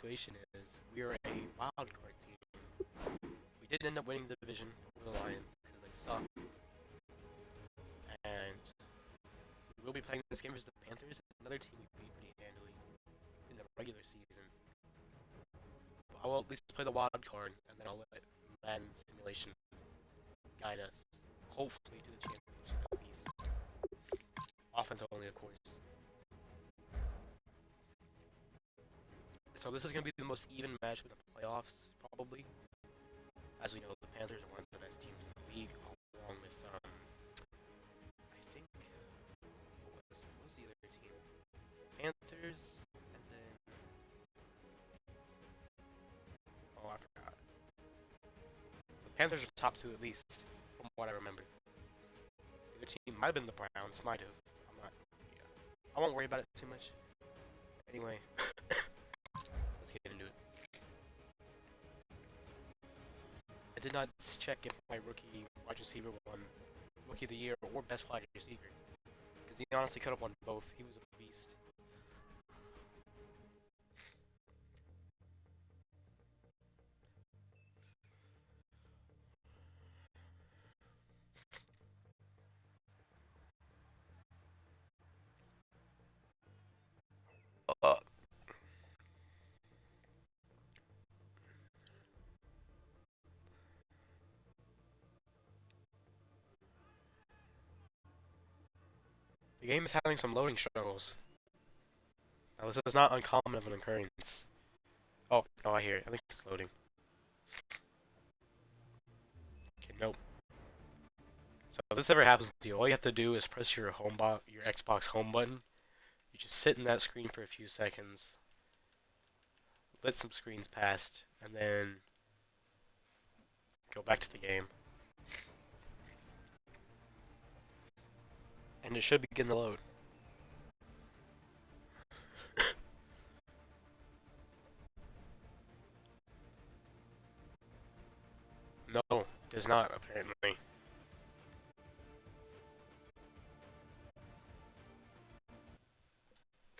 situation is we are a wild card team. We did end up winning the division over the Lions because they suck. And we will be playing this game versus the Panthers, another team we beat pretty handily in the regular season. But I will at least play the wild card, and then I'll let Madden simulation guide us, hopefully, to the championship at least. Offense only, of course. So this is going to be the most even match in the playoffs, probably. As we know, the Panthers are one of the best teams in the league, along with, I think, what was the other team? Panthers, and then, oh, I forgot. The Panthers are top 2 at least, from what I remember. The other team might have been the Browns, might have. I'm not, yeah. I won't worry about it too much. Anyway. Get into it. I did not check if my rookie wide receiver won Rookie of the Year or Best Wide Receiver, because he honestly could have won both. He was a beast. The game is having some loading struggles. Now this is not uncommon of an occurrence. Oh, no, I hear it. I think it's loading. Okay, nope. So if this ever happens to you, all you have to do is press your your Xbox home button. You just sit in that screen for a few seconds. Let some screens pass, and then go back to the game. And it should begin to load. No, it does not, apparently.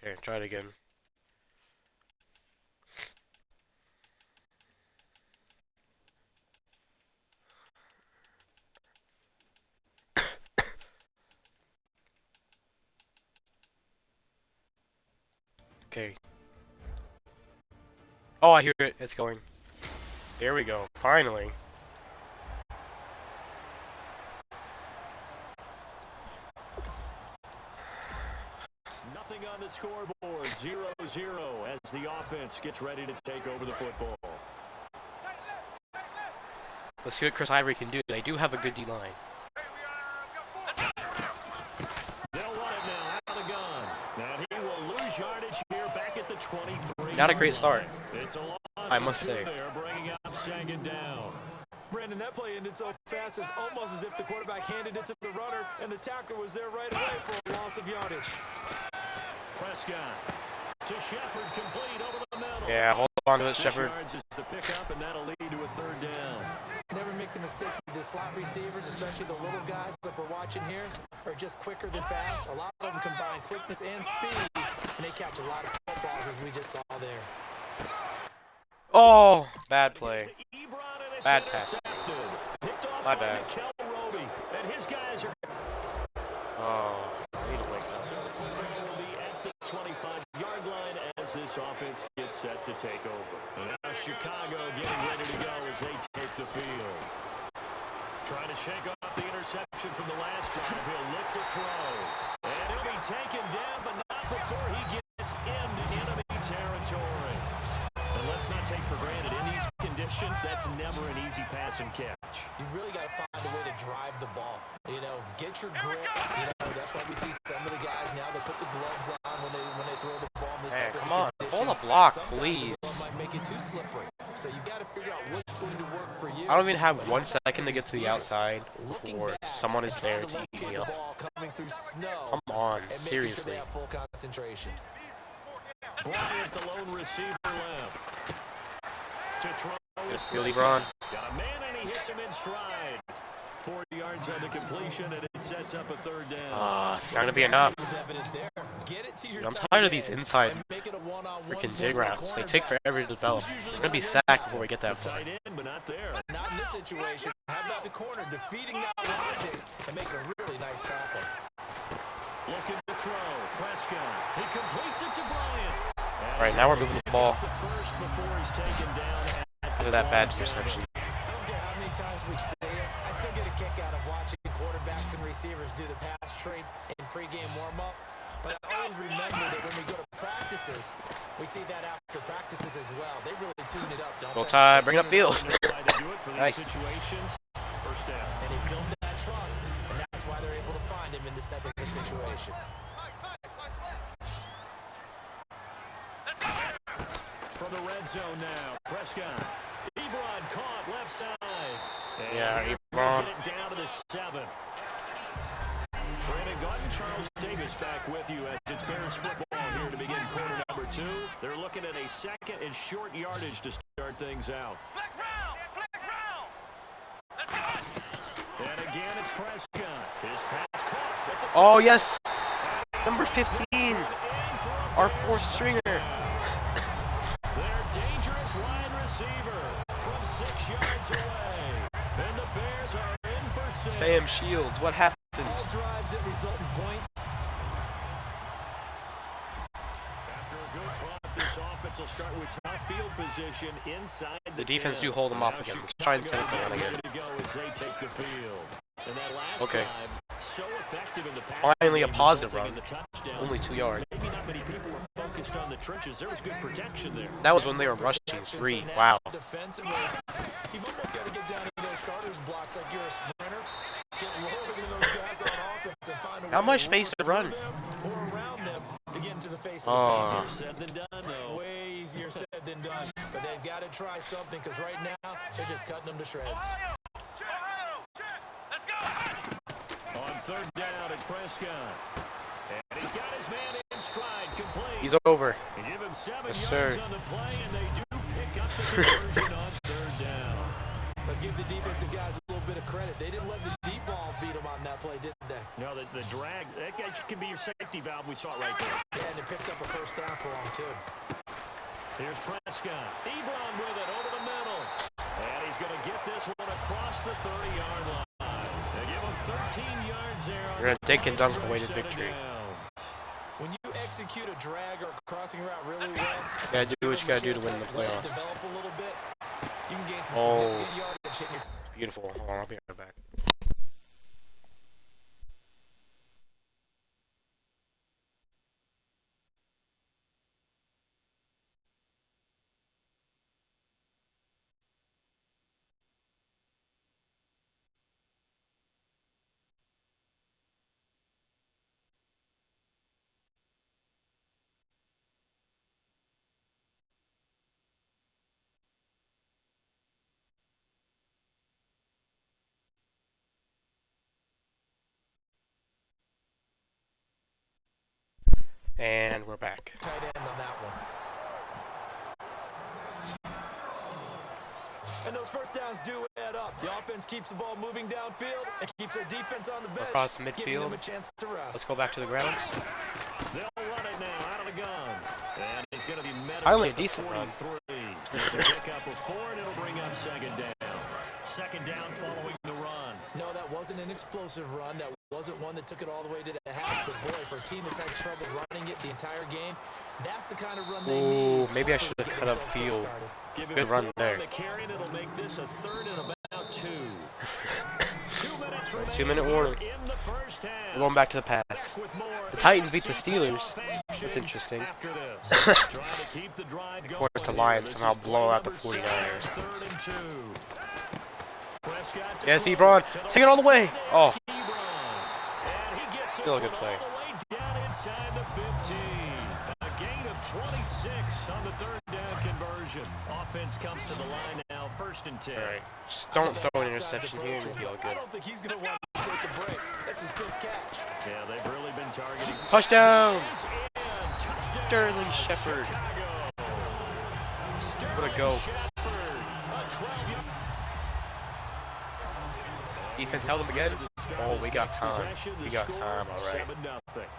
Okay, try it again. Okay. Oh, I hear it. It's going. There we go. Finally. Nothing on the scoreboard. 0-0 as the offense gets ready to take over the football. Let's see what Chris Ivory can do. They do have a good D-line. They'll run it now out of the gun. And he will lose yardage here back at the 23. Not a great start, It's a loss, I must say. They're bringing up second down. Brandon, that play ended so fast, it's almost as if the quarterback handed it to the runner and the tackler was there right away for a loss of yardage. Prescott to Shepard, complete over the middle. Yeah, hold on to it, 6 Shepard. yards is the pickup, and that'll lead to a third down. Never make the mistake that the slot receivers, especially the little guys that we're watching here, are just quicker than fast. A lot of them combine quickness and speed, and they catch a lot of footballs, as we just saw there. Oh, bad play. Bad pass. My bad. And his guys are Oh, I need to wake up. at the 25-yard line as this offense gets set to take over. Now Chicago getting ready to go as they take the field. Trying to shake off the interception from the last drive. He'll look to throw. And he'll be taken down, but not before he gets into enemy territory. And let's not take for granted, in these conditions, that's never an easy pass and catch. You really got to find a way to drive the ball. You know, get your grip. You know, that's why we see some of the guys now, they put the gloves on when they throw the ball in this type of come on, condition. hold a block, Sometimes please. the ball might make it too slippery. So you got to figure out what's going to work for you. I don't even have 1 second to get to the outside before someone is there to eat me up. Come on, seriously. Full concentration. Bryant, the lone receiver left. To throw Just Fieldy Braun. Got a man and he hits him in stride. 4 yards on the completion, and it sets up a third down. It's not gonna be enough. Dude, I'm tired of these inside freaking dig routes. They take forever to develop. We're gonna be sacked before we get that far. Tight end, but not there. Not in this situation. How about the corner defeating that logic and making a really nice tackle? Looking to throw. Prescott. He completes it to Bryant. All right, now we're moving the ball. The first before he's taken down After that bad interception. I don't care how many times we say it. I still get a kick out of watching quarterbacks and receivers do the pass trait in pregame warm-up. But I always remember that when we go to practices, we see that after practices as well. They really tune it up, don't Go they? Ty, bring it upfield. Nice. Nice. First down. And they build that trust, and that's why they're able to find him in this type of a situation. From the red zone now, Prescott. Ebron caught left side. And Yeah, Ebron. get it down to the 7. Brandon Gordon, Charles Davis back with you as it's Bears football here to begin quarter number 2. They're looking at a second and short yardage to start things out. And again, it's Prescott. His pass caught. Oh yes, number 15, our fourth stringer. Their dangerous wide receiver from 6 yards away. And the Bears are in for 6. Sam Shields, what happened? All drives that result in points. After a good punt, this offense will start with tough field position inside The defense 10. do hold them off again. Let's try and set it down again. Ready to go as they take the field. And that last Okay. drive, so effective in the pass Finally a game, positive resulting run. in the touchdown. Only 2 yards. Maybe not many people were focused on the trenches. There was good protection there. That was when they were rushing 3. Wow. Defensively, you've almost got to get down to those starters blocks like you're a sprinter. Get lower than those guys on offense and find a way How much to space work to run? through them or around them to get into the face Oh. of the Easier pass. said than done, though. Way easier said than done. But they've got to try something because right now they're just cutting them to shreds. On third down, it's Prescott. And he's got his man in stride, complete. He's over. And give him 7 Yes, yards sir. on the play, and they do pick up the conversion on third down. But give the defensive guys a little bit of credit. They didn't let the deep ball beat them on that play, did they? No, the drag, that guy can be your safety valve. We saw it right there. Yeah, and they picked up a first down for them, too. Here's Prescott. Ebron with it over the middle. And he's going to get this one across the 30-yard line. They give him 13 yards there. We're gonna dink and dunk away to victory. When you execute a drag or a crossing route really well, You gotta do what you gotta do to win the let it playoffs. develop a little bit, you can gain some Oh. significant yardage hitting your Beautiful. Hold on, I'll be right back. And we're back. tight end on that one. And those first downs do add up. The offense keeps the ball moving downfield and keeps our defense on the bench, Across giving midfield. them a chance to rest. Let's go back to the ground. They'll run it now out of the gun. And he's going to be met Finally, at a the decent run. 43. To pick up a 4, and it'll bring up second down. Second down following the run. No, that wasn't an explosive run. That wasn't one that took it all the way to the half. But boy, for a team that's had trouble running it the entire game, that's the kind of run they need. Ooh, maybe I to should have get cut themselves upfield. kick-started. Give him Good run 4 there. on the carry, and it'll make this a 3rd and about 2. 2 minutes 2-minute warning. in the first half. We're going back to the pass. Back with more. The Titans beat the Steelers. Offense That's interesting. after this. Trying to keep the drive going course, the here. Lions This somehow is blow play out the number 7, 49ers. 3rd and 2. Prescott to Yes, throw Ebron. to the Take it all the way. left side. Oh, Ebron. And he gets Still a this good one play. all the way down inside the 15. A gain of 26 on the 3rd down conversion. Offense comes to the line now, 1st and 10. all right. Just don't throw an interception here and we'll be all I good. don't think he's going to want to take a break. That's his big catch. Yeah, they've really been targeting. Touchdown! Touchdown. Sterling Shepard. What a go. Defense held him again. Oh, we got time. We got time, all right.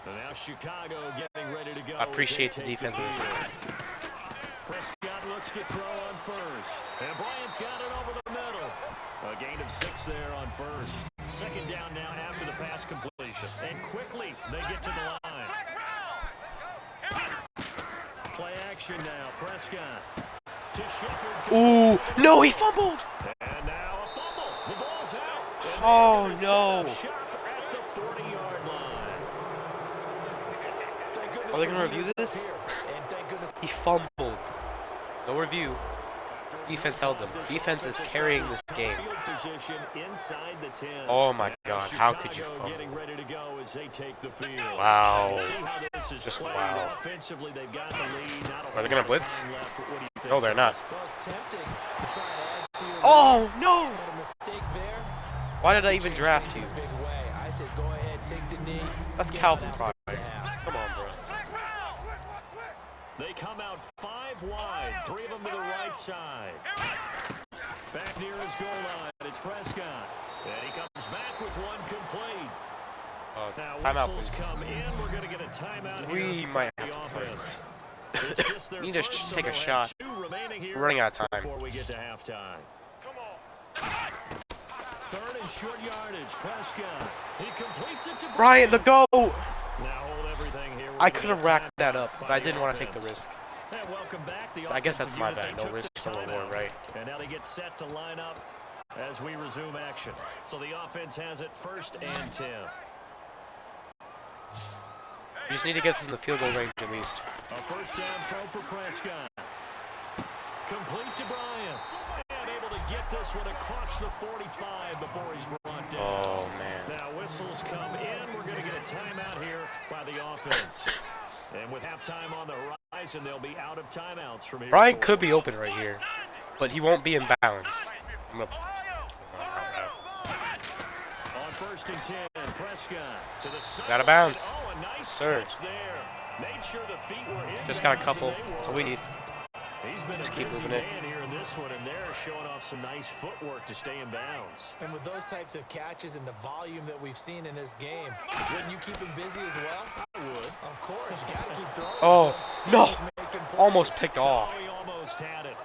Now Chicago getting ready to go. I appreciate the defense. Prescott looks to throw on first. And Bryant's got it over the middle. A gain of 6 there on first. Second down now after the pass completion. And quickly they get to the line. Play action now. Prescott to Shepard. Ooh, no, he fumbled. And now a fumble. The ball's out. Oh, no. At the 40-yard line. Are they going to review this? He fumbled. No review. Defense held him. Defense is carrying this game. Oh my God, how could you fumble? Wow. Just wow. Are they going to blitz? No, they're not. Oh, no! Why did I even draft you? That's Calvin Pryor. Come on, bro. They come out 5 wide, 3 of them to the right side. Back near his goal line, it's Prescott. And he comes back with one complete. Now Timeout, whistles please. come in. We're going to get a timeout We here might for have the to play. offense. It's just their You need to first, so take a they'll have shot. 2 remaining here We're running out of time. before we get to halftime. Third and short yardage, Prescott. He completes it to Bryant, the goal! Now hold everything here. I could have racked that up, but I didn't want to take the risk. And welcome back. The I guess that's my offensive unit, bad. they No risk, took no the reward, timeout. right? And now they get set to line up as we resume action. So the offense has it 1st and 10. You just need to get this in the field goal range at least. A first down throw for Prescott. Complete to Bryant. And able to get this one across the 45 before he's brought down. Oh, man. Now whistles come in. We're going to get a timeout here by the offense. And with halftime on the horizon, they'll be out of timeouts from here. Bryant could be open right here, but he won't be in balance. I'm gonna... On 1st and 10, Prescott to the side. Out of bounds. Oh, a nice Sir. catch there. Made sure the feet were in Just got a bounds, couple. and they That's all were. we need. He's been Just a keep busy moving it. man here in this one, and they're showing off some nice footwork to stay in bounds. And with those types of catches and the volume that we've seen in this game, wouldn't you keep him busy as well? I would. Of course, you got to keep throwing. Oh, until no. he's making plays. Almost picked off. Oh, he almost had it.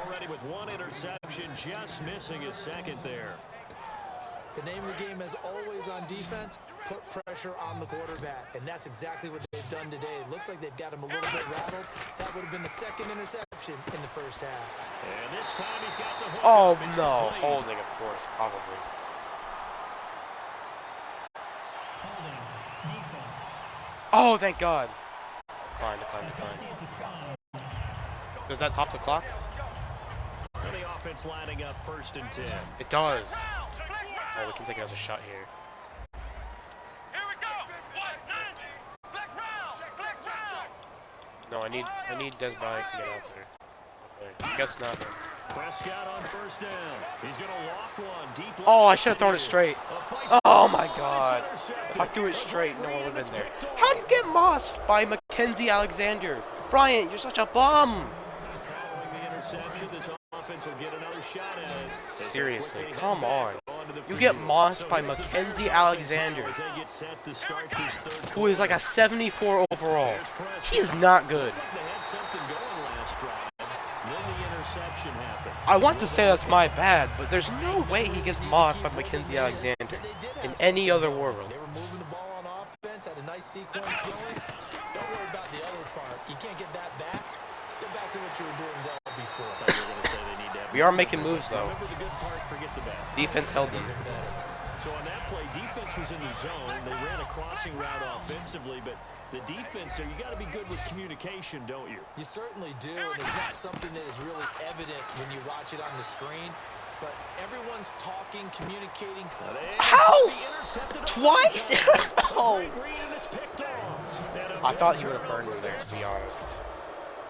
Already with 1 interception, just missing his 2nd there. The name of the game is always on defense, put pressure on the quarterback. And that's exactly what they've done today. It looks like they've got him a little bit rattled. That would have been the 2nd interception in the 1st half. And this time he's got the hook. Oh, It's no. complete. Holding, of course, probably. Holding. Defense. Oh, thank God. Decline. Does that top the clock? And the offense lining up 1st and 10. It does. Oh, we can take another shot here. No, I need Des Bryant to get out there. Okay. Guess not. Then. Prescott on 1st down. He's going to loft one deep. Oh, I left should have thrown it side. straight. A fight Oh for my the ball. God! It's If I intercepted. threw it straight, no one would have been there. Picked off. How do you get mossed by Mackenzie Alexander? Bryant, you're such a bum! Following the interception, this offense will get another shot at it. As they Seriously, quickly come head on. back onto the You get field. mossed So by here's the Mackenzie Bears Alexander, offense now as they get set to start this 3rd who is like a 74 overall. There's Prescott. He is not good. They had something going last drive. Then the interception happened. I want to say that's my bad, but there's no way he gets mossed by Mackenzie Alexander in any other world. They were moving the ball on offense, had a nice sequence going. Don't worry about the other part. You can't get that back. Let's get back to what you were doing well before. I thought you were going to say they need to have We are making moves though. Remember the good part, forget the bad. Defense held them. So on that play, defense was in the zone. They ran a crossing route offensively, but the defense there, you got to be good with communication, don't you? You certainly do, and it's not something that is really evident when you watch it on the screen. But everyone's talking, communicating. How? Be intercepted up Twice? the top. Oh. Great read, and it's picked off. And a I big thought you would have turnover burned me there, to be there. honest.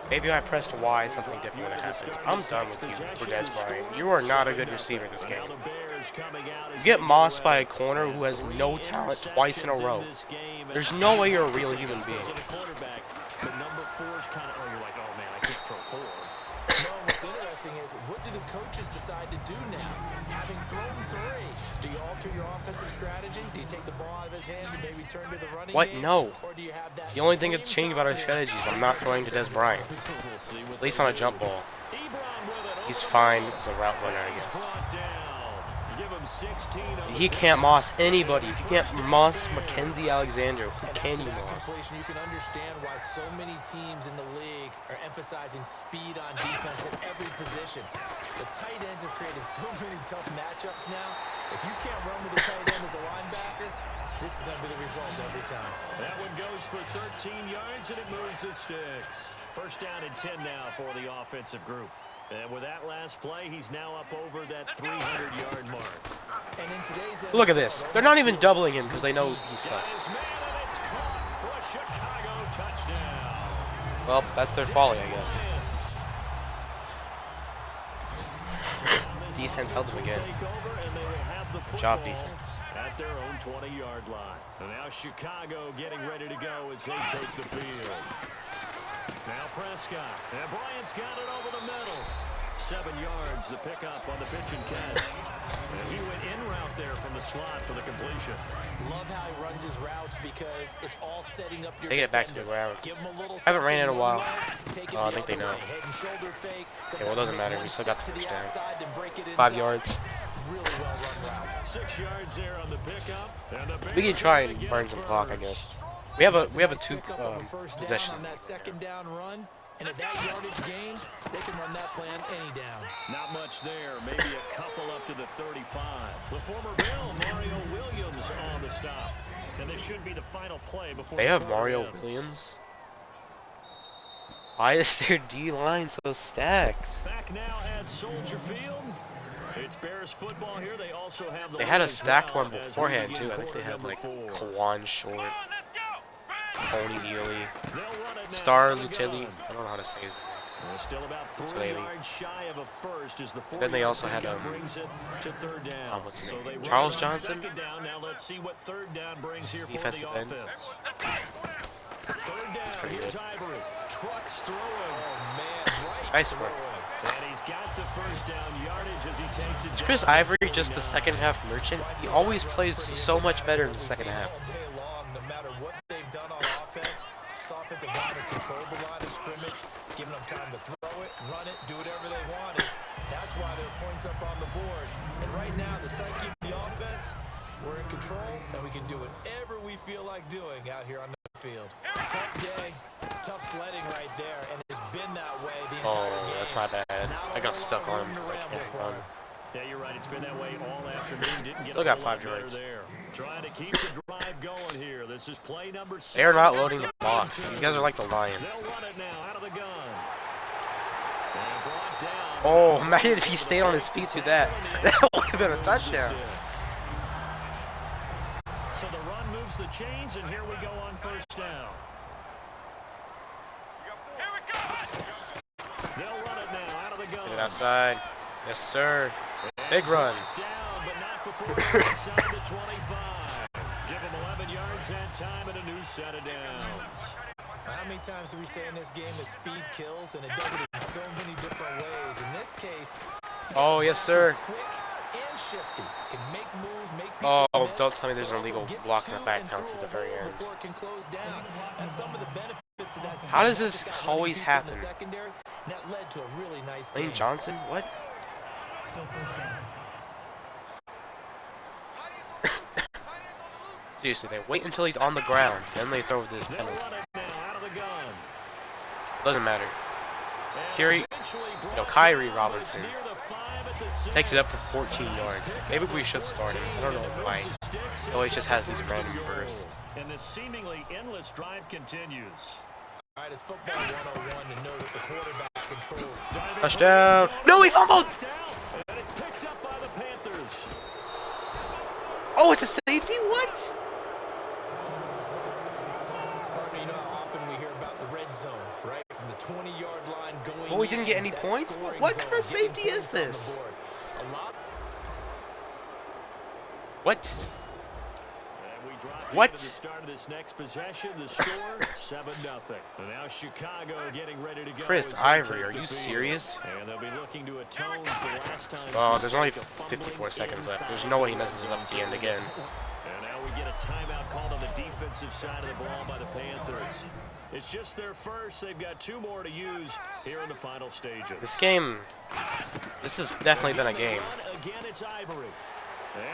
Maybe I pressed Y, something different would have happened. I'm done with you for Des Bryant. You are not a good receiver this game. Now the Bears coming out as You get they mossed go by a out. corner who has no talent twice in a Interceptions row. this game, There's and no way you're a real human being. to the quarterback, but number 4 is kind of, oh, you're like, oh man, I can't throw 4. No, what's interesting interesting is, what do the coaches decide to do now? Having thrown 3, do you alter your offensive strategy? Do you take the ball out of his hands and maybe turn to the running game? No. Or do you have that The only thing that's changed about our strategy is I'm not throwing to Des Bryant. At least on a jump ball. He's fine as a route runner, I guess. He can't moss anybody. If you can't moss Mackenzie Alexander, who can you moss? You can understand why so many teams in the league are emphasizing speed on defense at every position. The tight ends have created so many tough matchups now. If you can't run with a tight end as a linebacker, this is going to be the result every time. That one goes for 13 yards, and it moves the sticks. First down and 10 now for the offensive group. And with that last play, he's now up over that 300-yard mark. And in today's Look at this. They're not even doubling him because they know he sucks. Well, that's their folly, I guess. Defense held them again. Good job, defense. At their own 20-yard line. And now Chicago getting ready to go as they take the field. Now Prescott. And Bryant's got it over the middle. 7 yards, the pickup on the pitch and catch. And he went in route there from the slot for the completion. Love how he runs his routes because it's all setting up your They get it back to the ground. Give him a little Haven't ran in a while. something, I think they know. head and shoulder fake. Okay, well, it doesn't matter. We still got the first down. Outside, then break it 5 inside. yards. Really well run route. 6 yards there on the pickup. And the We can try and burn some clock, I guess. We have a 2 possession. On that second down run. And at that yardage gain, they can run that plan any down. Not much there. Maybe a couple up to the 35. The former Bill, Mario Williams, on the stop. And this should be the final play before They have the Mario ends. Williams? Why is their D-line so stacked? Back now at Soldier Field. It's Bears football here. They also have the They had a lead stacked now one as we beforehand, begin too. I think they quarter had, like, number 4. Kawan Short, Tony Neely, They'll run it now Star out of the Lutili. gun. I don't know how to say his name. Well, still about 3 Lutili. yards shy of a first as the Then they also had, brings it to third down. what's his So name? they run Charles it on Johnson? second down. Now let's see what third down brings here Defensive for the end. offense. Third down. pretty Here's good. Ivory. Trucks throwing. Oh, man, right Nice one. And he's got the first down yardage as he takes it Is down Chris to Ivory just the 49. second half merchant? He always plays so much better in the second half. All day long, no matter what they've done on offense, this offensive line has controlled the line of scrimmage, giving them time to throw it, run it, do whatever they wanted. That's why there are points up on the board. And right now, the psyche of the offense, we're in control, and we can do whatever we feel like doing out here on the field. Tough day, tough sledding right there, and it's been that way the entire game. Oh, that's my bad. I got stuck on him because I can't run. Yeah, you're right. It's been that way all afternoon. Didn't get Still a got whole 5 lot better yards. there. Trying to keep the drive going here. This is play number 6. They are not loading the box. You guys are like the Lions. They'll run it now out of the gun. And brought down. Oh, imagine if he stayed on his feet through that. That would have been a touchdown. So the run moves the chains, and here we go on first down. They'll run it now out of the gun. Get it outside. Yes, sir. Big run. Down, but not before they're inside the 25. Give them 11 yards and time and a new set of downs. How many times do we say in this game that speed kills, and it does it in so many different ways? In this case, Oh, yes, sir. he's quick and shifty. Can make moves, make people Oh, miss, don't tell me there's an but also illegal gets block in the to back and bounce through at the a very hole end. before it can close down. That's some of the benefits of that speed. How does Not this just out running always people in the happen? secondary, and that led to a really nice Lane game. Johnson? What? Still first down. Seriously, they wait until he's on the ground, then they throw this They'll penalty. run it now out of the gun. Doesn't matter. And Kyrie, eventually you know, brought Kyrie down Robinson near the 5 at the 6. takes it up for 14 yards. Maybe we should start him. I don't know why. He always just has these random bursts. And the seemingly endless drive continues. All right, it's football 101 to know that the quarterback controls. Touchdown! No, he fumbled! And it's picked up by the Panthers. Oh, it's a safety? What? Partner, you know how often we hear about the red zone, right? From the 20-yard line going Oh, we didn't get any that points? scoring What zone, kind of getting safety is points on the this? board. A lot. What? And we drop What? into the start of this next possession. The score 7-0. And now Chicago getting ready to go. Chris as they Ivory, take are the you field. serious? And they'll be looking to atone for last time's Oh, there's only mistake of fumbling 54 seconds left. There's inside no way he the messes up at the end zone. again. And now we get a timeout called on the defensive side of the ball by the Panthers. It's just their first. They've got 2 more to use here in the final stages. This game, this has definitely been a game. Again, it's Ivory.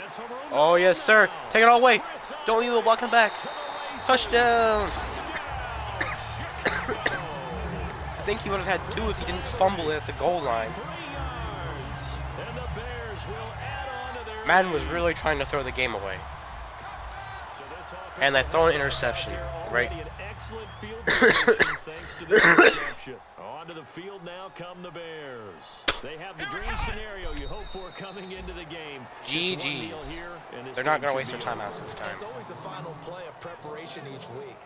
And some room Oh, yes, sir. now. Take it all away. Chris Don't leave the block him back. to the races. Touchdown. Touchdown, Chicago. I think he would have had 2 if he didn't fumble it at the goal line. 3 yards. And the Bears will add on to their Madden was lead. really trying to throw the game away. So this offensive And they throw an half interception, there right? already an excellent field position thanks to the interception. Onto the field now come the Bears. They have the dream scenario you hope for coming into the game. Just one kneel GG's. here, and this They're not game going to should waste their be over. timeouts this time. It's always the final play of preparation each week.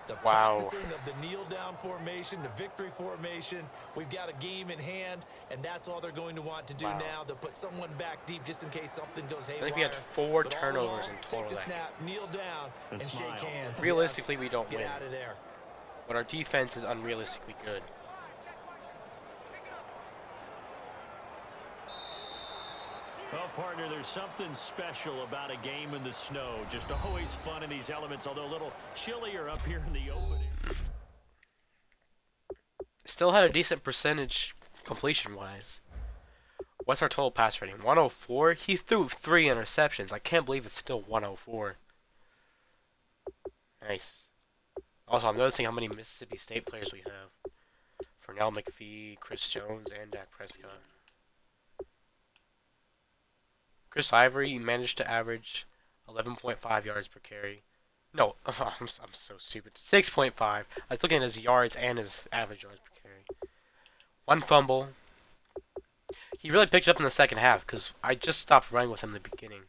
The Wow. practicing of the kneel-down formation, the victory formation. We've got a game in hand, and that's all they're going to want to do Wow. now. They'll put someone back deep just in case something goes haywire. I think we had 4 But all turnovers all, in total Take the that game. snap, kneel down, And and smile. shake hands. Realistically, Yes, we don't get win. out of there. But our defense is unrealistically good. Well, partner, there's something special about a game in the snow. Just always fun in these elements, although a little chillier up here in the open. Still had a decent percentage completion-wise. What's our total pass rating? 104? He threw 3 interceptions. I can't believe it's still 104. Nice. Also, I'm noticing how many Mississippi State players we have. Fernell McPhee, Chris Jones, and Dak Prescott. Chris Ivory managed to average 11.5 yards per carry. No, I'm so stupid. 6.5. I was looking at his yards and his average yards per carry. 1 fumble. He really picked it up in the second half because I just stopped running with him in the beginning.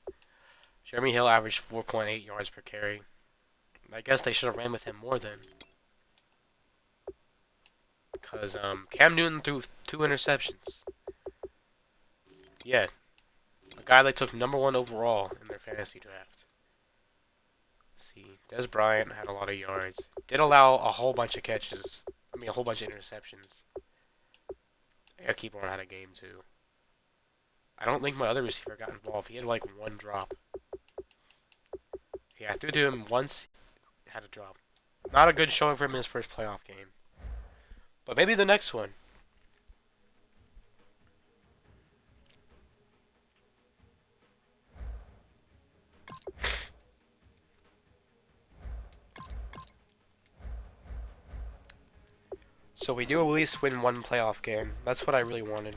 Jeremy Hill averaged 4.8 yards per carry. I guess they should have ran with him more then. Because Cam Newton threw 2 interceptions. Yeah. A guy they took #1 overall in their fantasy draft. Let's see. Des Bryant had a lot of yards. Did allow a whole bunch of catches. I mean, a whole bunch of interceptions. Airkeeper had a game too. I don't think my other receiver got involved. He had like 1 drop. Yeah, I threw to him once. Had a drop. Not a good showing for him in his first playoff game. But maybe the next one. So we do at least win 1 playoff game. That's what I really wanted.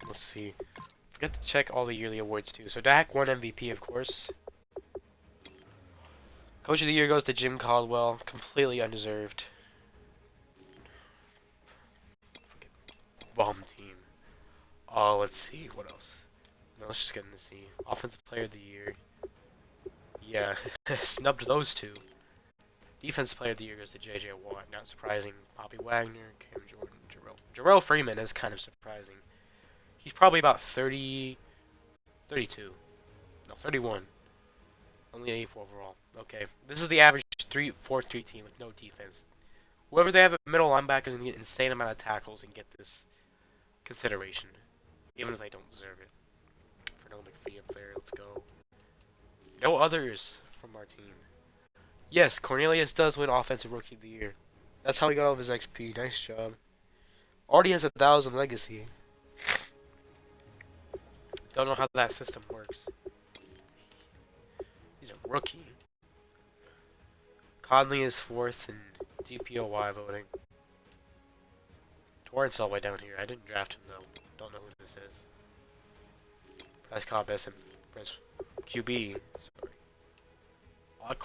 Let's see. Forget to check all the yearly awards too. So Dak won MVP, of course. Coach of the Year goes to Jim Caldwell. Completely undeserved. Bomb team. Oh, let's see. What else? No, let's just get into see. Offensive Player of the Year. Yeah, snubbed those 2. Defensive Player of the Year goes to J.J. Watt. Not surprising. Bobby Wagner, Cam Jordan, Jarrell Freeman is kind of surprising. He's probably about 32. No, 31. Only 84 overall. Okay. This is the average 4-3 team with no defense. Whoever they have at middle linebacker is going to get an insane amount of tackles and get this consideration. Even if they don't deserve it. Fernell McPhee up there. Let's go. No others from our team. Yes, Cornelius does win Offensive Rookie of the Year. That's how he got all of his XP. Nice job. Already has 1,000 legacy. Don't know how that system works. He's a rookie. Conley is 4th in DPOY voting. Torrance all the way down here. I didn't draft him though. Don't know who this is. Prescott best in QB. Sorry.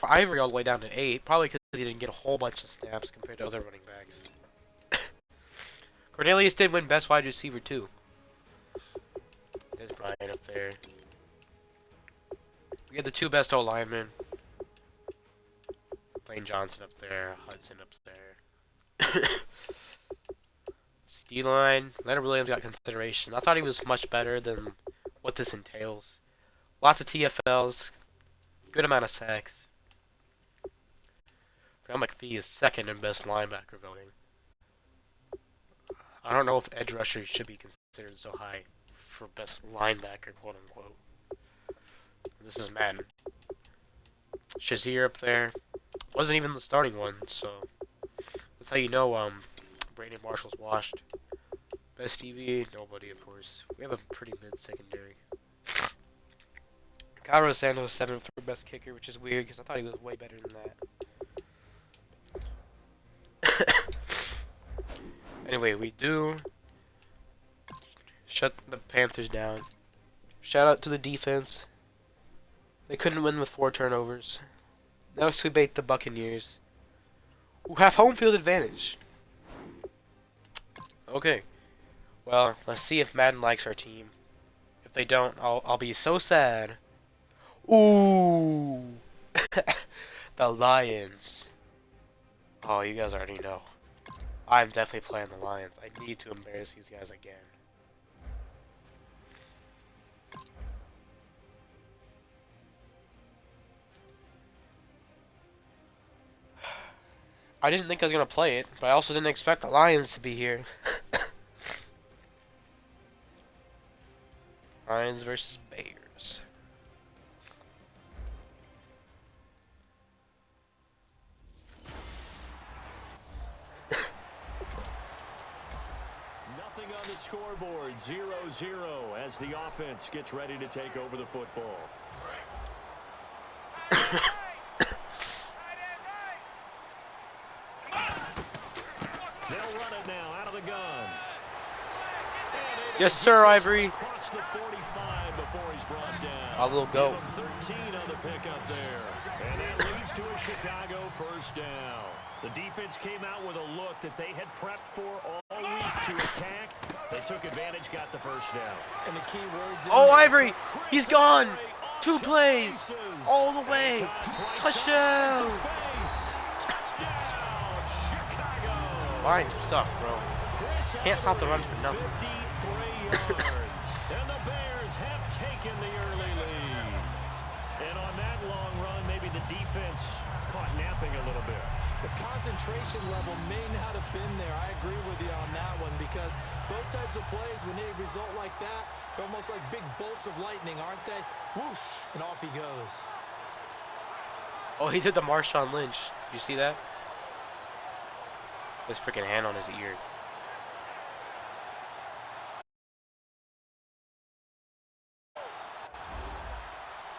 Ivory all the way down to 8. Probably because he didn't get a whole bunch of snaps compared to other running backs. Cornelius did win best wide receiver too. There's Brian up there. We had the 2 best O-linemen. Lane Johnson up there. Hudson up there. D-line. Leonard Williams got consideration. I thought he was much better than what this entails. Lots of TFLs. Good amount of sacks. Brown McPhee is second in best linebacker voting. I don't know if edge rushers should be considered so high for best linebacker, quote unquote. This is Madden. Shazier up there. Wasn't even the starting one, so that's how you know Brandon Marshall's washed. Best TV, nobody of course. We have a pretty mid secondary. Cairo Santos 7th for best kicker, which is weird because I thought he was way better than that. Anyway, we do shut the Panthers down. Shout out to the defense. They couldn't win with 4 turnovers. Now we bait the Buccaneers, who have home field advantage. Okay. Well, let's see if Madden likes our team. If they don't, I'll be so sad. Ooh, the Lions. Oh, you guys already know. I'm definitely playing the Lions. I need to embarrass these guys again. I didn't think I was gonna play it, but I also didn't expect the Lions to be here. Lions versus Bears. Nothing on the scoreboard, 0-0 as the offense gets ready to take over the football. They'll run it now out of the gun. Yes, sir, Ivory. Across the 45 before he's brought down. A little go. Give him 13 on the pickup there. And that leads to a Chicago first down. The defense came out with a look that they had prepped for all week to attack. They took advantage, got the first down. And the key words. Oh, Ivory! He's gone! 2 plays! All the way! Touchdown! Lions suck, bro. Can't stop the run for nothing. 53 yards. And the Bears have taken the early lead. And on that long run, maybe the defense caught napping a little bit. The concentration level may not have been there. I agree with you on that one because those types of plays, when they result like that, they're almost like big bolts of lightning, aren't they? Whoosh, and off he goes. Oh, he did the Marshawn Lynch. You see that? His freaking hand on his ear.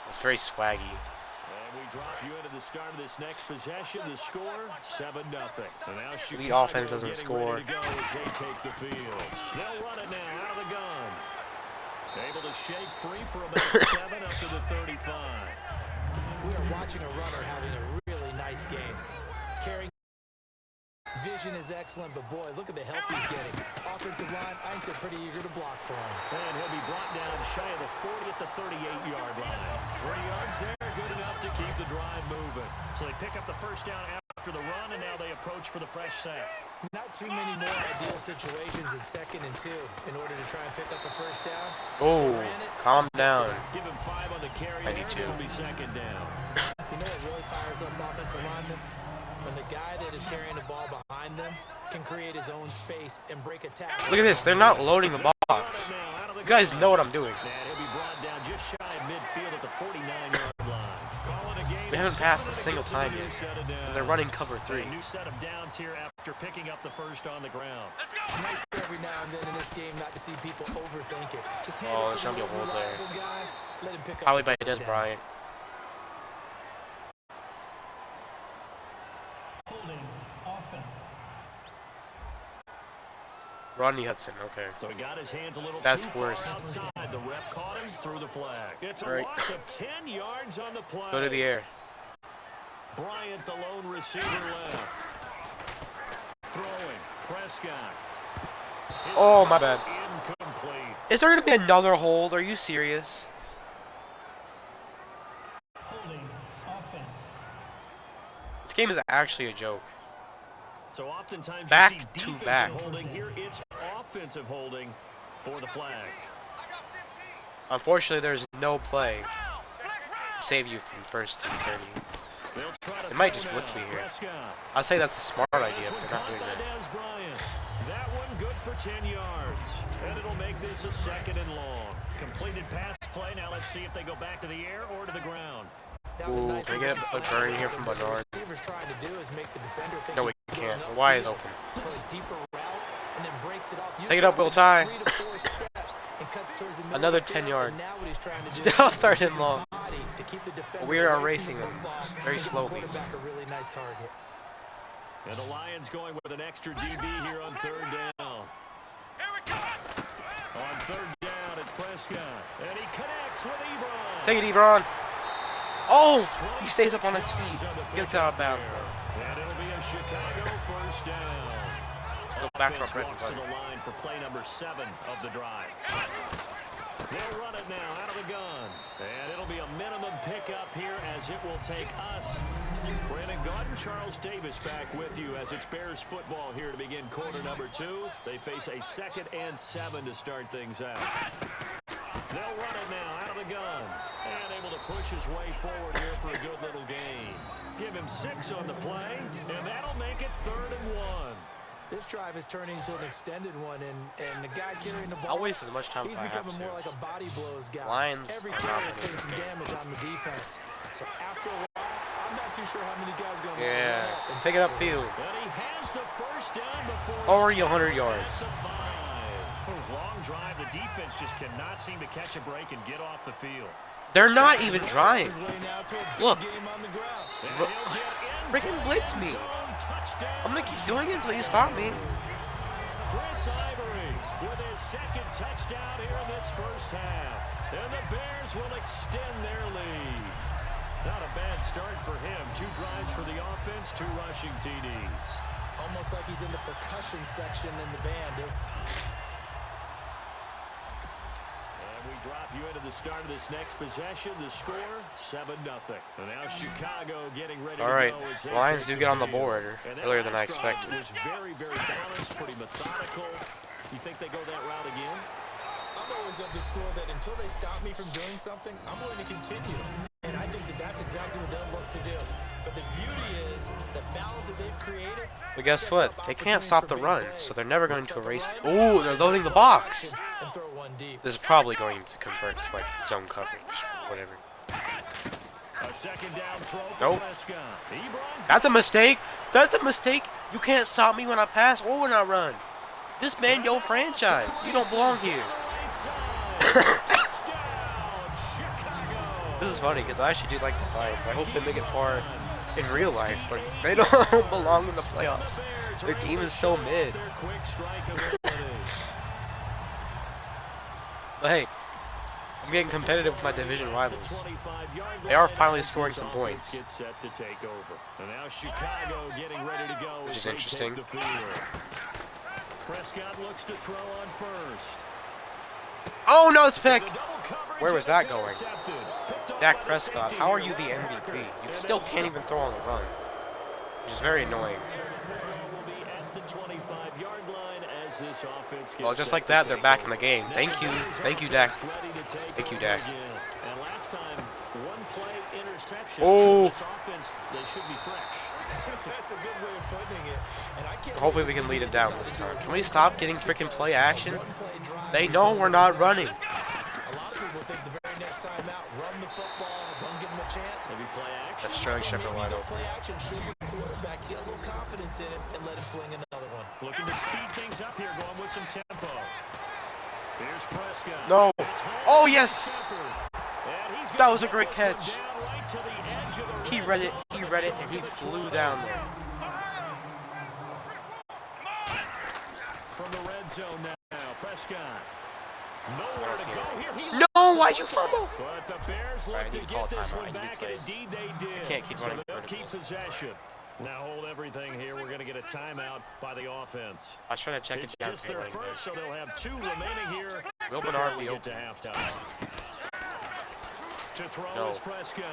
It's very swaggy. And we drop you into the start of this next possession. The score, 7-0. And now The offense doesn't score. Ready to go as they take the field. They'll run it now out of the gun. Able to shake free for about 7 up to the 35. We are watching a runner having a really nice game. Carrying vision is excellent, but boy, look at the help he's getting. Offensive line, I think they're pretty eager to block for him. And he'll be brought down shy of the 40 at the 38-yard line. 3 yards there, good enough to keep the drive moving. So they pick up the first down after the run, and now they approach for the fresh sack. Not too many more ideal situations in 2nd and 2 in order to try and pick up the first down. Oh, calm down. Give him 5 on the carry. I need to. It'll be 2nd down. You know what really fires up offensive linemen? When the guy that is carrying the ball behind them can create his own space and break a tackle. Look at this. They're not loading the box. You guys know what I'm doing. And he'll be brought down just shy of midfield at the 49-yard line. Calling a game. They haven't passed a single time yet. And they're running cover 3. A new set of downs here after picking up the first on the ground. It's nice every now and then in this game not to see people overthink it. Just hand Oh, it there's to gonna be a the hold there. reliable guy, let him pick up Probably the by first Des down. Bryant. Holding offense. Rodney Hudson, okay. So he got his hands a little That's too far worse. outside. The ref caught him through the flag. It's a Right. loss of 10 yards on the play. Go to the air. Bryant, the lone receiver left. Throwing. Prescott. His Oh, my throw bad. Incomplete. Is there going to be another hold? Are you serious? Holding offense. This game is actually a joke. So oftentimes Back you see to defensive back. holding. Here it's offensive holding for the flag. Unfortunately, there's no play. save you from first and 30. They'll try to It might throw just blitz now. me here. Prescott. I'd say that's a smart idea, This but one they're not caught doing by that. Dez Bryant. That one good for 10 yards. And it'll make this a 2nd and long. Completed pass play. Now let's see if they go back to the air or to the ground. That was a Ooh, nice can I get a burn here from What the Bernard? receiver's trying to do is make the defender think No, we he's can't. going The Y is upfield open. for a deeper route, and then breaks it off. Take it up, Will Ty. 3 to 4 steps and cuts towards the middle Another of the 10 field, yard. and now what he's trying to do Still is 3rd use and his long. body to keep the defender We are away from erasing the them football very and give the slowly. quarterback a really nice target. And the Lions going with an extra DB here on 3rd down. On 3rd down, it's Prescott. And he connects with Ebron. Take it, Ebron. Oh, he stays up on his feet. Gets out of bounds. And it'll be a Chicago 1st down. Let's go back to our Offense bread and walks to butter. the line for play number 7 of the drive. They'll run it now out of the gun. And it'll be a minimum pickup here as it will take us. Brandon Gaudin, Charles Davis back with you as it's Bears football here to begin quarter number 2. They face a 2nd and 7 to start things out. They'll run it now out of the gun. And able to push his way forward here for a good little gain. Give him 6 on the play, and that'll make it 3rd and 1. This drive is turning into an extended one, and the guy carrying the ball, I'll waste as much time he's as I have becoming more to. like a body blows guy. Lions Every are play not is winning putting this some game. damage on the defense. So after a while, I'm not too sure how many guys going to Yeah, take it upfield. And he has the 1st down before Already he's 100 tackled yards. at the 5. Long drive. The defense just cannot seem to catch a break and get off the field. They're not even trying. His way now to a big Look. game on the ground. And Bro- he'll get into Freaking blitz the me. end zone. Touchdown, I'm gonna keep doing it until you stop me. Chris Ivory with his 2nd touchdown here in this 1st half. And the Bears will extend their lead. Not a bad start for him. 2 drives for the offense, 2 rushing TDs. Almost like he's in the percussion section in the band. And we drop you into the start of this next possession. The score, 7-0. And now Chicago getting ready All to right, go as they Lions take do get on the field. board And that earlier than I last drive expected. was very, very balanced, pretty methodical. You think they go that route again? I'm always of the school that until they stop me from doing something, I'm going to continue. And I think that that's exactly what they'll look to do. But the beauty is the balance that they've created. But guess sets what? up They can't opportunities stop for the big run, plays. so they're never going Looks to like a erase. linebacker Ooh, they're loading the box. and throw one deep. This is probably going to convert to like zone coverage, whatever. A 2nd down throw for Nope. Prescott. Ebron's That's a mistake. That's a mistake. You can't stop me when I pass or when I run. This man, your franchise. You don't belong here. right side. Touchdown, Chicago. This is funny because I actually do like the Lions. I hope they make it far in real life, but they don't belong in the playoffs. Their team is so mid. Their quick strike ability. But hey, I'm getting competitive with my division rivals. 25-yard They are line finally as scoring this some offense points. gets set to take over. And now Chicago getting ready to go Which as is they interesting. take the field. Prescott looks to throw on 1st. Oh no, it's pick. The double coverage, Where was and that it's going? intercepted. Picked off Dak by the Prescott, safety how are here. you the MVP? You still can't even throw on the run, which is very annoying. Will be at the 25-yard line as this offense gets Well, just set like to that, they're take back over. in the game. Now Thank you, Bears thank you, offense Dak. ready to take Thank you, over Dak. again. And last time, one play interception. Oh. So this offense, they should be fresh. That's a good way of putting it. And I can't Hopefully wait we to can see lead what it they down decide this to do time. with Can we it. stop getting freaking play action? One-play drive They with know no we're not interception. running. A lot of people think the very next time out, run the football, don't give them a chance. Maybe play action. That's Sterling Well, Shepard maybe wide they'll open. play action, show your quarterback, get a little confidence in him, and let him fling another one. Looking to speed things up here, going with some tempo. Here's Prescott. No. It's home Oh, to yes. Shepard. And he's That gonna was a get great this one catch. down right to the edge of the He red read it, zone. he read it, and he flew down there. From the red zone now, Prescott. Nowhere to go here. He No, why'd you fumble? But the Bears look Alright, I to need to call get this timeout. I one need back, and plays. indeed they did. Can't keep so running they'll verticals. keep possession. Now hold everything here. We're going to get a timeout by the offense. I was trying to check It's it down. just their first, so they'll have 2 remaining here. Will before Bernard we be get to open? halftime. To throw No. is Prescott.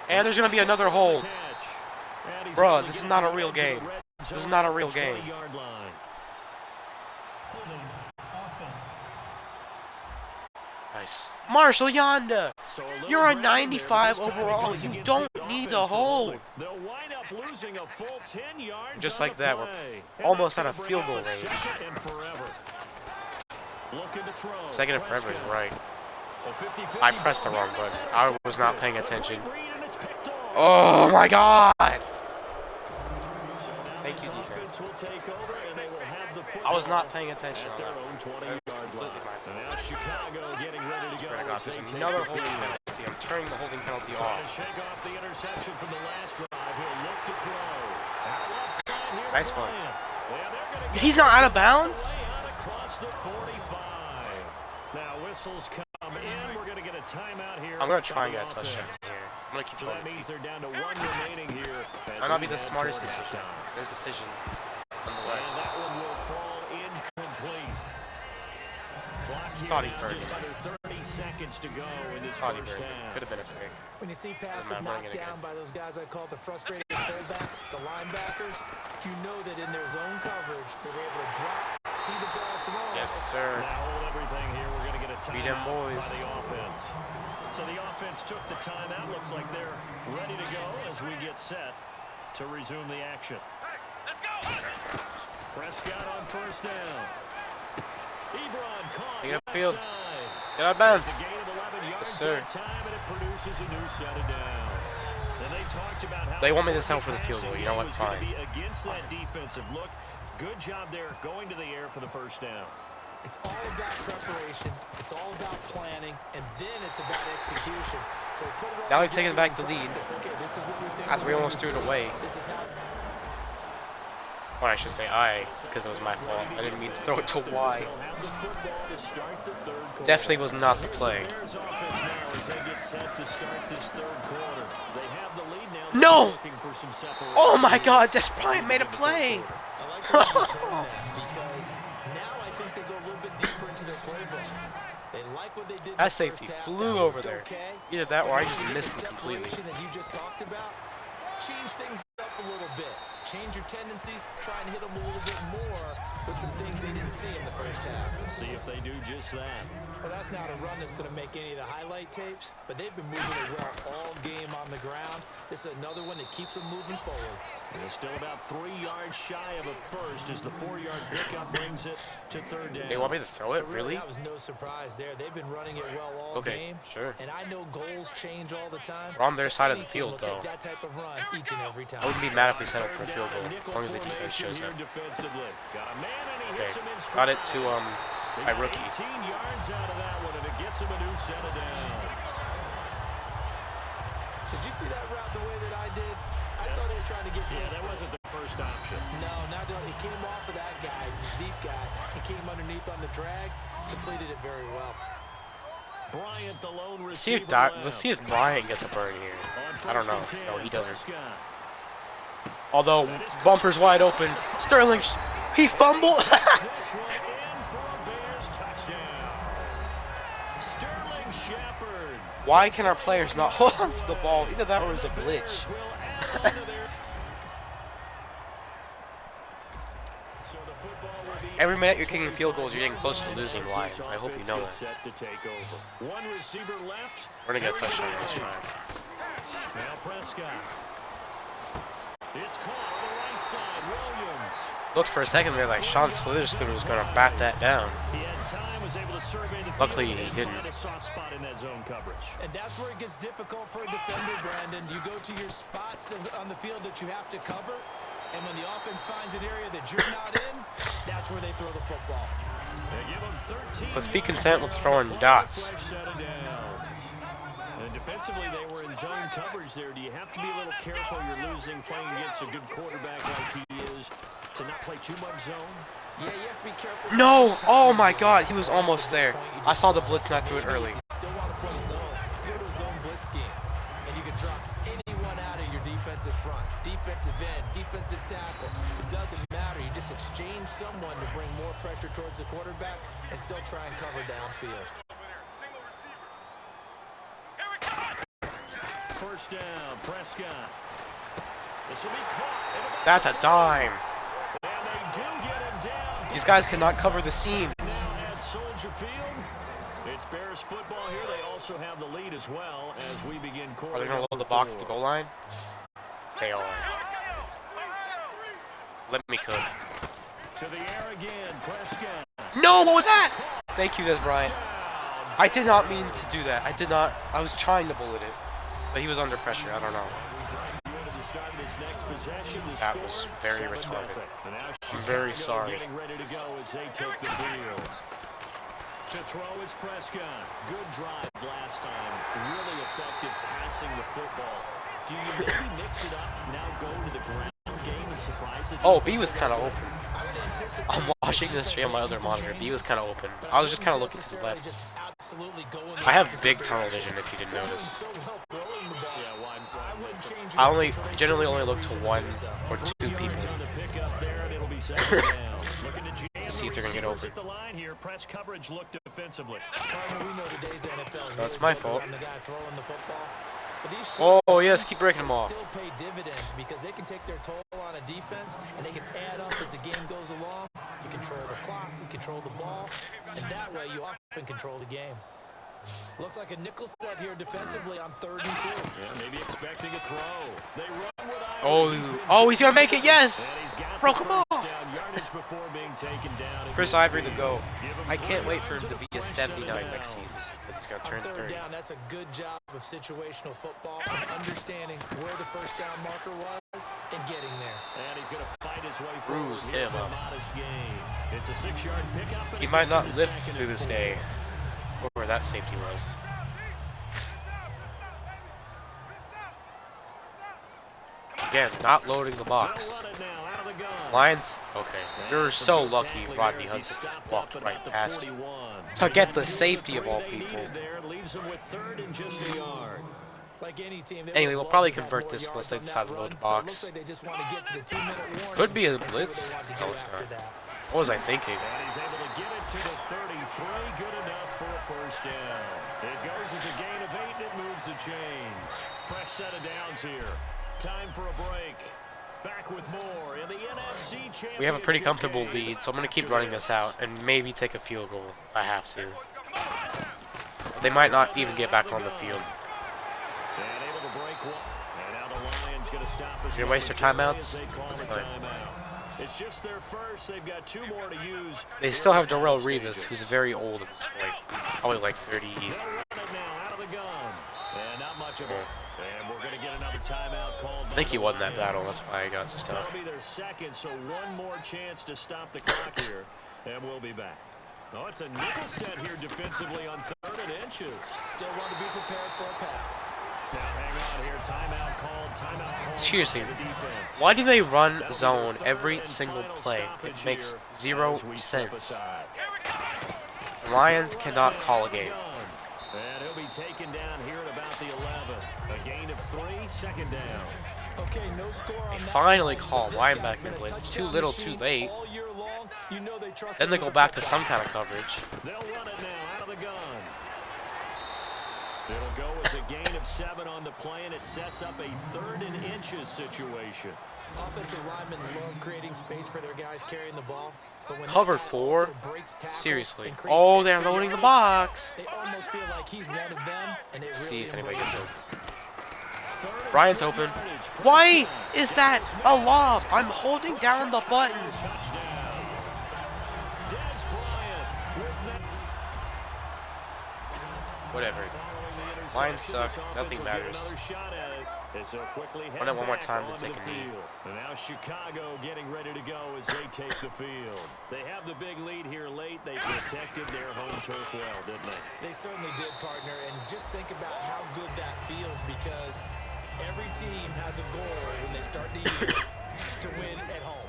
And there's gonna be another hold. Catch. And he's Bruh, able to this get is not to a the real edge of the game. red This zone is not a at the real game. 20-yard line. Holding offense. Nice. Marshall Yonda. So a You're a little 95 break there, overall. this time You against don't the need offense to for hold. holding. They'll wind up losing a full 10 yards Just on like the that, we're play. almost And out of that's field gonna goal bring up range. a second and forever. Looking to throw. Second and forever is Prescott. right. A 50-50 I pressed the ball wrong here, and it's button. I was not intercepted. paying A attention. quick read, and it's picked off. Oh my god! So now Thank this you, offense defense. will take over, and they will have the I was football not paying attention at on their that. own That was 20-yard completely line. my fault. And now Chicago getting ready to go. Swear to God, as they there's take another the holding field. penalty. I'm turning the holding penalty Trying to off. shake off the interception from the last drive. He'll look to throw. Out left side here, Nice one. Bryant. Yeah, they're gonna get He's not out of this bounds? way out across the 45. Now whistles come in. We're going to get a timeout here. I'm gonna try and by get a the touchdown offense. here. I'm gonna keep So trying. that means they're down to one remaining here. as Might not we be the head smartest toward decision. halftime. There's decision. And Nonetheless. that one will fall incomplete. Clock here Thought he now, burned just it. under 30 seconds to go in this Thought he first burned it. half. Could have been a pick. When you see passes I'm not running knocked it down again. by those guys I call the frustrated fullbacks, the linebackers, you know that in their zone coverage, they're able to drop, see the ball thrown. Yes, sir. Now hold everything here. We're going to get a Beat 'em, timeout boys. by the offense. So the offense took the timeout. Looks like they're ready to go as we get set to resume the action. Prescott on first down. Ebron caught Get left upfield. side. Get out of bounds. It's a gain of 11 yards sir. that time, and it produces a new set of downs. And they talked about how They want me to settle important for the field goal. passing You know what? was gonna Fine. be against that defensive look. Good job there going to the air for the first down. It's all about preparation. It's all about planning, and then it's about execution. So put it all Now he's together taking back in the lead. practice. Okay, this is what we think As we're we going almost to threw it see. away. This is how. Or I should say I, because it was my fault. I didn't mean to throw it to Y. They'll have the football to start the third quarter. Definitely was not the Here's play. the Bears offense now as they get set to start this third quarter. They have the lead now. No! They're looking for some separation Oh my here god, Des as we Bryant made a begin the third play! quarter. I like how you turn that because now I think they go a little bit deeper into their playbook. They like what they did in That the safety first half. flew That over looked there. okay, Either that or I but just when you get missed the it completely. separation that you just talked about, change things up a little bit. Change your tendencies, try and hit them a little bit more with some things they didn't see in the first half. See if they do just that. Well, that's not a run that's going to make any of the highlight tapes, but they've been moving it well all game on the ground. This is another one that keeps them moving forward. They're still about 3 yards shy of a first as the 4-yard pickup brings it to third down. They want me to throw it? But Really? That was no surprise there. They've been running it well all Okay, game. sure. And I know goals change all the time. We're on their but side of any the team field, will though. take that type of run each and every time. I wouldn't be mad if we settled for a field goal, as long as the defense shows up. Defensively. Got a man and he Okay, hits him in got it to stride. my rookie. 18 yards out of that one, and it gets him a new set of downs. Did you see that route the way that I did? I thought he was trying to get Yeah, through that wasn't the first option. No, not doing. He came off of that guy, the deep guy. He came underneath on the drag, completed it very well. Bryant, the lone Let's see receiver. let's see if Bryant gets a burn here. I don't know. No, he doesn't. Prescott. Although, bumper's wide open. Sterling, he fumbled. This one in for a Bears touchdown. Sterling Shepard. Why can our players not hold on to the ball? Either that or it was a glitch. Bears will add on to their- So the football will be Every minute you're kicking field goals, you're getting closer to losing Lions. I hope you know that. Set to take over. One receiver left. We're gonna get a Third touchdown and this eight. time. Now Prescott. It's caught on the right side. Williams. Looked for a second there like Sean Slitherspoon was gonna bat that down. He had time, was able to survey the Luckily, field he and didn't. find a soft spot in that zone coverage. And that's where it gets difficult for a defender, Brandon. You go to your spots on the field that you have to cover, and when the offense finds an area that you're not in, that's where they throw the football. They give him 13 Let's be yards content with around throwing the clock, dots. fresh set of downs. And defensively, they were in zone coverage there. Do you have to be a little careful? You're losing, playing against a good quarterback like he is, to not play too much zone? Yeah, you have to be careful. No! Oh my god, he was almost there. I saw the blitz and I threw it early. You still want to play zone. You go to a zone blitz scheme, and you can drop anyone out of your defensive front, defensive end, defensive tackle. It doesn't matter. You just exchange someone to bring more pressure towards the quarterback and still try and cover downfield. First down, Prescott. This will be caught. That's a dime. And they do get him down. These guys cannot cover the seams. Down at Soldier Field. It's Bears football here. They also have the lead as well as we begin quarter. Are they going to load the box at the goal line? They are. Let me cook. To the air again, Prescott. No, what was that? Thank you, Des Bryant. I did not mean to do that. I did not. I was trying to bullet it. But he was under pressure. I don't know. That was very retarded. I'm very sorry. To throw is Prescott. Good drive last time. Really effective passing the football. Do you maybe mix it up, now go to the ground game and surprise the defense? Oh, B was kind of open. I'm watching this stream on my other monitor. B was kind of open. I was just kind of looking to the left. I have big tunnel vision if you didn't notice. I generally only look to one or two people to see if they're going to get open. So that's my fault. Oh, yes, keep breaking them off. Still pay dividends because they can take their toll on a defense and they can add up as the game goes along. You control the clock, you control the ball, and that way you often control the game. Looks like a nickel set here defensively on 3rd and 2. Yeah, maybe expecting a throw. They run with oh, he's gonna make it. Yes, bro, come on. Chris Ivory the GOAT. I can't wait for him to be a 79 next season. It's gonna turn 30. Down, that's a good job of situational football and understanding where the first down marker was and getting there. And he's gonna fight his way through. Bruised him up. It's a 6-yard pickup. He might not live through this day. Where that safety was. Again, not loading the box. Lions? Okay. You're so lucky Rodney Hudson walked right past you. To get the safety of all people. Anyway, we'll probably convert this unless they decide to load the box. Could be a blitz. No, it's not. What was I thinking? And he's able to get it to the 33. Good enough for a first down. It goes as a gain of 8 and it moves the chains. Fresh set of downs here. Time for a break. Back with more in the NFC Championship. We have a pretty comfortable lead, so I'm going to keep running this out and maybe take a field goal if I have to. But they might not even get back on the field. And able to break one. And now the Lions going to stop us. You're going to waste their timeouts? It's just their first. They've got 2 more to use. They still have Darrell Revis, who's very old at this point. Probably like 30. And not much of it. And we're going to get another timeout called. I think he won that battle. That's why I got stuff. That'll be their second, so one more chance to stop the clock here, and we'll be back. Oh, it's a nickel set here defensively on 3rd and inches. Still want to be prepared for a pass. Now hang on here. Timeout called. Timeout called. Seriously, why do they run zone every single play? It makes 0 sense. The Lions cannot call a game. And he'll be taken down here at about the 11. A gain of 3, 2nd down. Okay, no score on They that. finally call linebacker blitz. Too little, too late. Then they go back to some kind of coverage. They'll run it now out of the gun. It'll go as a gain of 7 on the play, and it sets up a 3rd and inches situation. Offensive linemen love creating space for their guys carrying the ball. But when Cover that 4? also breaks tackles Seriously. and creates Oh, they're extra loading the yardage, box. They almost feel like he's one of them, and they See really if anybody embrace gets it. open. Bryant's open. Why is that a lob? I'm holding down the button. Whatever. Lions suck. Nothing matters. Run it one more time to take a knee. And now Chicago getting ready to go as they take the field. They have the big lead here late. They protected their home turf well, didn't they? They certainly did, partner. And just think about how good that feels, because every team has a goal when they start the year to win at home.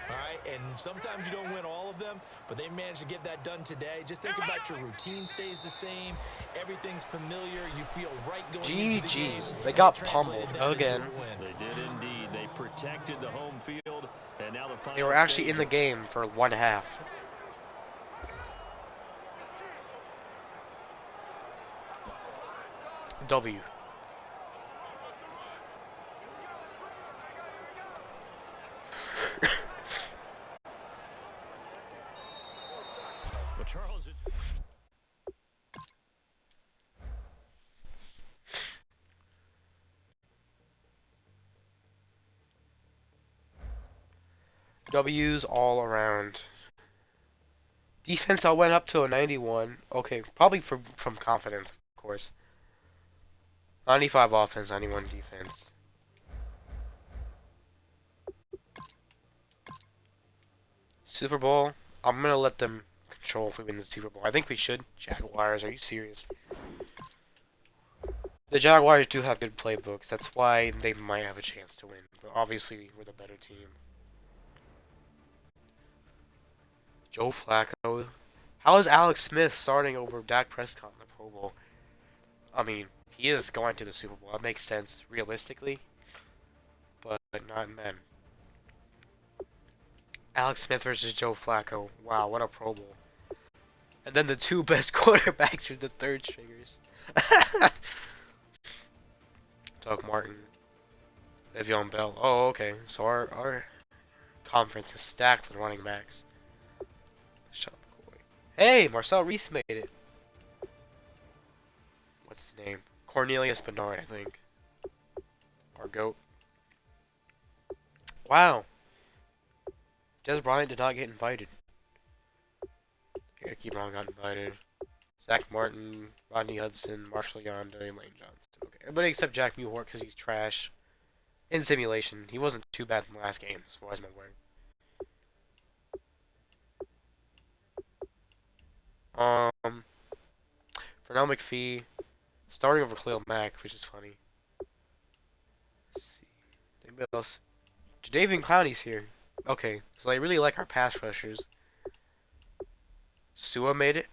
All right, and sometimes you don't win all of them, but they managed to get that done today. Just think about your routine stays the same. Everything's familiar. You feel right going into the game. GG's. They got pummeled again. They did indeed. They protected the home field, and now the final They were actually in the game for 1/2. W. Charles. W's all around. Defense, I went up to a 91. Okay, probably from confidence, of course. 95 offense, 91 defense. Super Bowl, I'm gonna let them control if we win the Super Bowl. I think we should. Jaguars, are you serious? The Jaguars do have good playbooks. That's why they might have a chance to win. But obviously, we're the better team. Joe Flacco. How is Alex Smith starting over Dak Prescott in the Pro Bowl? I mean, he is going to the Super Bowl. That makes sense realistically. But not in Madden. Alex Smith versus Joe Flacco. Wow, what a Pro Bowl. And then the two best quarterbacks are the third stringers. Doug Martin. Le'Veon Bell. Oh, okay. So our conference is stacked with running backs. Shut up, Corey. Hey, Marcel Reese made it. What's his name? Cornelius Bernard, I think. Our GOAT. Wow. Des Bryant did not get invited. Eric Brown got invited. Zach Martin, Rodney Hudson, Marshall Yonda, and Lane Johnson. Okay, everybody except Jack Mewhort because he's trash. In simulation, he wasn't too bad in the last game, as far as I'm aware. Fernell McPhee, starting over Khalil Mack, which is funny. Let's see. Anybody else? Jadeveon Clowney's here. Okay, so they really like our pass rushers. Sua made it.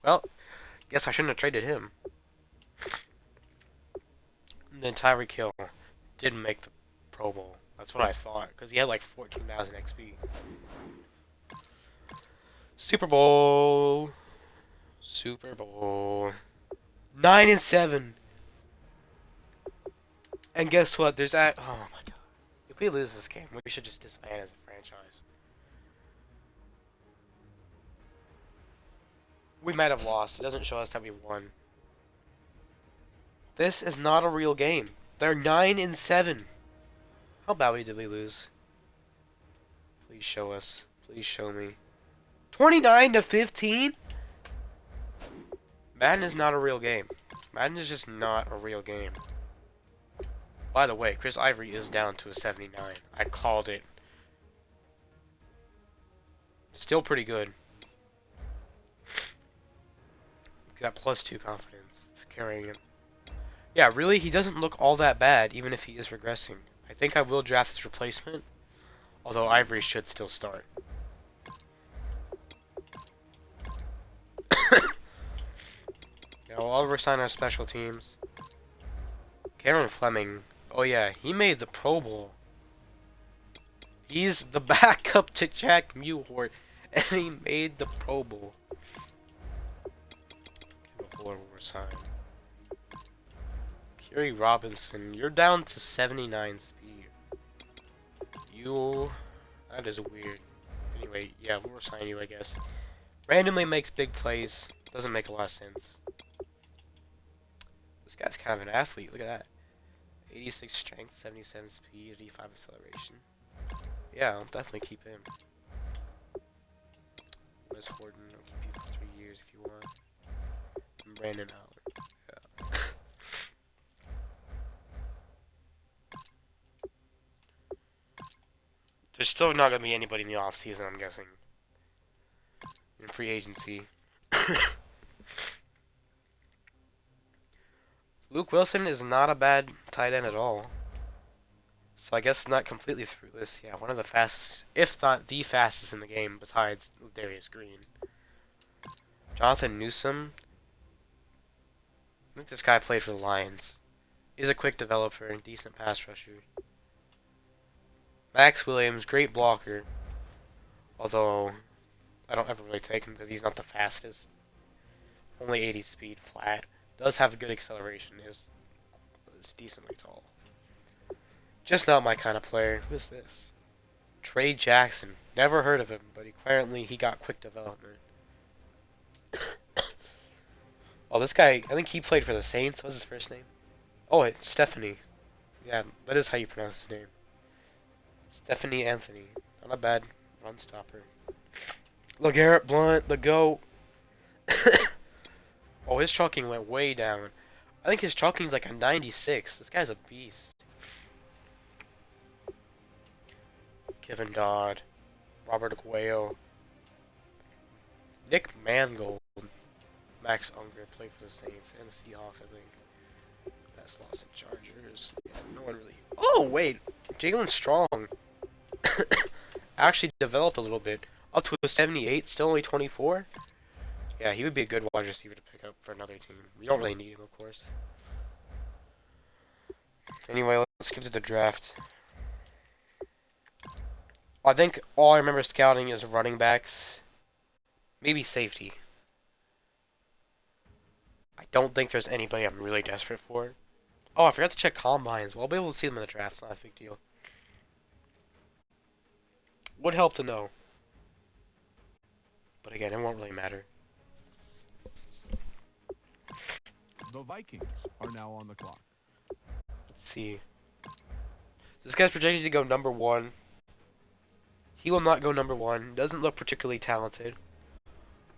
Well, guess I shouldn't have traded him. And then Tyreek Hill didn't make the Pro Bowl. That's what I thought, because he had like 14,000 XP. Super Bowl. Super Bowl. 9-7. And guess what? There's that. Oh my god. If we lose this game, we should just disband as a franchise. We might have lost. It doesn't show us that we won. This is not a real game. They're 9-7. How badly did we lose? Please show us. Please show me. 29-15? Madden is not a real game. Madden is just not a real game. By the way, Chris Ivory is down to a 79. I called it. Still pretty good. Got +2 confidence. It's carrying him. Yeah, really, he doesn't look all that bad, even if he is regressing. I think I will draft his replacement, although Ivory should still start. Yeah, we'll oversign our special teams. Karen Fleming. Oh yeah, he made the Pro Bowl. He's the backup to Jack Mewhort, and he made the Pro Bowl. Sign. Kerry Robinson, you're down to 79 speed. That is weird. Anyway, yeah, we'll resign you, I guess. Randomly makes big plays. Doesn't make a lot of sense. This guy's kind of an athlete. Look at that. 86 strength, 77 speed, 85 acceleration. Yeah, I'll definitely keep him. Wes Horton, I'll keep you for 3 years if you want. Brandon Allen. Yeah. There's still not going to be anybody in the offseason, I'm guessing. In free agency. Luke Wilson is not a bad tight end at all. So I guess not completely fruitless. Yeah, one of the fastest, if not the fastest in the game, besides Darius Green. Jonathan Newsom. I think this guy played for the Lions. He's a quick developer and decent pass rusher. Max Williams, great blocker. Although, I don't ever really take him because he's not the fastest. Only 80 speed, flat. Does have good acceleration, is decently tall. Just not my kind of player. Who's this? Trey Jackson. Never heard of him, but apparently he got quick development. Oh, this guy, I think he played for the Saints. What's his first name? Oh, it's Stephanie. Yeah, that is how you pronounce his name. Stephanie Anthony. Not a bad run stopper. LeGarrette Blount, the GOAT. Oh, his chalking went way down. I think his chalking's like a 96. This guy's a beast. Kevin Dodd, Robert Aguayo, Nick Mangold, Max Unger played for the Saints and the Seahawks, I think. That's lost in Chargers. Yeah, no one really. Oh wait, Jalen Strong actually developed a little bit, up to a 78, still only 24. Yeah, he would be a good wide receiver to pick up for another team. We don't really need him, of course. Anyway, let's get to the draft. I think all I remember scouting is running backs. Maybe safety. I don't think there's anybody I'm really desperate for. Oh, I forgot to check combines. Well, I'll be able to see them in the draft. It's not a big deal. Would help to know. But again, it won't really matter. The Vikings are now on the clock. Let's see. This guy's projected to go number 1. He will not go number 1. Doesn't look particularly talented.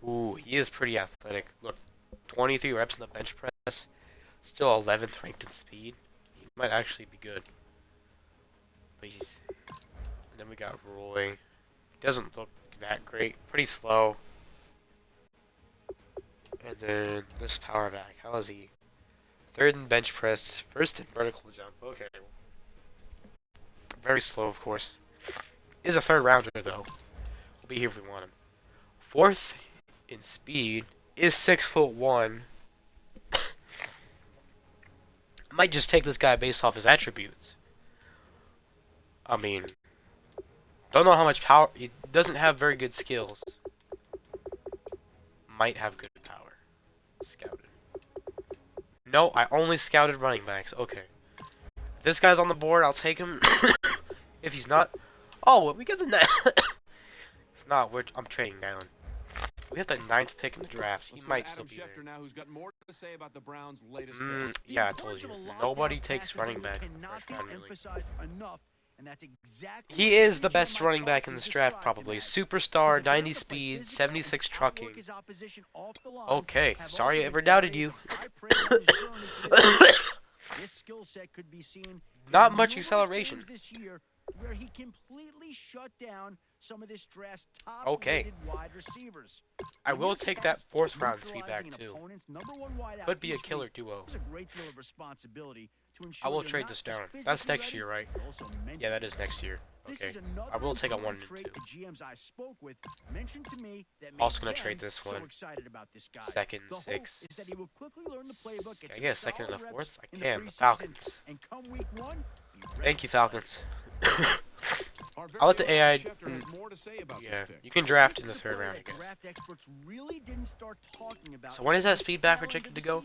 Ooh, he is pretty athletic. Look, 23 reps in the bench press. Still 11th ranked in speed. He might actually be good. But he's... And then we got Roy. Doesn't look that great. Pretty slow. And then this power back. How is he? 3rd in bench press. 1st in vertical jump. Okay. Very slow, of course. Is a 3rd rounder, though. We'll be here if we want him. 4th in speed. Is 6'1". I might just take this guy based off his attributes. I mean, don't know how much power. He doesn't have very good skills. Might have good power. Scouted. No, I only scouted running backs. Okay. If this guy's on the board, I'll take him. If he's not, oh, we get the if not, I'm trading Dylan. We have the 9th pick in the draft. He might still be there. Now, who's got more to say about the Browns' latest yeah, I told you. Nobody takes running back. He is the best running back in this draft, probably. Superstar, 90 speed, 76 trucking. Okay, sorry I ever doubted you. Not much acceleration. Where he completely shut down some of this draft's top wide receivers. I will take that 4th round speed back too. Could be a killer duo. I will trade this down. That's next year, right? Yeah, that is next year. Okay. I will take a 1 and 2. Also gonna trade this one. 2nd, 6th. I guess 2nd and the 4th? I can. The Falcons. Thank you, Falcons. I'll let the AI. Yeah, you can draft in the 3rd round, I guess. So when is that speed back projected to go?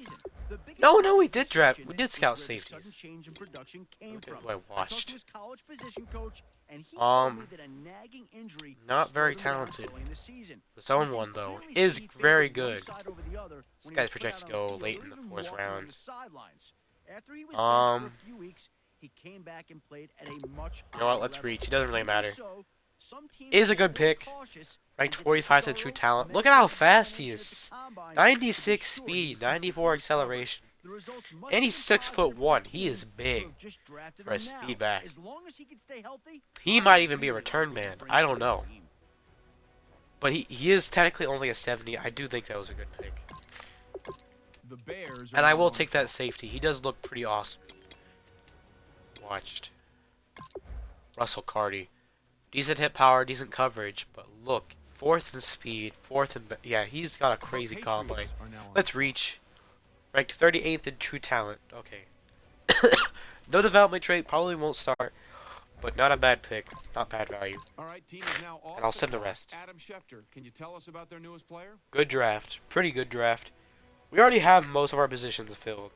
No, we did draft. We did scout safeties. Look at who I watched. Not very talented. The zone one though is very good. This guy's projected to go late in the 4th round. He came back and played at a much You know what, let's reach. It doesn't really matter. Is a good pick. Ranked 45th in true talent. Look at how fast he is. 96 speed, 94 acceleration. And he's 6'1". He is big for a speed back. He might even be a return man. I don't know. But he is technically only a 70. I do think that was a good pick. And I will take that safety. He does look pretty awesome. Watched. Russell Carty. Decent hit power, decent coverage, but look. 4th in speed, 4th in... Yeah, he's got a crazy combine. Let's reach. Ranked 38th in true talent. Okay. No development trait, probably won't start. But not a bad pick. Not bad value. And I'll send the rest. Adam Schefter, can you tell us about their newest player? Good draft. Pretty good draft. We already have most of our positions filled.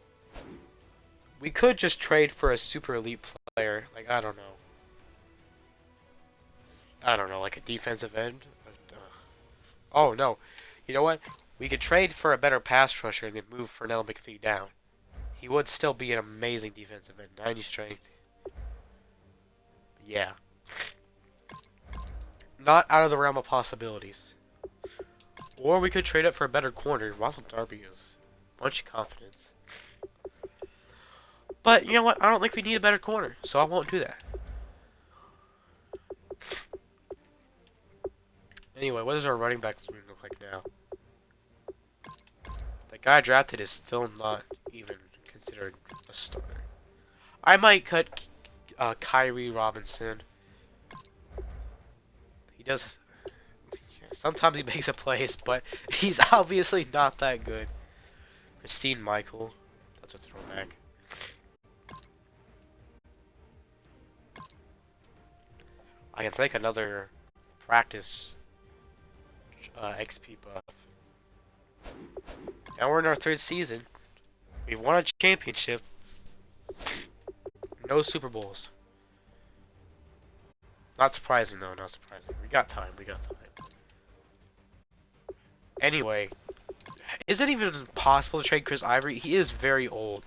We could just trade for a super elite player. Like, I don't know. Like a defensive end? Oh, no. You know what? We could trade for a better pass rusher and then move Fernell McPhee down. He would still be an amazing defensive end. 90 strength. Yeah. Not out of the realm of possibilities. Or we could trade up for a better corner. Ronald Darby is a bunch of confidence. But, you know what? I don't think we need a better corner, so I won't do that. Anyway, what does our running back room look like now? The guy drafted is still not even considered a starter. I might cut Kyrie Robinson. He does... Sometimes he makes a plays, but he's obviously not that good. Christine Michael. That's a throwback. I can take another practice XP buff. Now we're in our 3rd season. We've won a championship. No Super Bowls. Not surprising though, not surprising. We got time, we got time. Anyway, is it even possible to trade Chris Ivory? He is very old.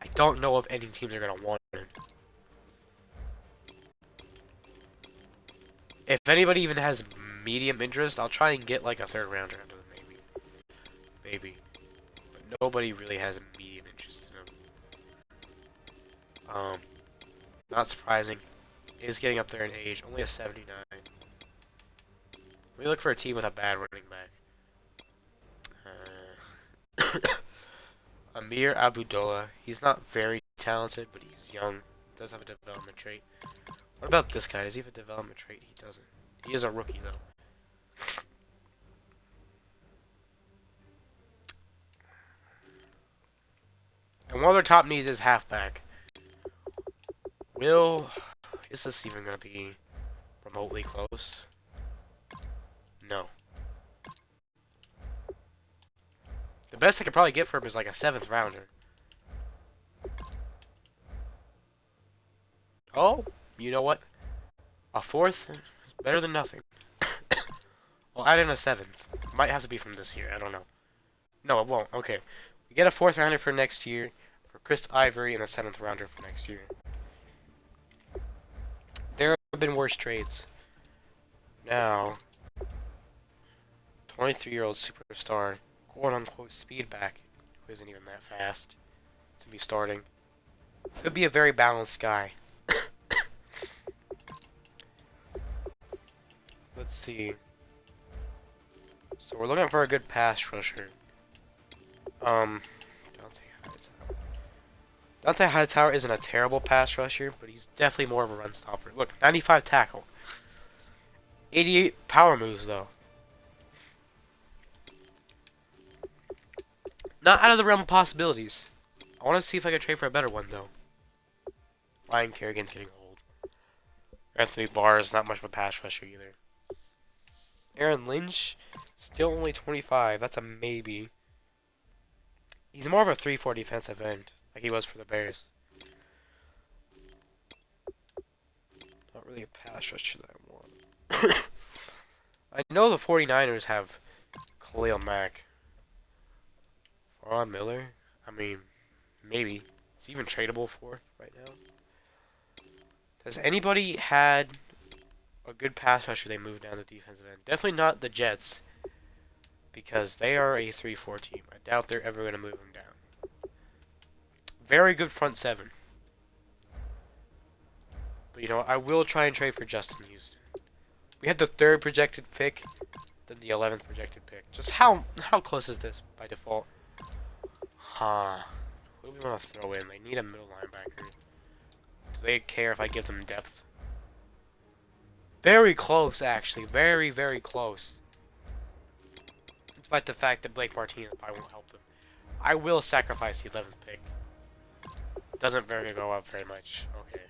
I don't know if any teams are gonna want him. If anybody even has medium interest, I'll try and get like a 3rd rounder out of them, maybe. Maybe. But nobody really has a medium interest in him. Not surprising. He's getting up there in age, only a 79. We look for a team with a bad running back. Amir Abdullah. He's not very talented, but he's young. Does have a development trait. What about this guy? Does he have a development trait? He doesn't. He is a rookie, though. And one of their top needs is halfback. Is this even going to be remotely close? No. The best I could probably get for him is like a 7th rounder. Oh, you know what? A 4th is better than nothing. I'll add in a 7th. Might have to be from this year, I don't know. No, it won't. Okay. We get a 4th rounder for next year for Chris Ivory and a 7th rounder for next year. There have been worse trades. Now, 23-year-old superstar, quote-unquote speedback, who isn't even that fast to be starting. Could be a very balanced guy. Let's see. So we're looking for a good pass rusher. Dante Hightower isn't a terrible pass rusher, but he's definitely more of a run stopper. Look, 95 tackle. 88 power moves, though. Not out of the realm of possibilities. I want to see if I can trade for a better one, though. Ryan Kerrigan's getting old. Anthony Barr is not much of a pass rusher, either. Aaron Lynch, still only 25. That's a maybe. He's more of a 3-4 defensive end, like he was for the Bears. Not really a pass rusher that I want. I know the 49ers have Khalil Mack. Von Miller? I mean, maybe. It's even tradable for right now. Has anybody had a good pass rusher they moved down the defensive end? Definitely not the Jets, because they are a 3-4 team. I doubt they're ever going to move them down. Very good front 7. But you know, I will try and trade for Justin Houston. We had the 3rd projected pick, then the 11th projected pick. Just how close is this by default? What do we want to throw in? They need a middle linebacker. Do they care if I give them depth? Very close, actually. Very, very close. Despite the fact that Blake Martinez probably won't help them. I will sacrifice the 11th pick. Doesn't very go up very much. Okay.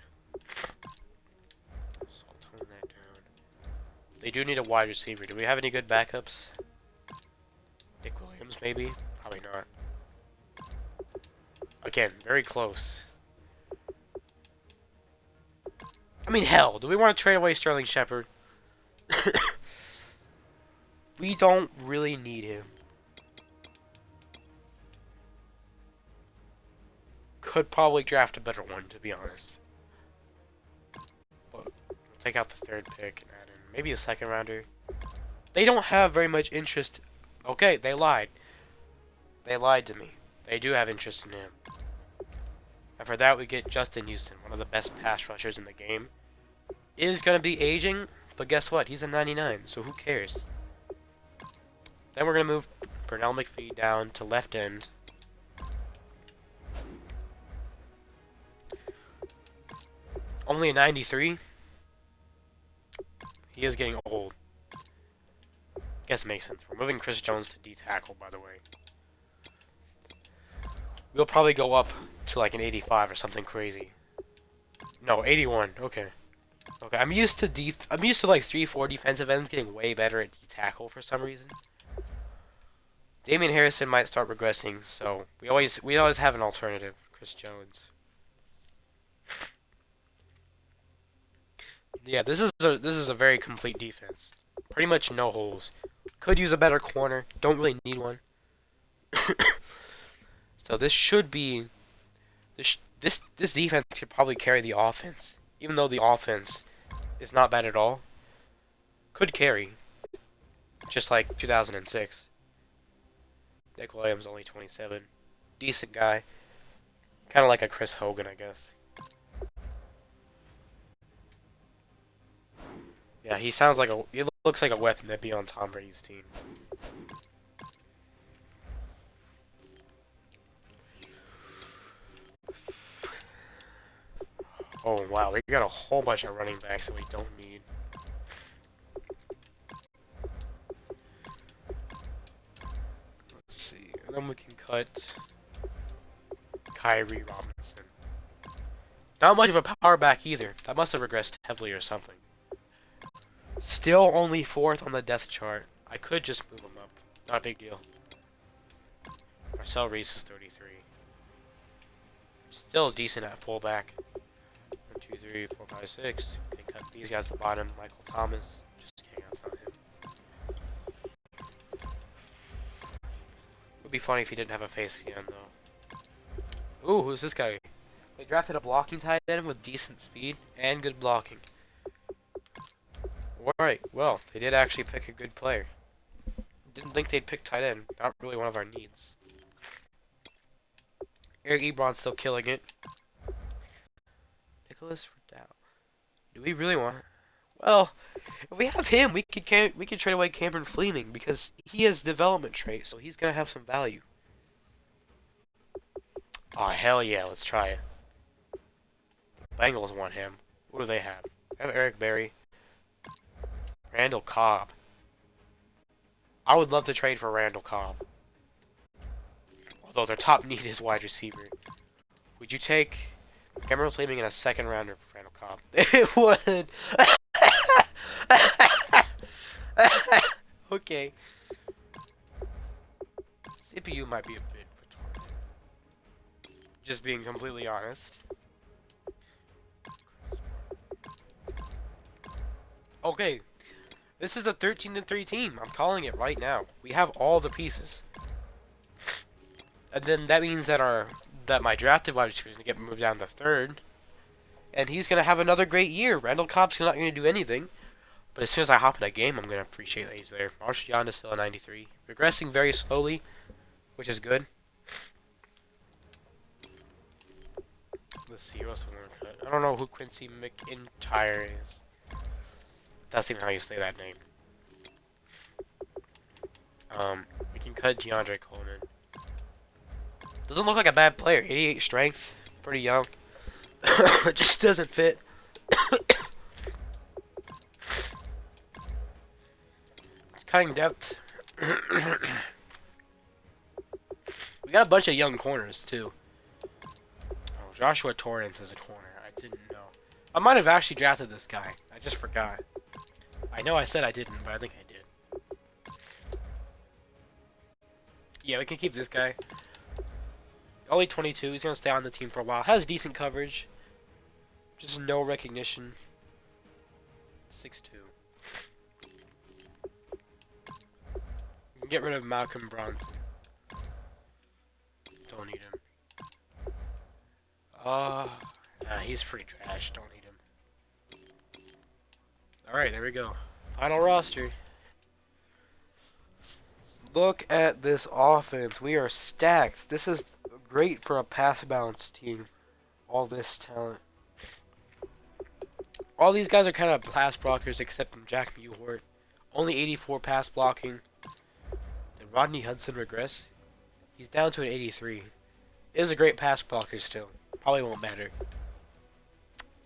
So I'll tone that down. They do need a wide receiver. Do we have any good backups? Nick Williams, maybe? Probably not. Again, very close. I mean, hell, do we want to trade away Sterling Shepard? We don't really need him. Could probably draft a better one, to be honest. But Take out the third pick and add in maybe a second rounder. They don't have very much interest. Okay, they lied. They lied to me. They do have interest in him. And for that, we get Justin Houston, one of the best pass rushers in the game. Is going to be aging, but guess what? He's a 99, so who cares? Then we're going to move Bernell McPhee down to left end. Only a 93. He is getting old. Guess it makes sense. We're moving Chris Jones to D tackle, by the way. We'll probably go up to like an 85 or something crazy. No, 81. Okay. Okay. I'm used to like 3-4 defensive ends getting way better at D tackle for some reason. Damian Harrison might start regressing, so we always have an alternative. Chris Jones. Yeah, this is a very complete defense. Pretty much no holes. Could use a better corner. Don't really need one. So this should be this defense could probably carry the offense, even though the offense is not bad at all. Could carry, just like 2006. Nick Williams only 27, decent guy, kind of like a Chris Hogan, I guess. Yeah, he looks like a weapon that'd be on Tom Brady's team. Oh wow, we got a whole bunch of running backs that we don't need. Let's see, and then we can cut Kyrie Robinson. Not much of a power back either. That must have regressed heavily or something. Still only 4th on the depth chart. I could just move him up. Not a big deal. Marcel Reese is 33. Still decent at fullback. 1, 2, 3, 4, 5, 6. Okay, cut these guys at the bottom. Michael Thomas. Just kidding, that's not him. It would be funny if he didn't have a face scan, though. Ooh, who's this guy? They drafted a blocking tight end with decent speed and good blocking. Alright, well, they did actually pick a good player. Didn't think they'd pick tight end. Not really one of our needs. Eric Ebron's still killing it. Nicholas Riddell. Do we really want? Well, if we have him, we could trade away Cameron Fleming because he has development traits, so he's gonna have some value. Oh hell yeah, let's try it. Bengals want him. What do they have? They have Eric Berry. Randall Cobb. I would love to trade for Randall Cobb. Although their top need is wide receiver. Would you take Cameron Fleming in a second rounder for Randall Cobb? It would. Okay. CPU might be a bit retarded. Just being completely honest. Okay. This is a 13-3 team. I'm calling it right now. We have all the pieces. And then that means that my drafted wide receiver is going to get moved down to 3rd. And he's going to have another great year. Randall Cobb's not going to do anything. But as soon as I hop in a game, I'm going to appreciate that he's there. Marshall Yonda is still a 93. Regressing very slowly, which is good. Let's see who else I'm going to cut. I don't know who Quincy McIntyre is. That's even how you say that name. We can cut DeAndre Coleman. Doesn't look like a bad player. 88 strength. Pretty young. It just doesn't fit. It's cutting depth. We got a bunch of young corners, too. Oh, Joshua Torrance is a corner. I didn't know. I might have actually drafted this guy. I just forgot. I know I said I didn't, but I think I did. Yeah, we can keep this guy. Only 22. He's going to stay on the team for a while. Has decent coverage. Just no recognition. 6'2". We can get rid of Malcolm Bronson. Don't need him. Nah, he's pretty trash. Don't need him. Alright, there we go. Final roster. Look at this offense. We are stacked. This is great for a pass balance team. All this talent. All these guys are kind of pass blockers except from Jack Buhort. Only 84 pass blocking. Did Rodney Hudson regress? He's down to an 83. Is a great pass blocker still. Probably won't matter.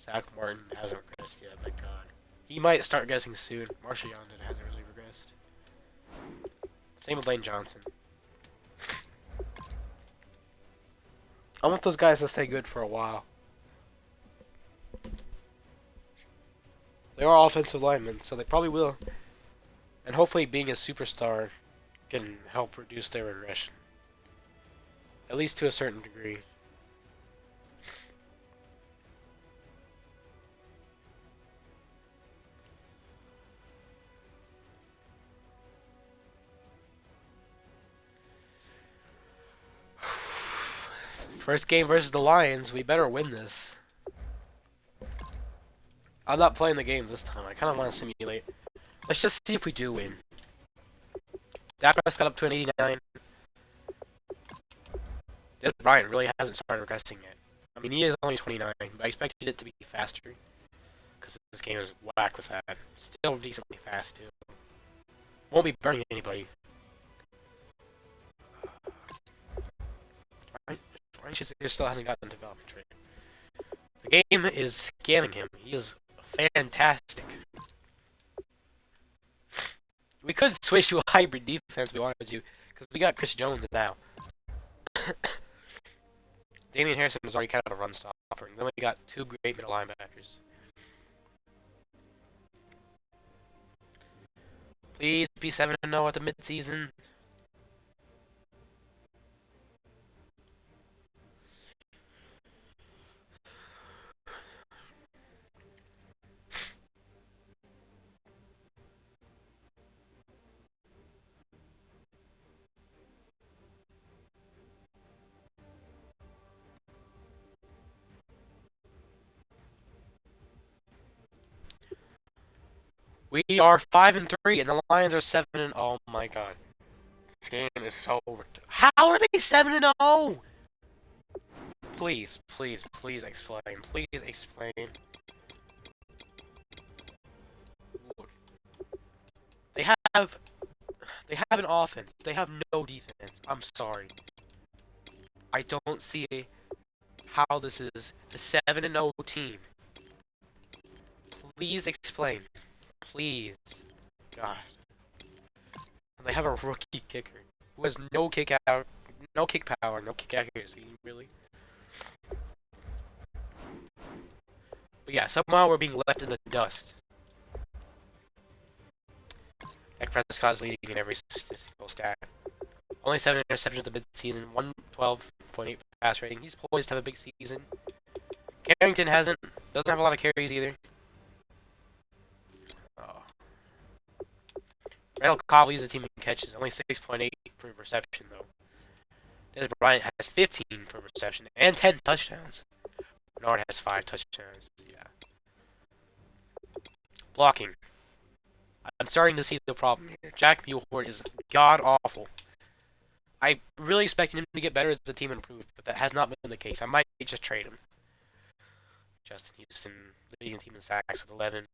Zach Martin hasn't regressed yet, thank God. He might start guessing soon. Marshall Yondon hasn't really regressed. Same with Lane Johnson. I want those guys to stay good for a while. They are offensive linemen, so they probably will. And hopefully being a superstar can help reduce their regression. At least to a certain degree. First game versus the Lions, we better win this. I'm not playing the game this time. I kind of want to simulate. Let's just see if we do win. Dak Prescott up to an 89. Des Bryant really hasn't started regressing yet. I mean, he is only 29, but I expected it to be faster. Because this game is whack with that. Still decently fast, too. Won't be burning anybody. Ryan Shazier still hasn't gotten development trade. The game is scamming him. He is fantastic. We could switch to a hybrid defense if we wanted to, because we got Chris Jones now. Damian Harrison was already kind of a run stopper, and then we got two great middle linebackers. Please be 7-0 at the midseason. We are 5-3, and the Lions are 7-0. Oh my God, this game is so. How are they 7-0? Please, please, please explain. Please explain. Look, they have an offense. They have no defense. I'm sorry. I don't see how this is a 7-0 team. Please explain. Please. God. And they have a rookie kicker who has no kick out, no kick power, no kick accuracy, really. But yeah, somehow we're being left in the dust. Dak Prescott is leading in every statistical stat. Only 7 interceptions at the mid-season, 112.8 pass rating. He's poised to have a big season. Carrington doesn't have a lot of carries either. Randall Cobb leads the team in catches, only 6.8 per reception though. Des Bryant has 15 per reception and 10 touchdowns. Bernard has 5 touchdowns. Yeah. Blocking. I'm starting to see the problem here. Jack Buhort is god awful. I really expected him to get better as the team improved, but that has not been the case. I might just trade him. Justin Houston leading the team in sacks with 11.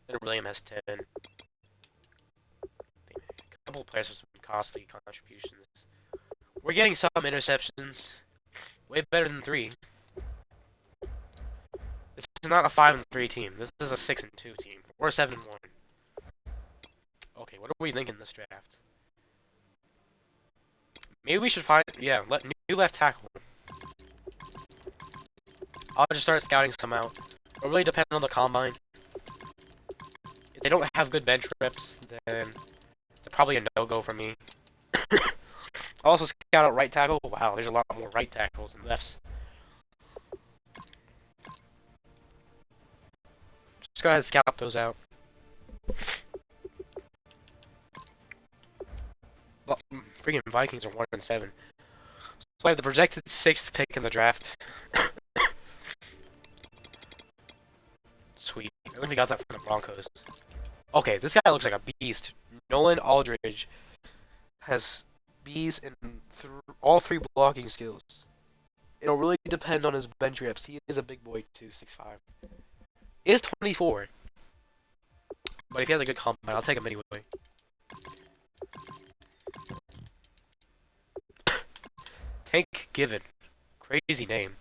Then William has 10. A couple of players with some costly contributions. We're getting some interceptions. Way better than 3. This is not a 5-3 team. This is a 6-2 team. Or a 7-1. Okay, what are we thinking this draft? Maybe we should find... Yeah, new left tackle. I'll just start scouting some out. It'll really depend on the combine. If they don't have good bench reps, then they're probably a no-go for me. I'll also scout out right tackle. Wow, there's a lot more right tackles than lefts. Just go ahead and scout those out. Well, freaking Vikings are 1-7. So I have the projected 6th pick in the draft. Sweet. I think we got that from the Broncos. Okay, this guy looks like a beast. Nolan Aldridge has B's in all three blocking skills. It'll really depend on his bench reps. He is a big boy too, 6'5". He is 24. But if he has a good combine, I'll take him anyway. Tank Given. Crazy name.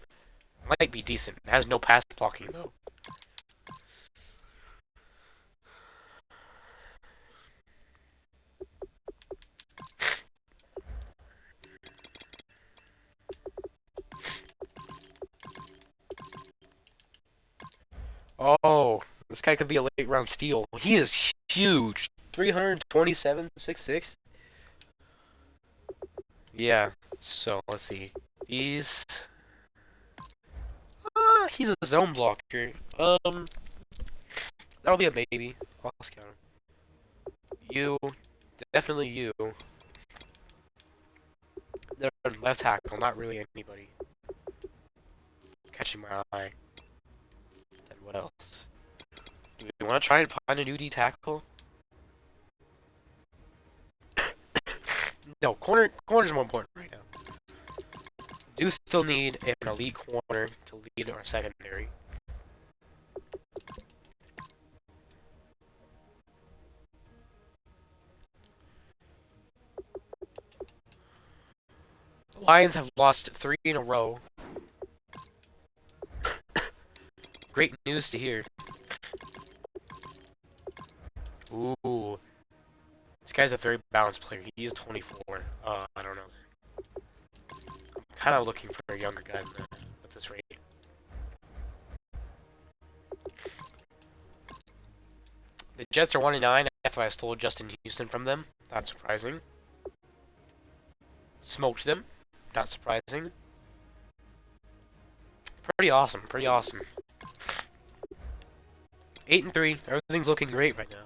Might be decent. Has no pass blocking though. Oh, this guy could be a late round steal. He is huge. 327, 6'6". Yeah. So let's see. He's a zone blocker. That'll be a maybe. I'll scout him. You, definitely you. They're left tackle, not really anybody. Catching my eye. Then what else? Do we want to try and find a new D tackle? No, corner's more important right now. Do still need an elite corner to lead our secondary. The Lions have lost 3 in a row. Great news to hear. Ooh. This guy's a very balanced player. He is 24. I don't know. I'm kind of looking for a younger guy than that at this rate. The Jets are 1-9 after I stole Justin Houston from them. Not surprising. Smoked them. Not surprising. Pretty awesome. Pretty awesome. 8-3. Everything's looking great right now.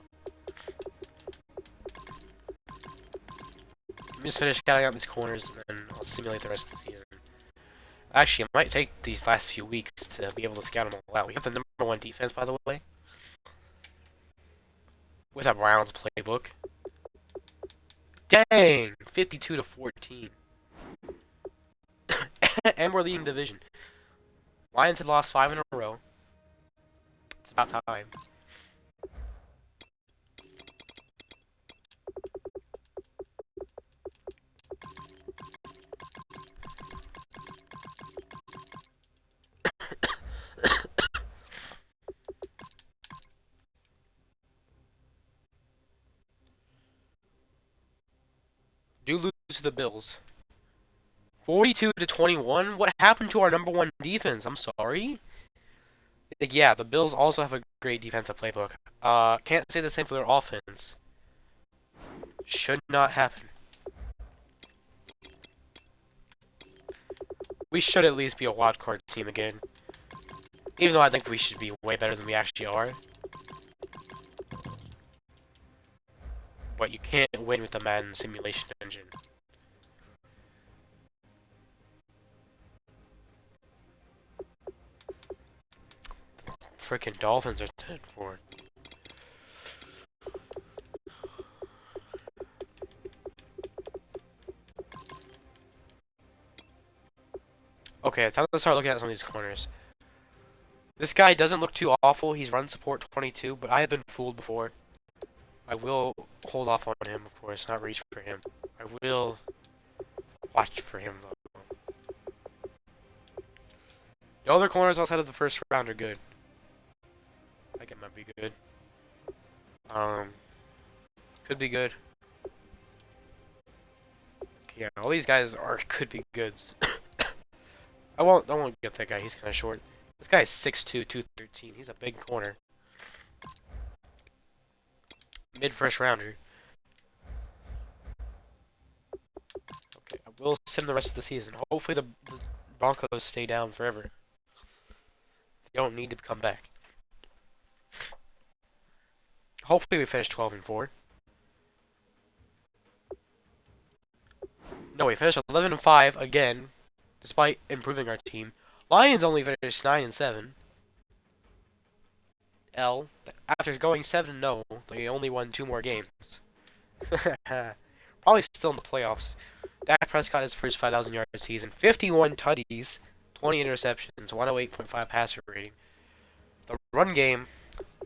Let me just finish scouting out these corners, and then I'll simulate the rest of the season. Actually, it might take these last few weeks to be able to scout them all out. We have the #1 defense, by the way. With a Browns playbook. Dang! 52-14. And we're leading division. Lions had lost 5 in a row. It's about time. Do lose to the Bills. 42-21? What happened to our #1 defense? I'm sorry. Yeah, the Bills also have a great defensive playbook. Can't say the same for their offense. Should not happen. We should at least be a wild card team again. Even though I think we should be way better than we actually are. But you can't win with the Madden simulation engine. Frickin' Dolphins are 10-4. Okay, time to start looking at some of these corners. This guy doesn't look too awful. He's run support 22, but I have been fooled before. I will hold off on him, of course, not reach for him. I will watch for him, though. The other corners outside of the first round are good. I think it might be good. Could be good. Yeah, all these guys could be goods. I won't get that guy. He's kind of short. This guy is 6'2", 213. He's a big corner. Mid-first rounder. Okay, I will sim the rest of the season. Hopefully the Broncos stay down forever. They don't need to come back. Hopefully we finish 12-4. No, we finished 11-5 again, despite improving our team. Lions only finished 9-7. After going 7-0, they only won 2 more games. Probably still in the playoffs. Dak Prescott his first 5,000-yard season. 51 tutties, 20 interceptions, 108.5 passer rating. The run game,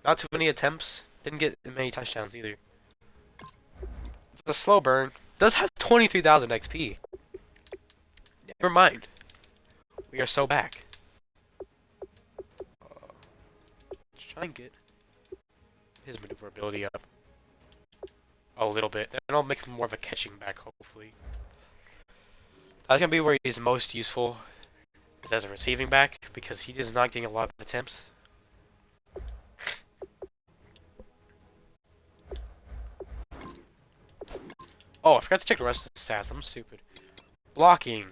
not too many attempts. Didn't get many touchdowns either. It's a slow burn. Does have 23,000 XP. Never mind. We are so back. Let's try and get his maneuverability up a little bit. Then I'll make him more of a catching back, hopefully. That's gonna be where he's most useful, is as a receiving back, because he is not getting a lot of attempts. Oh, I forgot to check the rest of the stats. I'm stupid. Blocking.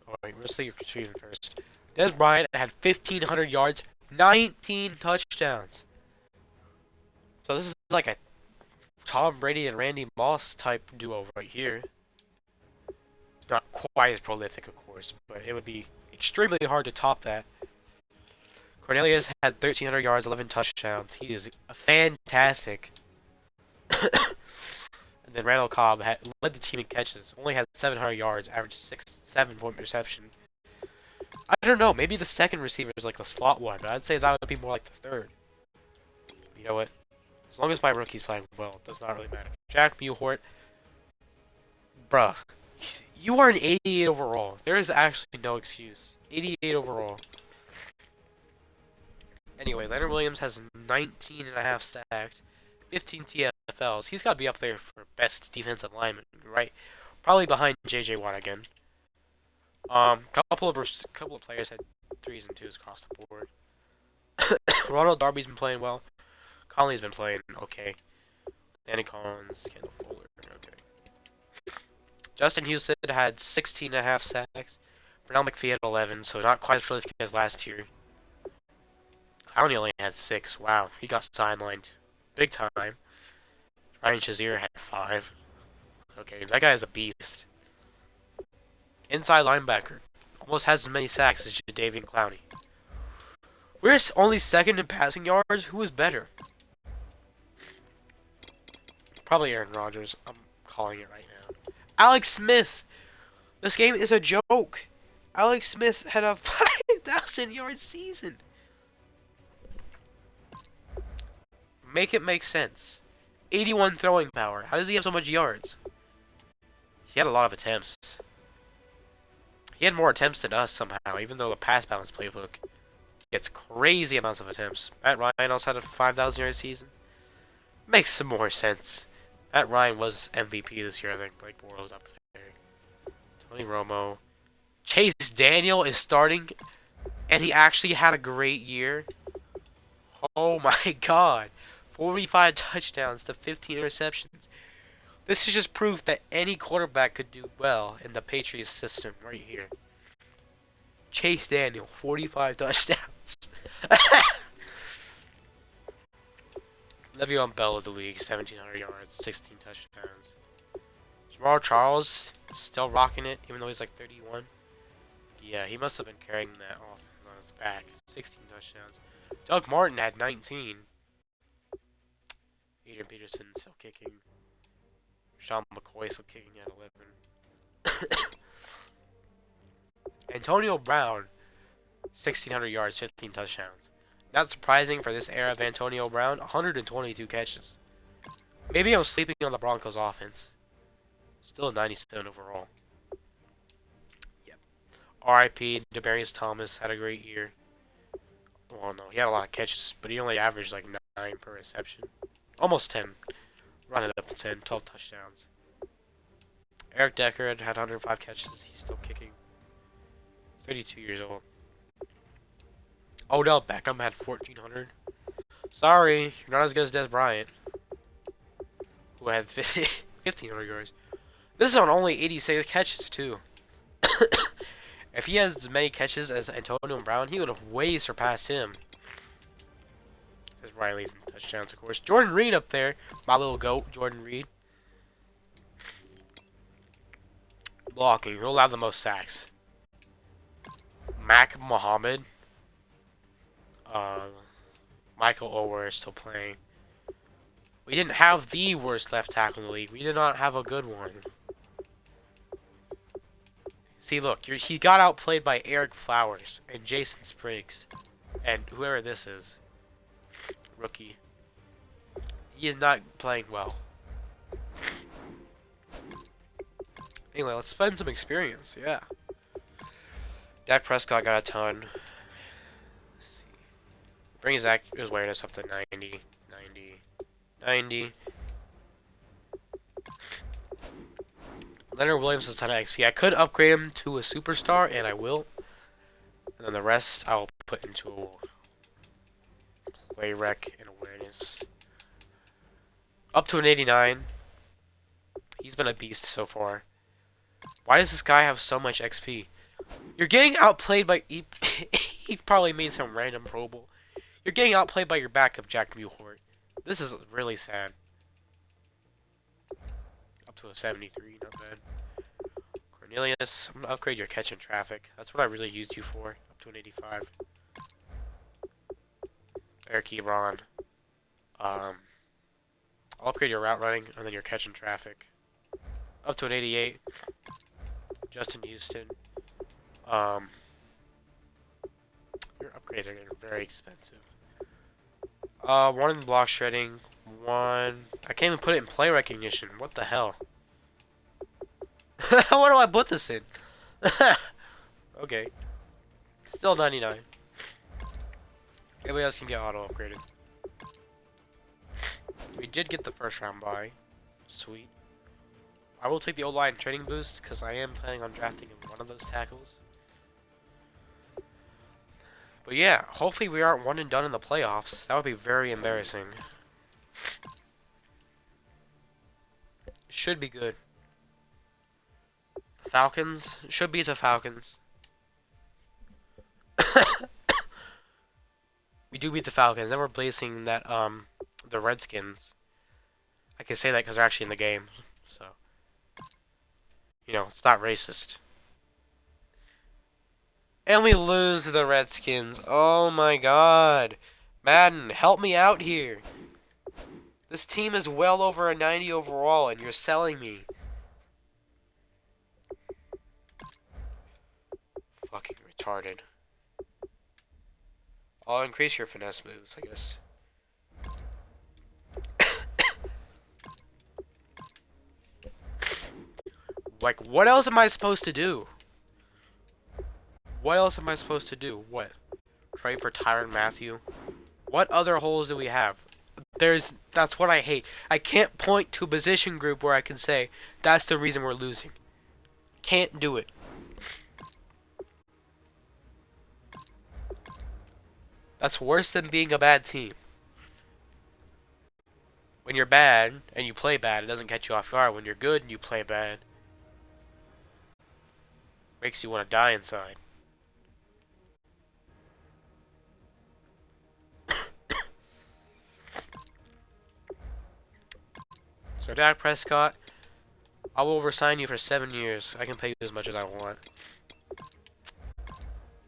Oh wait, let's see retrieving first. Des Bryant had 1,500 yards, 19 touchdowns. So this is like a Tom Brady and Randy Moss type duo right here. Not quite as prolific, of course, but it would be extremely hard to top that. Cornelius had 1,300 yards, 11 touchdowns. He is fantastic. And then Randall Cobb led the team in catches. Only had 700 yards, averaged 7-point reception. I don't know. Maybe the second receiver is like the slot one, but I'd say that would be more like the third. You know what? As long as my rookie's playing well, it does not really matter. Jack Mewhort. Bruh. You are an 88 overall. There is actually no excuse. 88 overall. Anyway, Leonard Williams has 19.5 sacks, 15 TFLs. He's got to be up there for best defensive lineman, right? Probably behind JJ Watt again. Couple of players had 3s and 2s across the board. Ronald Darby's been playing well. Conley's been playing okay. Danny Collins, Kendall Fuller, okay. Justin Houston had 16.5 sacks. Bernal McPhee had 11, so not quite as prolific as last year. Clowney only had 6. Wow, he got sidelined big time. Ryan Shazier had 5. Okay, that guy is a beast. Inside linebacker. Almost has as many sacks as Jadeveon Clowney. We're only second in passing yards. Who is better? Probably Aaron Rodgers. I'm calling it right now. Alex Smith! This game is a joke. Alex Smith had a 5,000-yard season. Make it make sense. 81 throwing power. How does he have so much yards? He had a lot of attempts. He had more attempts than us somehow, even though the pass balance playbook gets crazy amounts of attempts. Matt Ryan also had a 5,000-yard season. Makes some more sense. Matt Ryan was MVP this year, I think. Blake Bortles up there. Tony Romo. Chase Daniel is starting, and he actually had a great year. Oh my god. 45 touchdowns to 15 interceptions. This is just proof that any quarterback could do well in the Patriots system right here. Chase Daniel, 45 touchdowns. Le'Veon Bell of the league, 1,700 yards, 16 touchdowns. Jamal Charles, still rocking it, even though he's like 31. Yeah, he must have been carrying that offense on his back. 16 touchdowns. Doug Martin had 19. Adrian Peterson still kicking. Sean McCoy still kicking at 11. Antonio Brown, 1,600 yards, 15 touchdowns. Not surprising for this era of Antonio Brown, 122 catches. Maybe I'm sleeping on the Broncos offense. Still a 97 overall. Yep. R.I.P. Demaryius Thomas had a great year. Well, no, he had a lot of catches, but he only averaged like 9 per reception. Almost 10. Run it up to 10, 12 touchdowns. Eric Decker had 105 catches. He's still kicking. 32 years old. Odell Beckham had 1,400. Sorry, you're not as good as Des Bryant, who had 1,500 yards. This is on only 86 catches, too. If he has as many catches as Antonio Brown, he would have way surpassed him. There's Ryan leads in touchdowns, of course. Jordan Reed up there. My little goat, Jordan Reed. Blocking. Who'll have the most sacks? Mac Muhammad. Michael Ower is still playing. We didn't have the worst left tackle in the league. We did not have a good one. See, look, he got outplayed by Eric Flowers and Jason Spriggs and whoever this is. Rookie. He is not playing well. Anyway, let's spend some experience. Yeah. Dak Prescott got a ton. Let's see. Bring his awareness up to 90. 90. Leonard Williams has a ton of XP. I could upgrade him to a superstar, and I will. And then the rest I'll put into play rec and awareness. Up to an 89. He's been a beast so far. Why does this guy have so much XP? You're getting outplayed by... He probably made some random Pro Bowl. You're getting outplayed by your backup, Jack Muhort. This is really sad. Up to a 73, not bad. Cornelius, I'm going to upgrade your catch in traffic. That's what I really used you for. Up to an 85. Eric Ebron. I'll upgrade your route running and then your catch in traffic. Up to an 88. Justin Houston. Your upgrades are getting very expensive. One in block shredding. One. I can't even put it in play recognition. What the hell? What do I put this in? Okay. Still 99. Everybody else can get auto upgraded. We did get the first round bye. Sweet. I will take the O-line training boost because I am planning on drafting one of those tackles. But yeah, hopefully we aren't one and done in the playoffs. That would be very embarrassing. Should be good. Falcons? Should be the Falcons. We do beat the Falcons. Then we're placing that, the Redskins. I can say that because they're actually in the game. So, you know, it's not racist. And we lose to the Redskins. Oh my god. Madden, help me out here. This team is well over a 90 overall, and you're selling me. Fucking retarded. I'll increase your finesse moves, I guess. Like, what else am I supposed to do? What else am I supposed to do? What? Trade for Tyrann Mathieu? What other holes do we have? That's what I hate. I can't point to a position group where I can say, that's the reason we're losing. Can't do it. That's worse than being a bad team. When you're bad, and you play bad, it doesn't catch you off guard. When you're good and you play bad, makes you want to die inside. So Dak Prescott, I will resign you for 7 years. I can pay you as much as I want.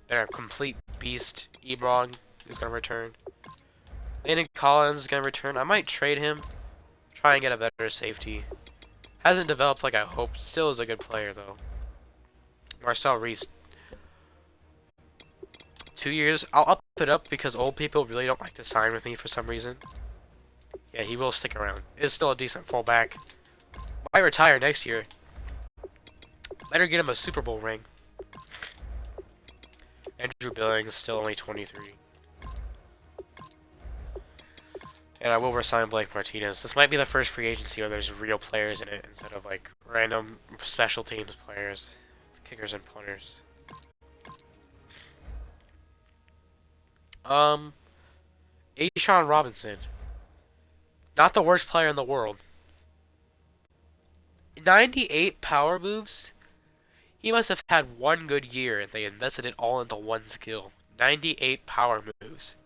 They're a complete beast. Ebron is going to return. Landon Collins is going to return. I might trade him. Try and get a better safety. Hasn't developed like I hoped. Still is a good player, though. Marcel Reese. 2 years. I'll up it up because old people really don't like to sign with me for some reason. Yeah, he will stick around. It's still a decent fullback. Might retire next year. Better get him a Super Bowl ring. Andrew Billings is still only 23. And I will resign Blake Martinez. This might be the first free agency where there's real players in it instead of like random special teams players, kickers and punters. Ashawn Robinson. Not the worst player in the world. 98 power moves? He must have had one good year and they invested it all into one skill. 98 power moves.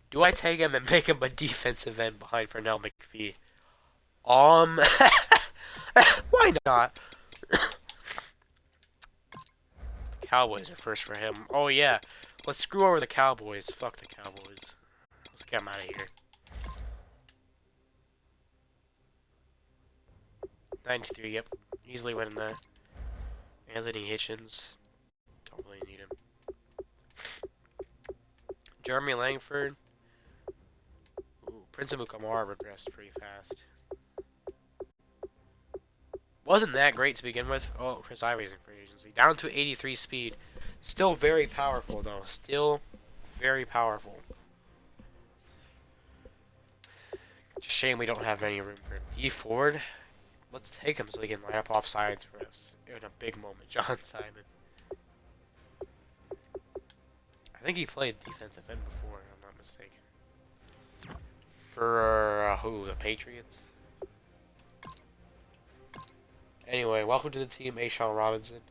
Do I take him and make him a defensive end behind Fernell McPhee? Why not? Cowboys are first for him. Oh yeah. Let's screw over the Cowboys. Fuck the Cowboys. Let's get them out of here. 93, yep. Easily winning that. Anthony Hitchens. Don't really need him. Jeremy Langford. Ooh, Prince of Mukamara regressed pretty fast. Wasn't that great to begin with. Oh, Chris Ivory's in free agency. Down to 83 speed. Still very powerful, though. Still very powerful. It's a shame we don't have any room for him. D Ford. Let's take him so he can line up off sides for us in a big moment. John Simon. I think he played defensive end before, if I'm not mistaken. For who? The Patriots? Anyway, welcome to the team, Ashawn Robinson.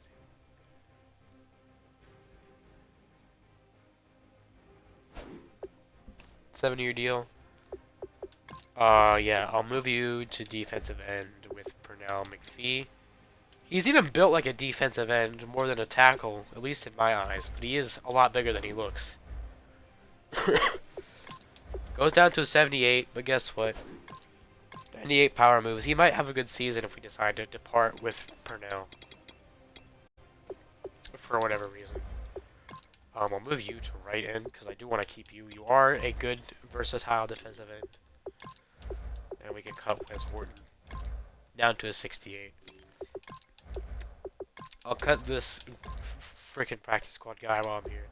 Seven-year deal. Yeah, I'll move you to defensive end with Pernell McPhee. He's even built like a defensive end more than a tackle, at least in my eyes. But he is a lot bigger than he looks. Goes down to a 78, but guess what? 98 power moves. He might have a good season if we decide to depart with Pernell. For whatever reason. I'll move you to right end because I do want to keep you. You are a good, versatile defensive end. And we can cut Wes Horton down to a 68. I'll cut this freaking practice squad guy while I'm here.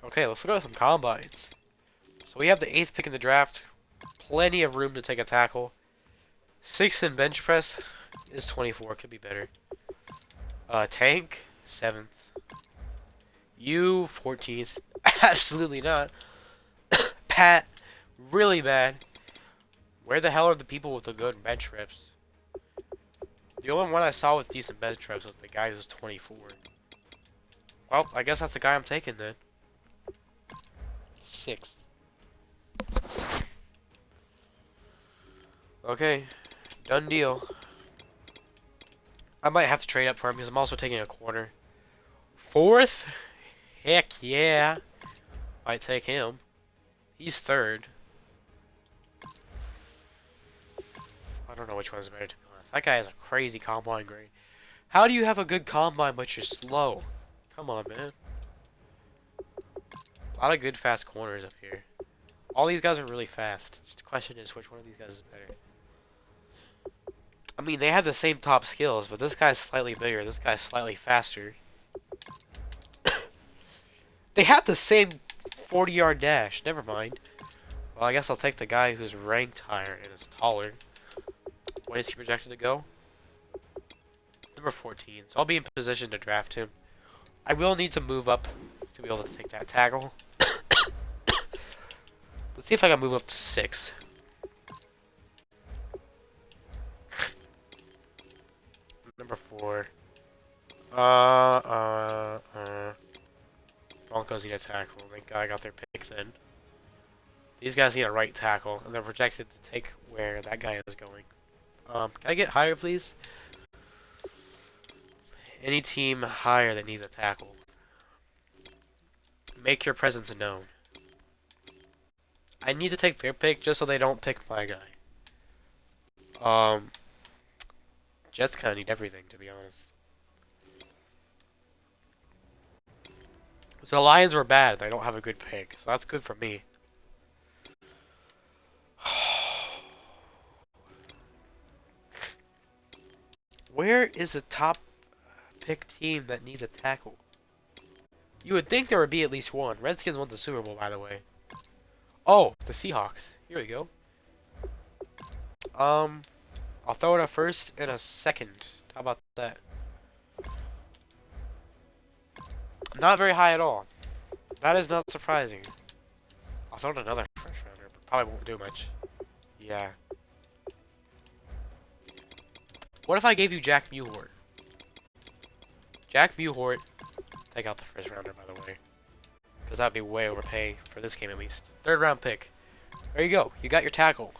Okay, let's look at some combines. So we have the 8th pick in the draft. Plenty of room to take a tackle. 6th in bench press is 24. Could be better. Tank, 7th. You, 14th. Absolutely not. Pat, really bad. Where the hell are the people with the good bench reps? The only one I saw with decent bench reps was the guy who's 24. Well, I guess that's the guy I'm taking then. 6th. Okay, done deal. I might have to trade up for him because I'm also taking a corner. 4th? Heck yeah. Might take him. He's 3rd. I don't know which one's better, to be honest. That guy has a crazy combine grade. How do you have a good combine but you're slow? Come on, man. A lot of good fast corners up here. All these guys are really fast. The question is which one of these guys is better. I mean, they have the same top skills, but this guy's slightly bigger. This guy's slightly faster. They have the same 40-yard dash. Never mind. Well, I guess I'll take the guy who's ranked higher and is taller. When is he projected to go? Number 14. So I'll be in position to draft him. I will need to move up to be able to take that tackle. Let's see if I can move up to 6. Number 4. Broncos need a tackle. Thank God I got their picks in. These guys need a right tackle, and they're projected to take where that guy is going. Can I get higher, please? Any team higher that needs a tackle. Make your presence known. I need to take their pick just so they don't pick my guy. Jets kind of need everything, to be honest. So the Lions were bad. They don't have a good pick, so that's good for me. Where is the top pick team that needs a tackle? You would think there would be at least one. Redskins won the Super Bowl, by the way. Oh, the Seahawks. Here we go. I'll throw it a first and a second. How about that? Not very high at all. That is not surprising. I'll throw in another first rounder, but probably won't do much. Yeah. What if I gave you Jack Mewhort? Jack Mewhort. Take out the first rounder, by the way. Because that'd be way overpay for this game at least. 3rd round pick. There you go. You got your tackle.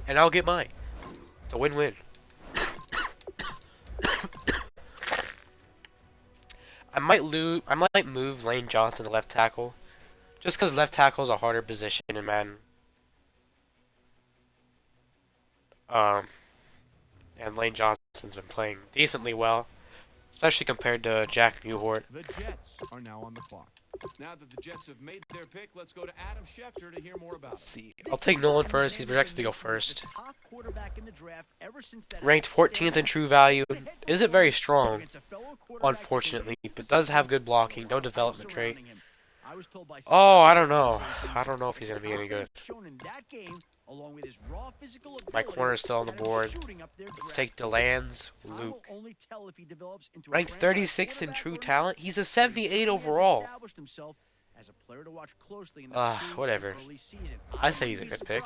And I'll get mine. It's a win-win. I might move Lane Johnson to left tackle. Just because left tackle is a harder position in Madden. And Lane Johnson's been playing decently well, especially compared to Jack Mewhort. The Jets are now on the clock. Now that the Jets have made their pick, let's go to Adam Schefter to hear more about Let's it. see. I'll take Nolan first. He's projected to go first. Ranked 14th in true value. Isn't very strong, unfortunately, but does have good blocking. No development trait. Oh, I don't know. I don't know if he's going to be any good. My corner is still on the board. Let's take DeLands Luke. Ranked 36th in true talent. He's a 78 overall. Whatever. I say he's a good pick.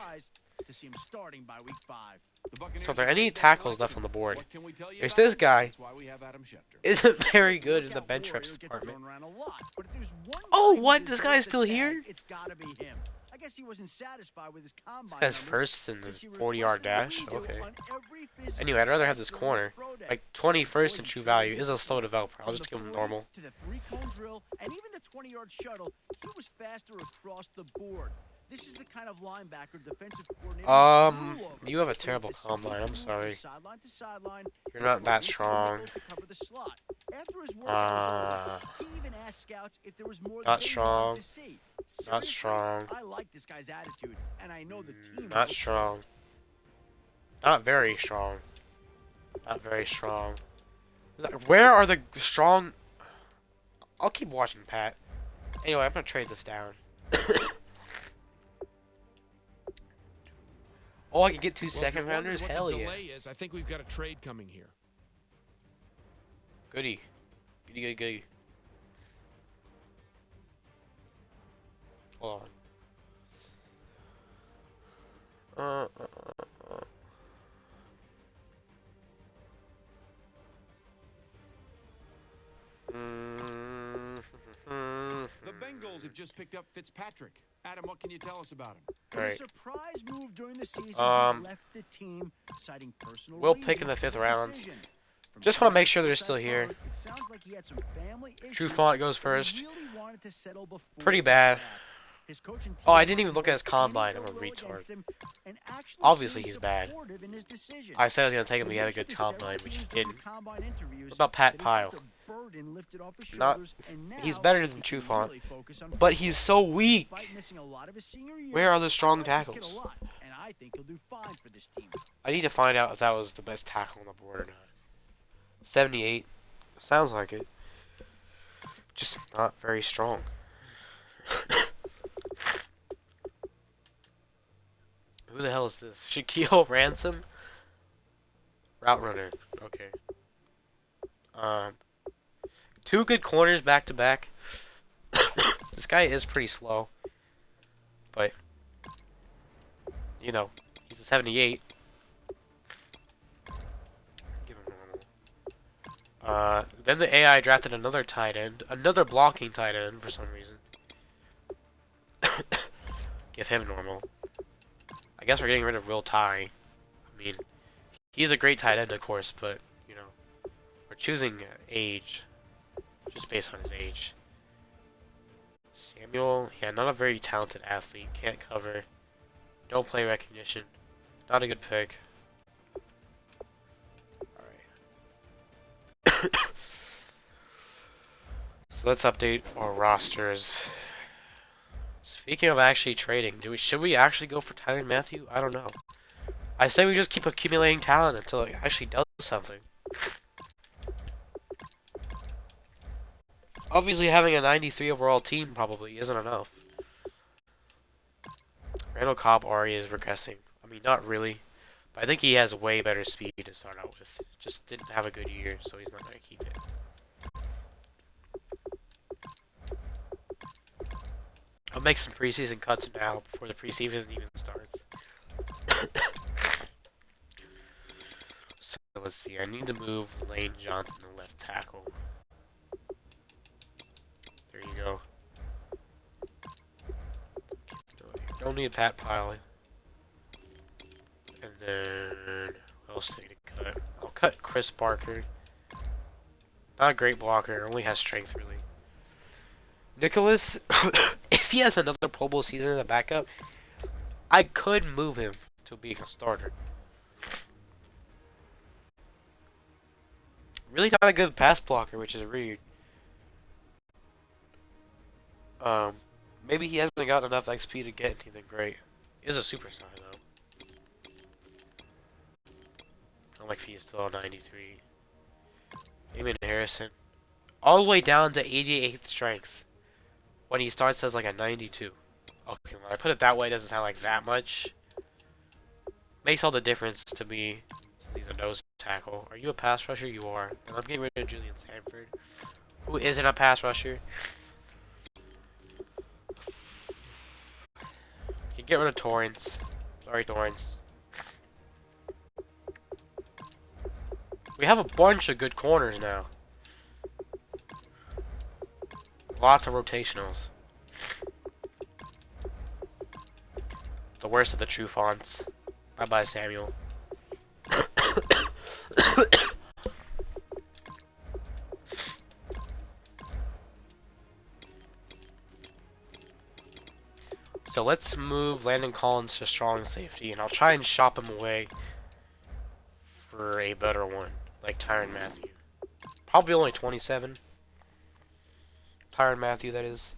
So are there any tackles left on the board? There's this guy. Isn't very good in the bench reps department. Oh, what? This guy's still here? I guess he wasn't satisfied with his combine. This guy's first in the 40-yard dash. Okay. Anyway, I'd rather have this corner. Like 21st in true value is a slow developer. I'll just give him normal. To the three-cone drill and even the 20-yard shuttle, he was faster across the board. This is the kind of linebacker defensive coordinator. You have a terrible combine. I'm sorry. You're not that strong. Not strong. Not strong. I like this guy's attitude, and I know the team. Not strong. Not very strong. Not very strong. Where are the strong? I'll keep watching, Pat. Anyway, I'm gonna trade this down. Oh, I can get two second rounders? Hell yeah. I think we've got a trade coming here. Goody. Goody, goody, goody. Hold on. The Bengals have just picked up Fitzpatrick. Adam, what can you tell us about him? Right. A surprise move during the season, left the team citing personal we'll pick in the 5th round. Just want to make sure they're still here. True Font goes first. Pretty bad. Oh, I didn't even look at his combine. I'm a retard. Obviously, he's bad. I said I was going to take him, but he had a good combine, which he didn't. What about Pat Pyle? He's better than True Font, but he's so weak. Where are the strong tackles? I need to find out if that was the best tackle on the board or not. 78. Sounds like it. Just not very strong. Who the hell is this? Shaquille Ransom? Route runner. Okay. Two good corners back to back. This guy is pretty slow. But, you know, he's a 78. Give him normal. Then the AI drafted another tight end. Another blocking tight end for some reason. Give him normal. I guess we're getting rid of Will Ty. I mean, he's a great tight end, of course, but, you know, we're choosing age. Just based on his age. Samuel, yeah, not a very talented athlete. Can't cover. No play recognition. Not a good pick. Alright. So let's update our rosters. Speaking of actually trading, should we actually go for Tyrann Mathieu? I don't know. I say we just keep accumulating talent until it actually does something. Obviously, having a 93 overall team probably isn't enough. Randall Cobb already is regressing. I mean, not really. But I think he has way better speed to start out with. Just didn't have a good year, so he's not going to keep it. I'll make some preseason cuts now before the preseason even starts. So let's see. I need to move Lane Johnson to left tackle. There you go. Don't need Pat Pyle. And then what else do I need to cut? I'll cut Chris Barker. Not a great blocker, only has strength really. Nicholas, if he has another Pro Bowl season in the backup, I could move him to being a starter. Really not a good pass blocker, which is weird. Maybe he hasn't got enough XP to get anything great. He is a superstar though. I like if he's still 93. Damon Harrison. All the way down to 88th strength. When he starts as like a 92. Okay, when I put it that way, it doesn't sound like that much. Makes all the difference to me, since he's a nose tackle. Are you a pass rusher? You are. And I'm getting rid of Julian Sanford, who isn't a pass rusher. You can get rid of Torrance. Sorry, Torrance. We have a bunch of good corners now. Lots of rotationals. The worst of the true fonts. Bye-bye, Samuel. So let's move Landon Collins to strong safety, and I'll try and shop him away for a better one, like Tyrann Mathieu. Probably only 27. Tyrann Mathieu, that is.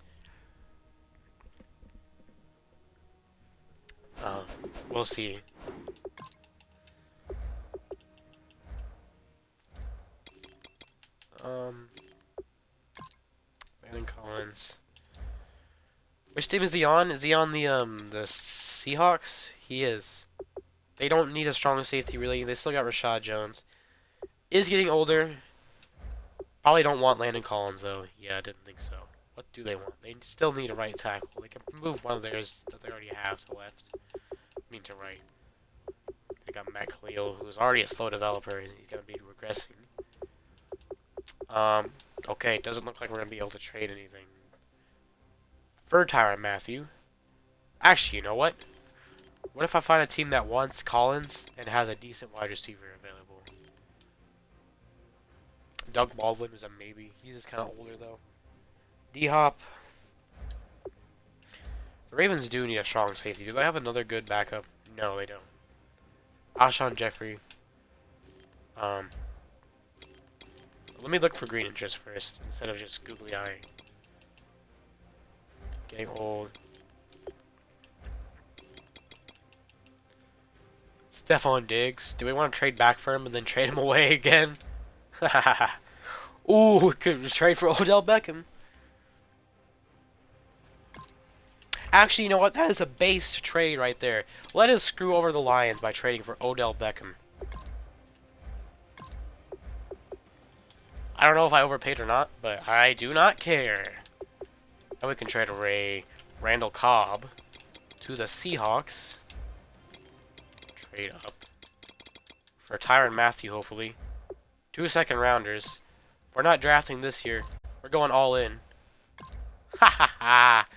We'll see. Landon Collins. Which team is he on? Is he on the Seahawks? He is. They don't need a strong safety really. They still got Rashad Jones. Is getting older. Probably don't want Landon Collins though. Yeah, I didn't think so. What do they want? They still need a right tackle. They can move one of theirs that they already have to left. I mean to right. They got Matt Khalil, who's already a slow developer. He's gonna be regressing. Okay, doesn't look like we're gonna be able to trade anything for Tyrann Mathieu. Actually, you know what? What if I find a team that wants Collins and has a decent wide receiver available? Doug Baldwin is a maybe. He's just kind of older though. D-Hop. The Ravens do need a strong safety. Do they have another good backup? No, they don't. Alshon Jeffrey. Let me look for green interest first, instead of just googly eyeing. Getting old. Stephon Diggs. Do we want to trade back for him and then trade him away again? Ooh, we could trade for Odell Beckham. Actually, you know what? That is a based trade right there. Let us screw over the Lions by trading for Odell Beckham. I don't know if I overpaid or not, but I do not care. And we can trade away Randall Cobb to the Seahawks. Trade up for Tyrann Mathieu, hopefully. 2 second-rounders. We're not drafting this year. We're going all in. Ha ha ha!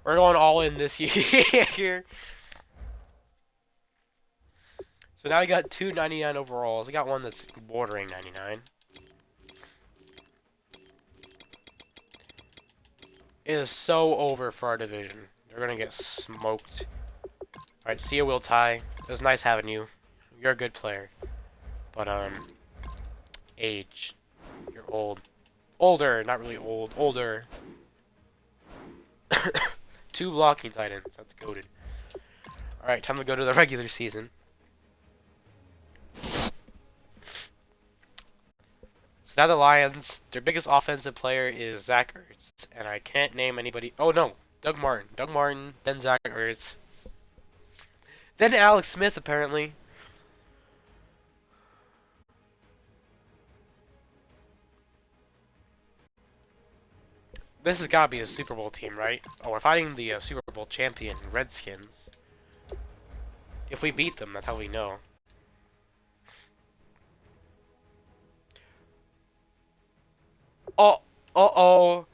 We're going all in this year. So now we got 2 99 overalls. We got one that's bordering 99. It is so over for our division. They're gonna get smoked. Alright, see you, Will Ty. It was nice having you. You're a good player. But, age. You're old. Older, not really old. Older. 2 blocking tight ends. That's goated. Alright, time to go to the regular season. So now the Lions, their biggest offensive player is Zach Ertz. And I can't name anybody. Oh, no. Doug Martin. Doug Martin, then Zach Ertz. Then Alex Smith, apparently. This has got to be a Super Bowl team, right? Oh, we're fighting the Super Bowl champion, Redskins. If we beat them, that's how we know. Oh, uh-oh.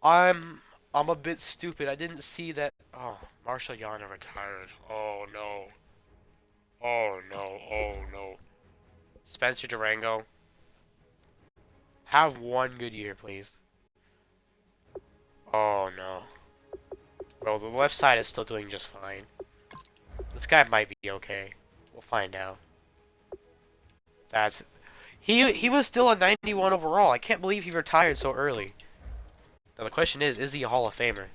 I'm a bit stupid. I didn't see that. Oh, Marshall Yonder retired. Oh, no. Oh, no. Oh, no. Spencer Durango. Have one good year, please. Oh, no. Well, the left side is still doing just fine. This guy might be okay. We'll find out. That's... He was still a 91 overall. I can't believe he retired so early. Now the question is he a Hall of Famer?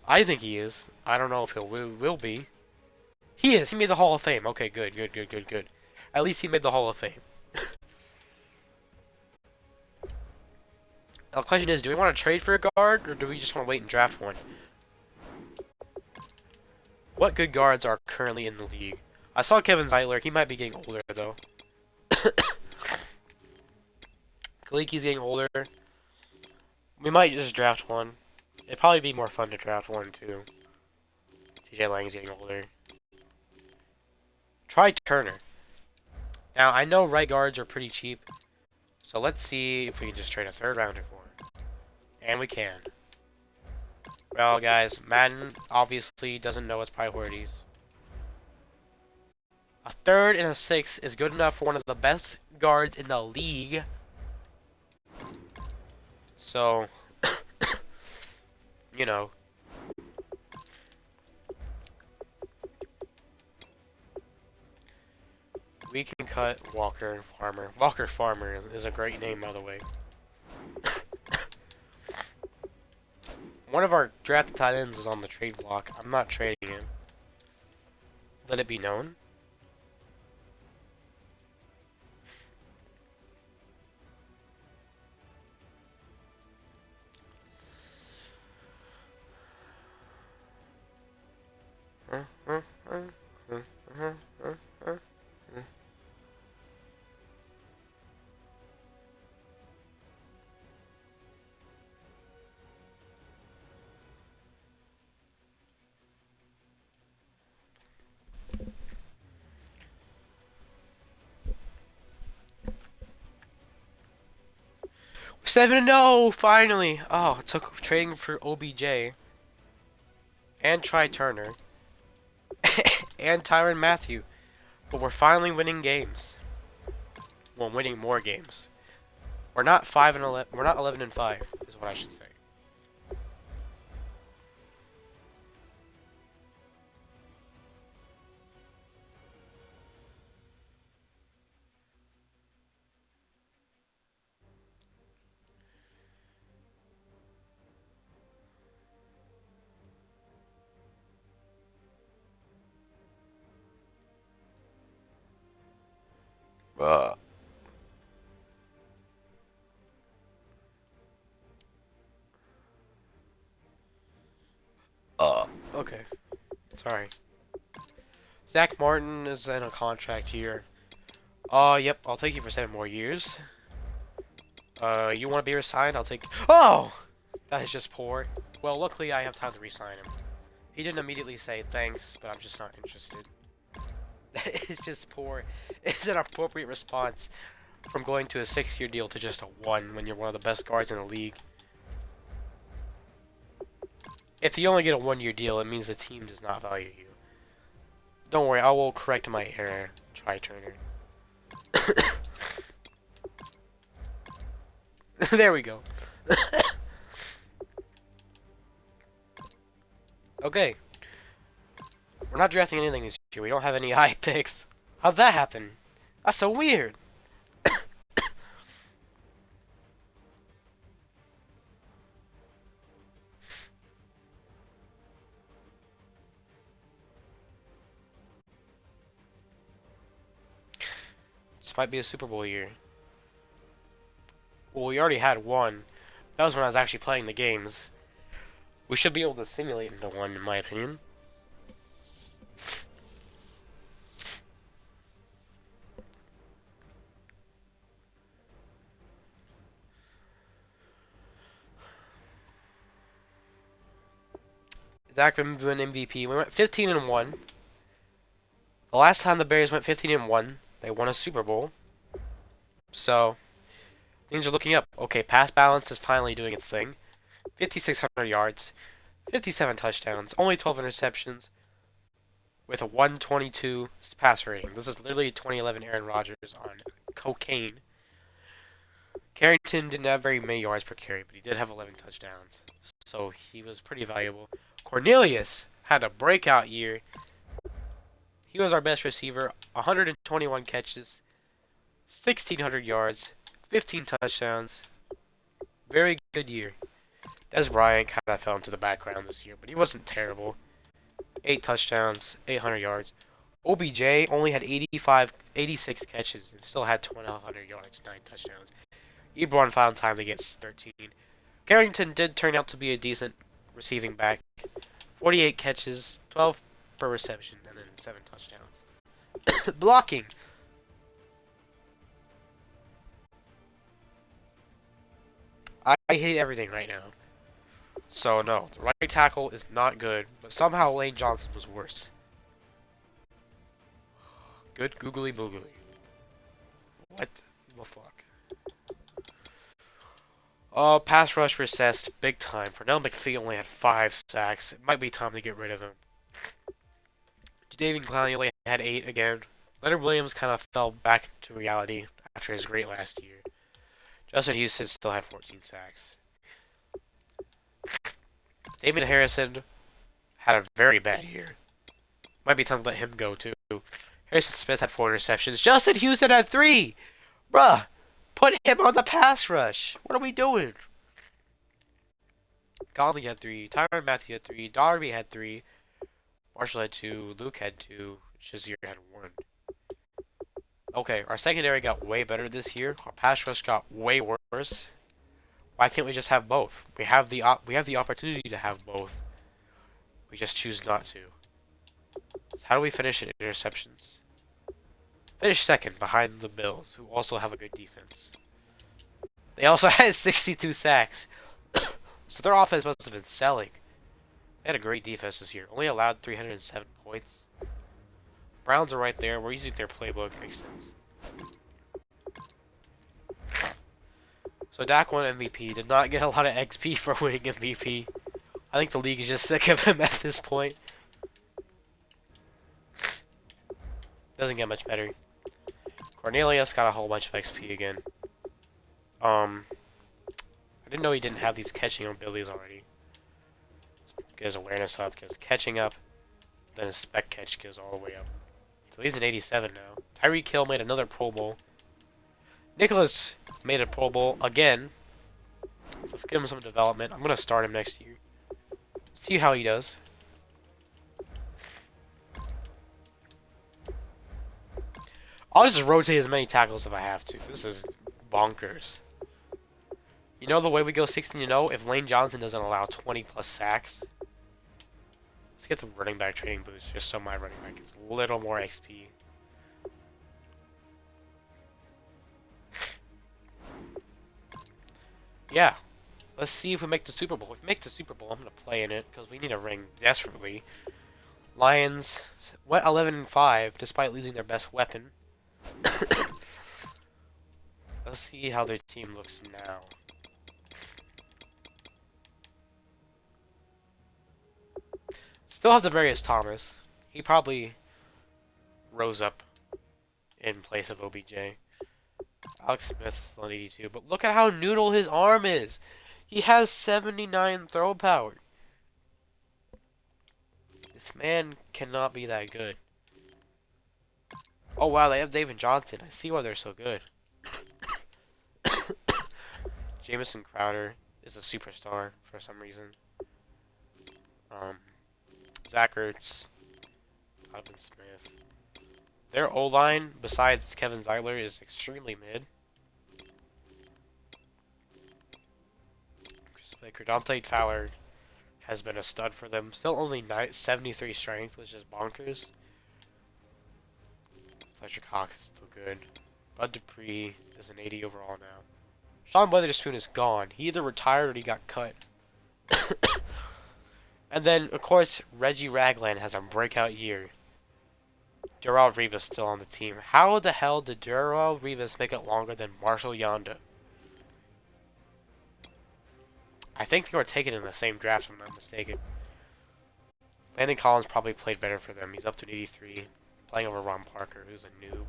I think he is. I don't know if he will be. He is. He made the Hall of Fame. Okay, good. At least he made the Hall of Fame. Now the question is, do we want to trade for a guard, or do we just want to wait and draft one? What good guards are currently in the league? I saw Kevin Zeitler. He might be getting older, though. Kaliki's getting older. We might just draft one. It'd probably be more fun to draft one, too. TJ Lang's getting older. Try Turner. Now, I know right guards are pretty cheap. So let's see if we can just trade a third rounder for him. And we can. Well, guys, Madden obviously doesn't know its priorities. A third and a sixth is good enough for one of the best guards in the league. So, you know. We can cut Walker Farmer. Walker Farmer is a great name, by the way. One of our drafted tight ends is on the trade block. I'm not trading him. Let it be known. We're 7-0, finally. Oh, it took trading for OBJ and Try Turner and Tyrann Mathieu, but we're finally winning games. Well, winning more games. We're not 5-11. We're not 11-5, is what I should say. Okay. Sorry. Zach Martin is in a contract here. Yep, I'll take you for 7 more years. You want to be resigned? I'll take... Oh! That is just poor. Well, luckily I have time to resign him. He didn't immediately say thanks, but I'm just not interested. That is just poor. It's an appropriate response from going to a 6-year deal to just a 1 when you're one of the best guards in the league. If you only get a 1-year deal, it means the team does not value you. Don't worry, I will correct my error. Try Turner. There we go. Okay. We're not drafting anything this year. We don't have any high picks. How'd that happen? That's so weird. This might be a Super Bowl year. Well, we already had one. That was when I was actually playing the games. We should be able to simulate into one, in my opinion. Dak been doing MVP. We went 15-1. The last time the Bears went 15-1, they won a Super Bowl. So things are looking up. Okay, pass balance is finally doing its thing. 5,600 yards, 57 touchdowns, only 12 interceptions, with a 122 pass rating. This is literally 2011 Aaron Rodgers on cocaine. Carrington didn't have very many yards per carry, but he did have 11 touchdowns. So he was pretty valuable. Cornelius had a breakout year. He was our best receiver. 121 catches, 1,600 yards, 15 touchdowns. Very good year. Des Bryant kind of fell into the background this year, but he wasn't terrible. 8 touchdowns, 800 yards. OBJ only had 86 catches and still had 1,200 yards, 9 touchdowns. Ebron found time to get 13. Carrington did turn out to be a decent receiving back. 48 catches, 12 per reception, and then 7 touchdowns. Blocking. I hate everything right now. So no, the right tackle is not good, but somehow Lane Johnson was worse. Good googly boogly. What the fuck? Pass rush recessed big time. Fernell McPhee only had 5 sacks. It might be time to get rid of him. David Clowney only had 8 again. Leonard Williams kind of fell back to reality after his great last year. Justin Houston still had 14 sacks. David Harrison had a very bad year. Might be time to let him go too. Harrison Smith had 4 interceptions. Justin Houston had 3! Bruh! Put him on the pass rush! What are we doing? Conley had 3. Tyrann Matthew had 3. Darby had 3. Marshall had 2. Luke had 2. Shazier had 1. Okay, our secondary got way better this year. Our pass rush got way worse. Why can't we just have both? We have the opportunity to have both. We just choose not to. How do we finish in interceptions? Finish second behind the Bills, who also have a good defense. They also had 62 sacks. So their offense must have been selling. They had a great defense this year. Only allowed 307 points. Browns are right there. We're using their playbook. Makes sense. So Dak won MVP. Did not get a lot of XP for winning MVP. I think the league is just sick of him at this point. Doesn't get much better. Cornelius got a whole bunch of XP again. I didn't know he didn't have these catching abilities already. Let's get his awareness up, get his catching up, then his spec catch goes all the way up. So he's an 87 now. Tyreek Hill made another Pro Bowl. Nicholas made a Pro Bowl again. Let's give him some development. I'm going to start him next year. See how he does. I'll just rotate as many tackles if I have to. This is bonkers. You know the way we go 16-0? If Lane Johnson doesn't allow 20 plus sacks. Let's get the running back training boost just so my running back gets a little more XP. Yeah. Let's see if we make the Super Bowl. If we make the Super Bowl, I'm going to play in it because we need a ring desperately. Lions went 11-5 despite losing their best weapon. Let's see how their team looks now. Still have Demaryius Thomas. He probably rose up in place of OBJ. Alex Smith's still an 82, but look at how noodle his arm is. He has 79 throw power. This man cannot be that good. Oh wow, they have David Johnson. I see why they're so good. Jamison Crowder is a superstar for some reason. Zach Ertz, Donovan Smith. Their O-line, besides Kevin Zeitler, is extremely mid. Dante Fowler has been a stud for them. Still only 73 strength, which is bonkers. Fletcher Cox is still good. Bud Dupree is an 80 overall now. Sean Weatherspoon is gone. He either retired or he got cut. And then, of course, Reggie Ragland has a breakout year. Darrelle Revis still on the team. How the hell did Darrelle Revis make it longer than Marshall Yonda? I think they were taken in the same draft, if I'm not mistaken. Landon Collins probably played better for them. He's up to 83. Playing over Ron Parker, who's a noob.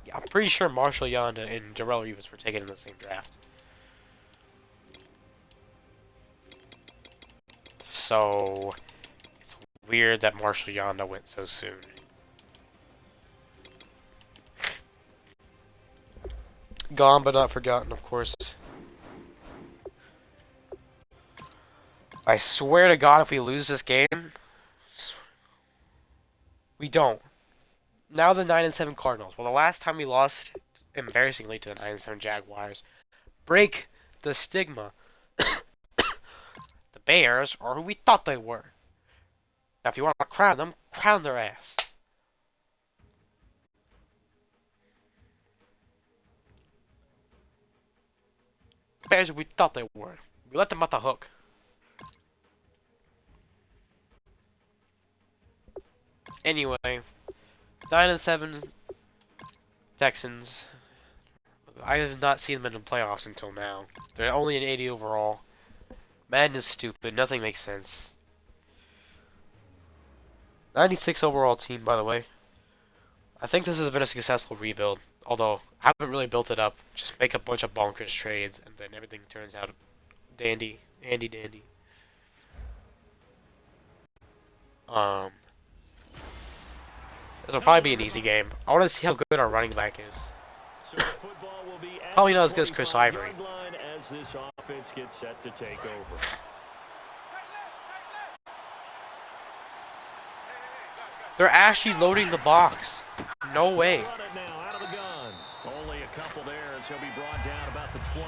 Yeah, I'm pretty sure Marshall Yonda and Darrelle Revis were taken in the same draft. so it's weird that Marshall Yanda went so soon. Gone but not forgotten, of course. I swear to God, if we lose this game, we don't. Now the 9-7 Cardinals. Well, the last time we lost, embarrassingly, to the 9-7 Jaguars, break the stigma. The Bears are who we thought they were. Now, if you want to crown them, crown their ass. The Bears are who we thought they were. We let them off the hook. Anyway, 9-7 Texans. I have not seen them in the playoffs until now. They're only an 80 overall. Madden is stupid. Nothing makes sense. 96 overall team, by the way. I think this has been a successful rebuild. Although, I haven't really built it up. Just make a bunch of bonkers trades, and then everything turns out dandy. Dandy. This will probably be an easy game. I want to see how good our running back is. So football will be Probably not as good as Chris Ivory. as this offense gets set to take over. They're actually loading the box. No way. Run it now out of the gun. Only a couple there, and so he'll be brought down about the 28.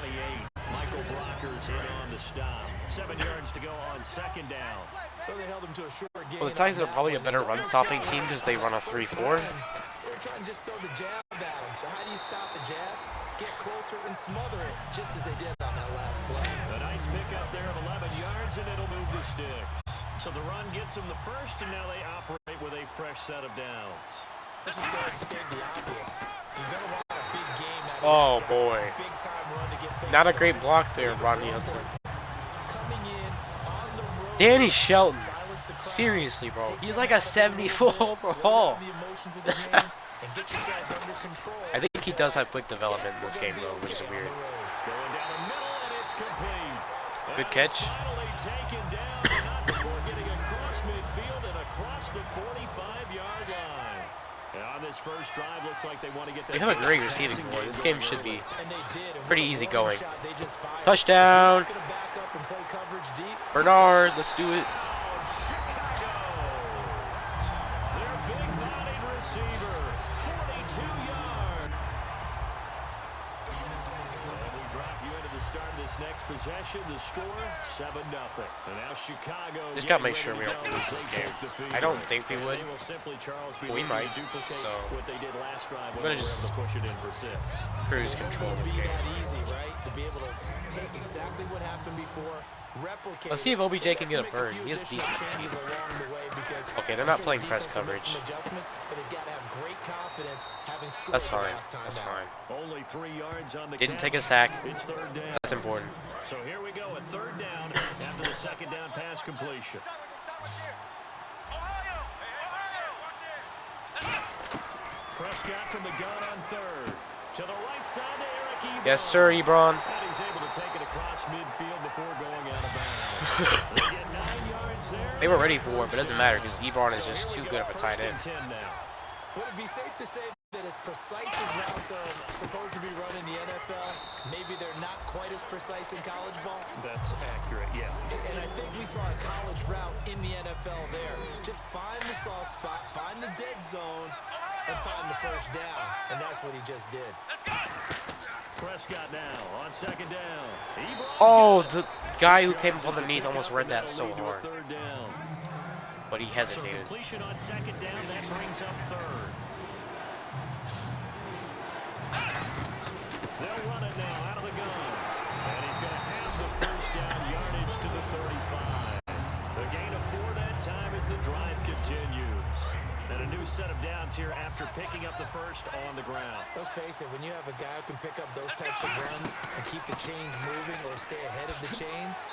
Michael Brocker's in on the stop. 7 yards to go on second down. They held him to a short gain. Well, the Titans are probably a better run-stopping team because they run a 3-4. They're trying to just throw the jab at him. So how do you stop the jab? Get closer and smother it, just as they did on that last play. A nice pickup there of 11 yards, and it'll move the sticks. So the run gets them the first, and now they operate with a fresh set of downs. Let's just go ahead and state the obvious. You're going to want a big game out of Oh, boy. big time run to get things Not a started. great block there, Rodney Hudson. Coming in on the road. Danny Shelton. Silence the crowd. Seriously, bro. Take He's that like a out of the 74 movement, slow overall. down the emotions of the game, and get yourselves under control. I think he does have quick development in this game, though, which is weird. Going down the middle, and it's complete. Good catch. Finally taken down, but not before getting across midfield and across the 45-yard line. And on this first drive, looks like they want to get that. They have a great receiving core. This game should be And they did, and pretty with a easy warning going. shot, they just fired. Touchdown. If you're not gonna back up and play coverage deep, Bernard, let's do it. Chicago. Their big-bodied receiver, 42-yard. And we drop you into the start of this next possession. The score, 7-0. And now Chicago. Just gotta getting make sure ready we to don't go lose as this they game. take the field. I don't think we And would. they will simply, Charles, be We looking might, to duplicate so what they did last drive I'm when gonna they were just able to push it in for 6. cruise control this be game. that easy, right? To be able to take exactly what happened before, replicate. Let's see if OBJ can get a Make burn. few He is additional decent. changes along the way because Okay, they're I'm not sure playing the press defense will make coverage. some adjustments, but they've got to have great confidence having scored That's the fine. last time That's out. fine. Only 3 yards on the Didn't catch. take a sack. It's third down. That's important. So here we go, a third down after the second down pass completion. Prescott from the gun on third. To the right side to Eric Ebron. Yes, sir, Ebron. And he's able to take it across midfield before going out of bounds. They get 9 yards there. They were ready for it, but it doesn't matter because Ebron is just too good of a tight end. First and 10 now. Would it be safe to say that as precise as routes are supposed to be run in the NFL, maybe they're not quite as precise in college ball? That's accurate, yeah. And I think we saw a college route in the NFL there. Just find the soft spot, find the dead zone, and find the first down. And that's what he just did. Prescott now on second down. Ebron's Oh, got it. the guy who 6 came yards up as they underneath pick almost up, read and that that'll so lead to a hard. third down. But he So hesitated. completion on second down, that brings up third. They'll run it now out of the gun. And he's going to have the first down, yardage to the 35. The gain of 4 that time as the drive continues. And a new set of downs here after picking up the first on the ground. Let's face it, when you have a guy who can pick up those types of runs and keep the chains moving or stay ahead of the chains,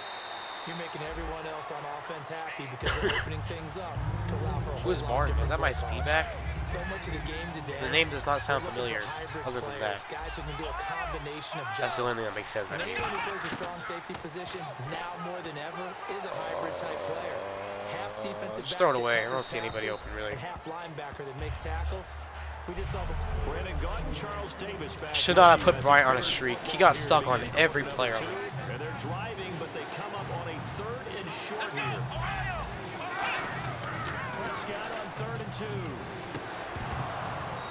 you're making everyone else on offense happy because you're opening things up to allow for a whole Who's lot Martin? of Is that my different speed profiles. back? So much of the game today. The name does not sound we're looking familiar for hybrid other than players, that. guys who can do a combination of jobs. That's the only thing that makes sense. And anyone who plays a strong safety position now more than ever is a hybrid type player. Half defensive Just back throw it that away. I covers don't see anybody passes, open, really. and half linebacker that makes tackles. We just saw the Brandon Gaunt and Charles Davis back. Should not have put Bryant on a streak. He got stuck on every player. And they're driving, but they come up on a 3rd and short here. Prescott on 3rd and 2.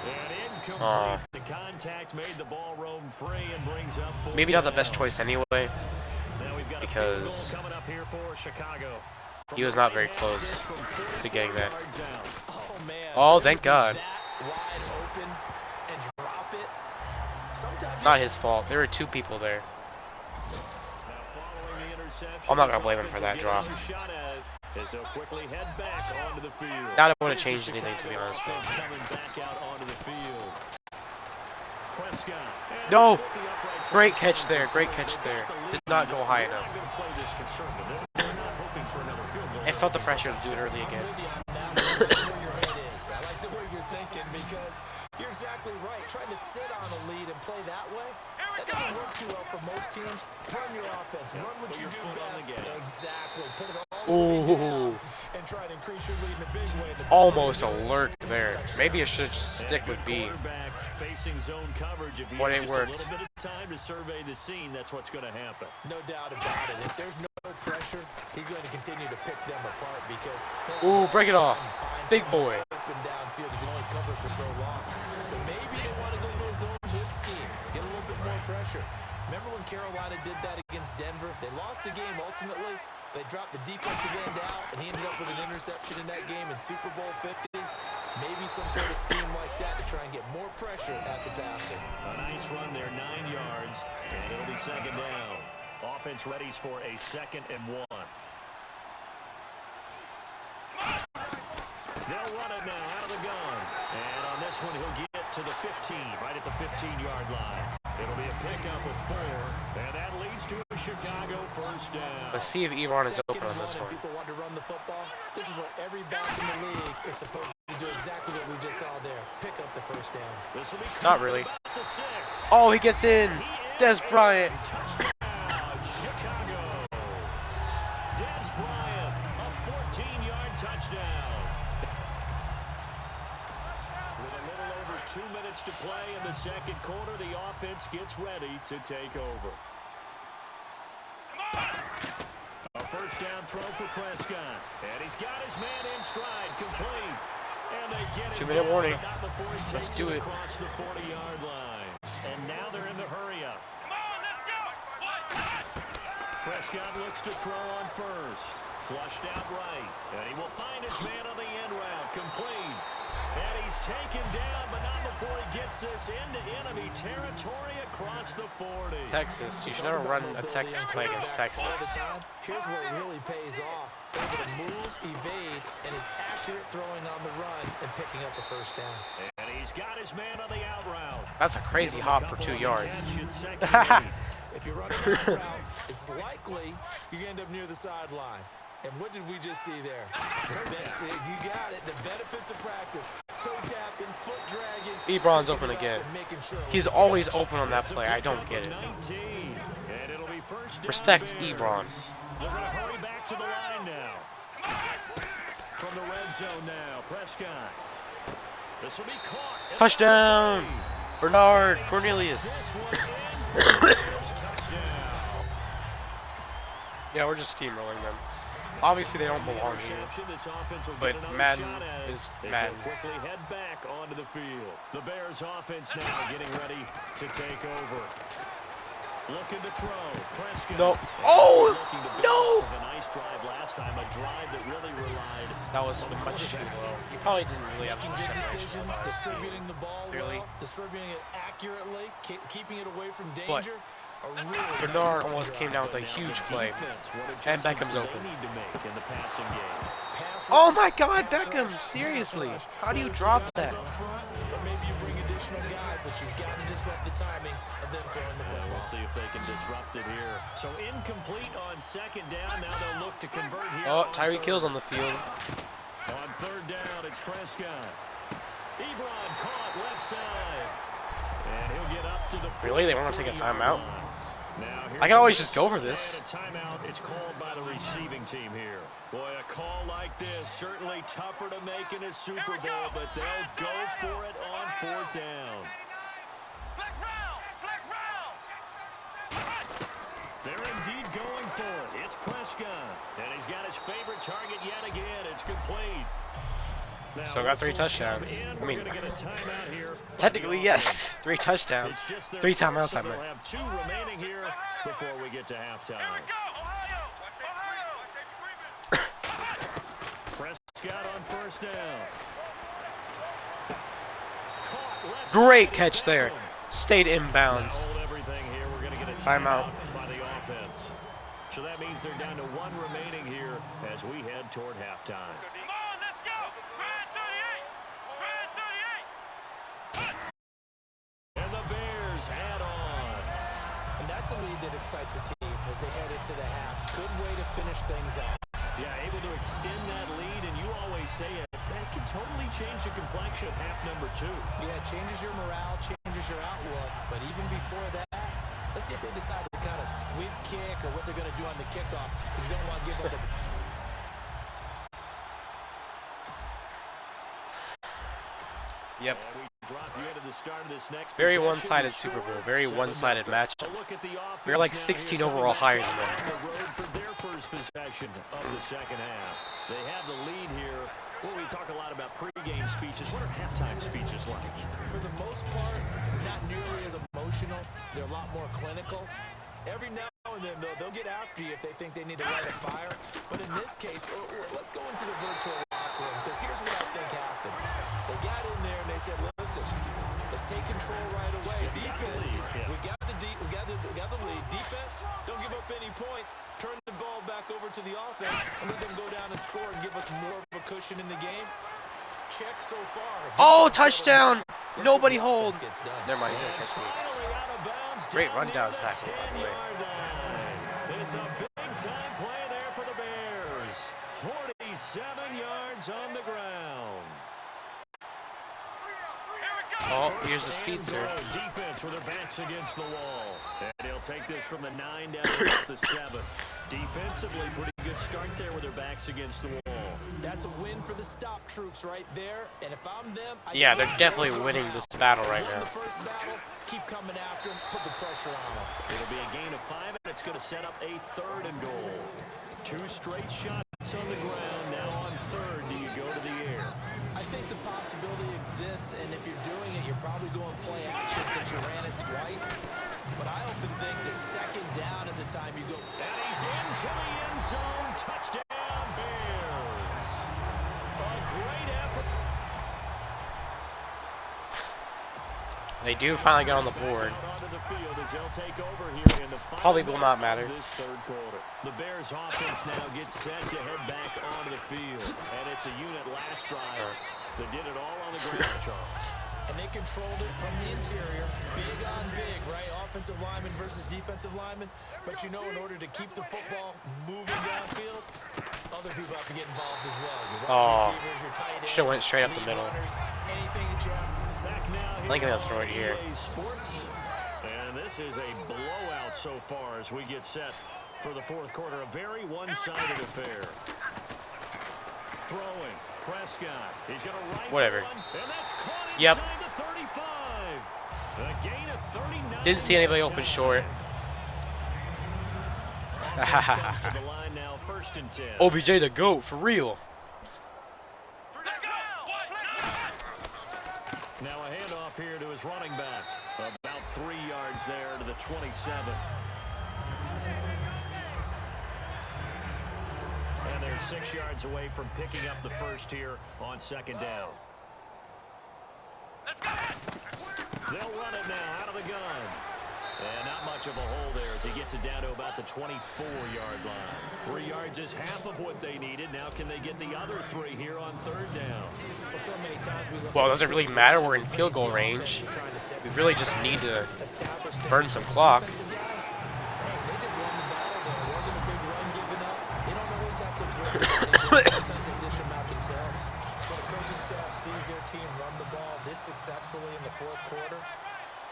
And incomplete. The contact made the ball roam free and brings up Maybe not the best down. choice anyway, Now we've got a field goal because coming up here for Chicago. he was not very close to getting that. oh man. Oh, thank God. That wide open and drop it. Sometimes Not his fault. There were 2 people there. I'm not gonna blame him for that drop. That wouldn't have changed anything, to be honest. No! Great catch there. Great catch there. Did not go high enough. I felt the pressure to do it early again. I like the way you're thinking because you're exactly right. Trying to sit on a lead and play that way, that doesn't work too well for most teams. Run your offense. Run what you do best. Exactly. Put it all the way down and try to increase your lead in a big way. Almost alert there. Maybe it should stick with B. Facing zone coverage, if he But has it just worked. a little bit of time to survey the scene, that's what's going to happen. No doubt about it. If there's no pressure, he's going to continue to pick them apart because Ooh, break it off. Big boy. Open downfield, you can only cover for so long. So maybe they want to go to a zone blitz scheme, get a little bit more pressure. Remember when Carolina did that against Denver? They lost the game ultimately. They dropped the defensive end out, and he ended up with an interception in that game in Super Bowl 50. Maybe some sort of scheme like that to try and get more pressure at the passer. A nice run there, 9 yards, and it'll be 2nd down. Offense readies for a 2nd and 1. They'll run it now out of the gun. And on this one, he'll get to the 15, right at the 15-yard line. It'll be a pickup of 4, and that leads to a Chicago 1st down. Let's see if Ebron is open on this Second and one. People want to run the football. This is what every back in the league is supposed to do, exactly what we just saw there. Pick up the 1st down. This will be Not really. about the 6. Oh, he gets in. Des Bryant. Touchdown, Chicago. Des Bryant, a 14-yard touchdown. With a little over 2 minutes to play in the 2nd quarter, the offense gets ready to take over. A 1st down throw for Prescott. And he's got his man in stride, complete. And they get it 2-minute down, warning. but not before he Let's takes do it. across the 40-yard line. And now they're in the hurry-up. Prescott looks to throw on 1st. Flushed out right. And he will find his man on the end route. Complete. And he's taken down, but not before he gets this into enemy territory across the 40. Texas. You should never run a Texas play against Texas. Here's where it really pays off. Able to move, evade, and is accurate throwing on the run and picking up a 1st down. And he's got his man on the out route. That's a crazy hop for 2 yards. If you run an out route, it's likely you're going to end up near the sideline. And what did we just see there? You got it. The benefits of practice. Toe tapping, foot dragging. Ebron's open again. He's always open on that play. I don't get it. Respect Ebron. They're going to hurry back to the line now. From the red zone now, Prescott. This will be caught. Touchdown! Bernard Cornelius. Yeah, we're just steamrolling them. Obviously, they don't belong here, but Madden is Madden. Quickly head back onto the field. The Bears offense now getting ready to take over. Looking to throw. Prescott. No. Oh, no! A nice drive last time, a drive that really relied. That was much too low. He probably didn't really have Making much good separation. decisions, distributing the ball Clearly. well, distributing it accurately, keeping it away from But danger. A really Bernard nice almost came down with a huge play. And Beckham's They open. need to make in the passing game. pass Oh rush, my God, pass Beckham! rush, Seriously, pass rush. how do you Whether it's drop the guys that? up front, or maybe you bring additional guys, but you've got to disrupt the timing of them throwing the And football. we'll see if they can disrupt it here. So incomplete on 2nd down. Now they'll look to convert here. Oh, on Tyreek 3rd. Hill's on the field. On third down, it's Prescott. Ebron caught left side. And he'll get up to the Really? They want to take a timeout? Now, I can always just go for this. a timeout. It's called by the receiving team here. Boy, a call like this certainly tougher to make in a Super Bowl, but they'll go for it on fourth down. They're indeed going for it. It's Prescott, and he's got his favorite target yet again. It's complete. Now, Still got 3 touchdowns. I mean, we're gonna get a timeout here. technically, yes. 3 touchdowns. It's just their 3 first, timeouts, so I they'll meant. have 2 remaining here before we get to halftime. Prescott on first down. Caught left Great side. catch there. Stayed inbounds. Hold everything here. We're going to get a Timeout. by the offense. So that means they're down to 1 remaining here as we head toward halftime. And the Bears add on. And that's a lead that excites a team as they head into the half. Good way to finish things out. Yeah, able to extend that lead, and you always say it, that can totally change the complexion of half number 2. Yeah, it changes your morale, changes your outlook. But even before that, let's see if they decide to kind of squib kick or what they're going to do on the kickoff, because you don't want to give up a... Yep. And we drop you into the start of this next Very possession. one-sided The Super Bowl. score, Very 7-0. one-sided matchup. A look at the offense We're like now 16 here coming overall back higher out than them. on the road for their first possession of the second half. They have the lead here. Well, we talk a lot about pregame speeches. What are halftime speeches like? For the most part, not nearly as emotional. They're a lot more clinical. Every now and then, though, they'll get after you if they think they need to light a fire. But in this case, let's go into the virtual locker room, because here's what I think happened. They got in there and they said, listen, let's take control right away. Defense, we got the lead. Defense, don't give up any points. Turn the ball back over to the offense and let them go down and score and give us more of a cushion in the game. Check so far. Oh, touchdown! Nobody hold. Gets done. Never mind. He's gonna catch me. Finally out of bounds Great down rundown near the tackle, by the way. 10-yard line. It's a big-time play there for the Bears. 47 yards on the ground. Oh, here's the speedster. Defense with their backs against the wall. And he'll take this from the 9 down to about the 7. Defensively, pretty good start there with their backs against the wall. That's a win for the stop troops right there. And if I'm them, Yeah, they're definitely winning this battle right win now. the first battle, keep coming after them, put the pressure on them. It'll be a gain of 5, and it's going to set up a 3rd and goal. 2 straight shots on the ground. Now on 3rd, do you go to the air? I think the possibility exists, and if you're doing it, you're probably going play action since you ran it twice. But I often think the 2nd down is a time you go. And he's into the end zone. Touchdown, Bears. A great effort. They do finally get on the board. Onto the field as they'll take over here in the final Probably will not matter. this 3rd quarter. The Bears offense now gets set to head back onto the field. And it's a unit last drive that did it all on the ground, Charles. And they controlled it from the interior. Big on big, right? Offensive lineman versus defensive lineman. But you know, in order to keep the football moving downfield, other people have to get involved as well. Your wide receivers, your tight ends, Should've went straight up the lead middle. runners, anything that you have. Back now I think I'm gonna throw it here. EA Sports. And this is a blowout so far as we get set for the 4th quarter. A very one-sided affair. Throwing. Prescott. He's going to rifle Whatever. one, and that's caught Yep. inside the 35. A gain of 39. Didn't see anybody open short. Offense comes to the line now, 1st and 10. OBJ the GOAT, for real. Now a handoff here to his running back. About 3 yards there to the 27. And they're 6 yards away from picking up the first here on 2nd down. They'll run it now out of the gun. And not much of a hole there as he gets it down to about the 24-yard line. 3 yards is half of what they needed. Now can they get the other 3 here on 3rd down? Well, so many times we look Well, at does it really matter? We're in field goal range. We really just need to establish burn some clock. defensive guys. Hey, they just won the battle. There wasn't a big run given up. They don't always have to observe it. Sometimes they dish them out themselves. sees their team run the ball this successfully in the fourth quarter,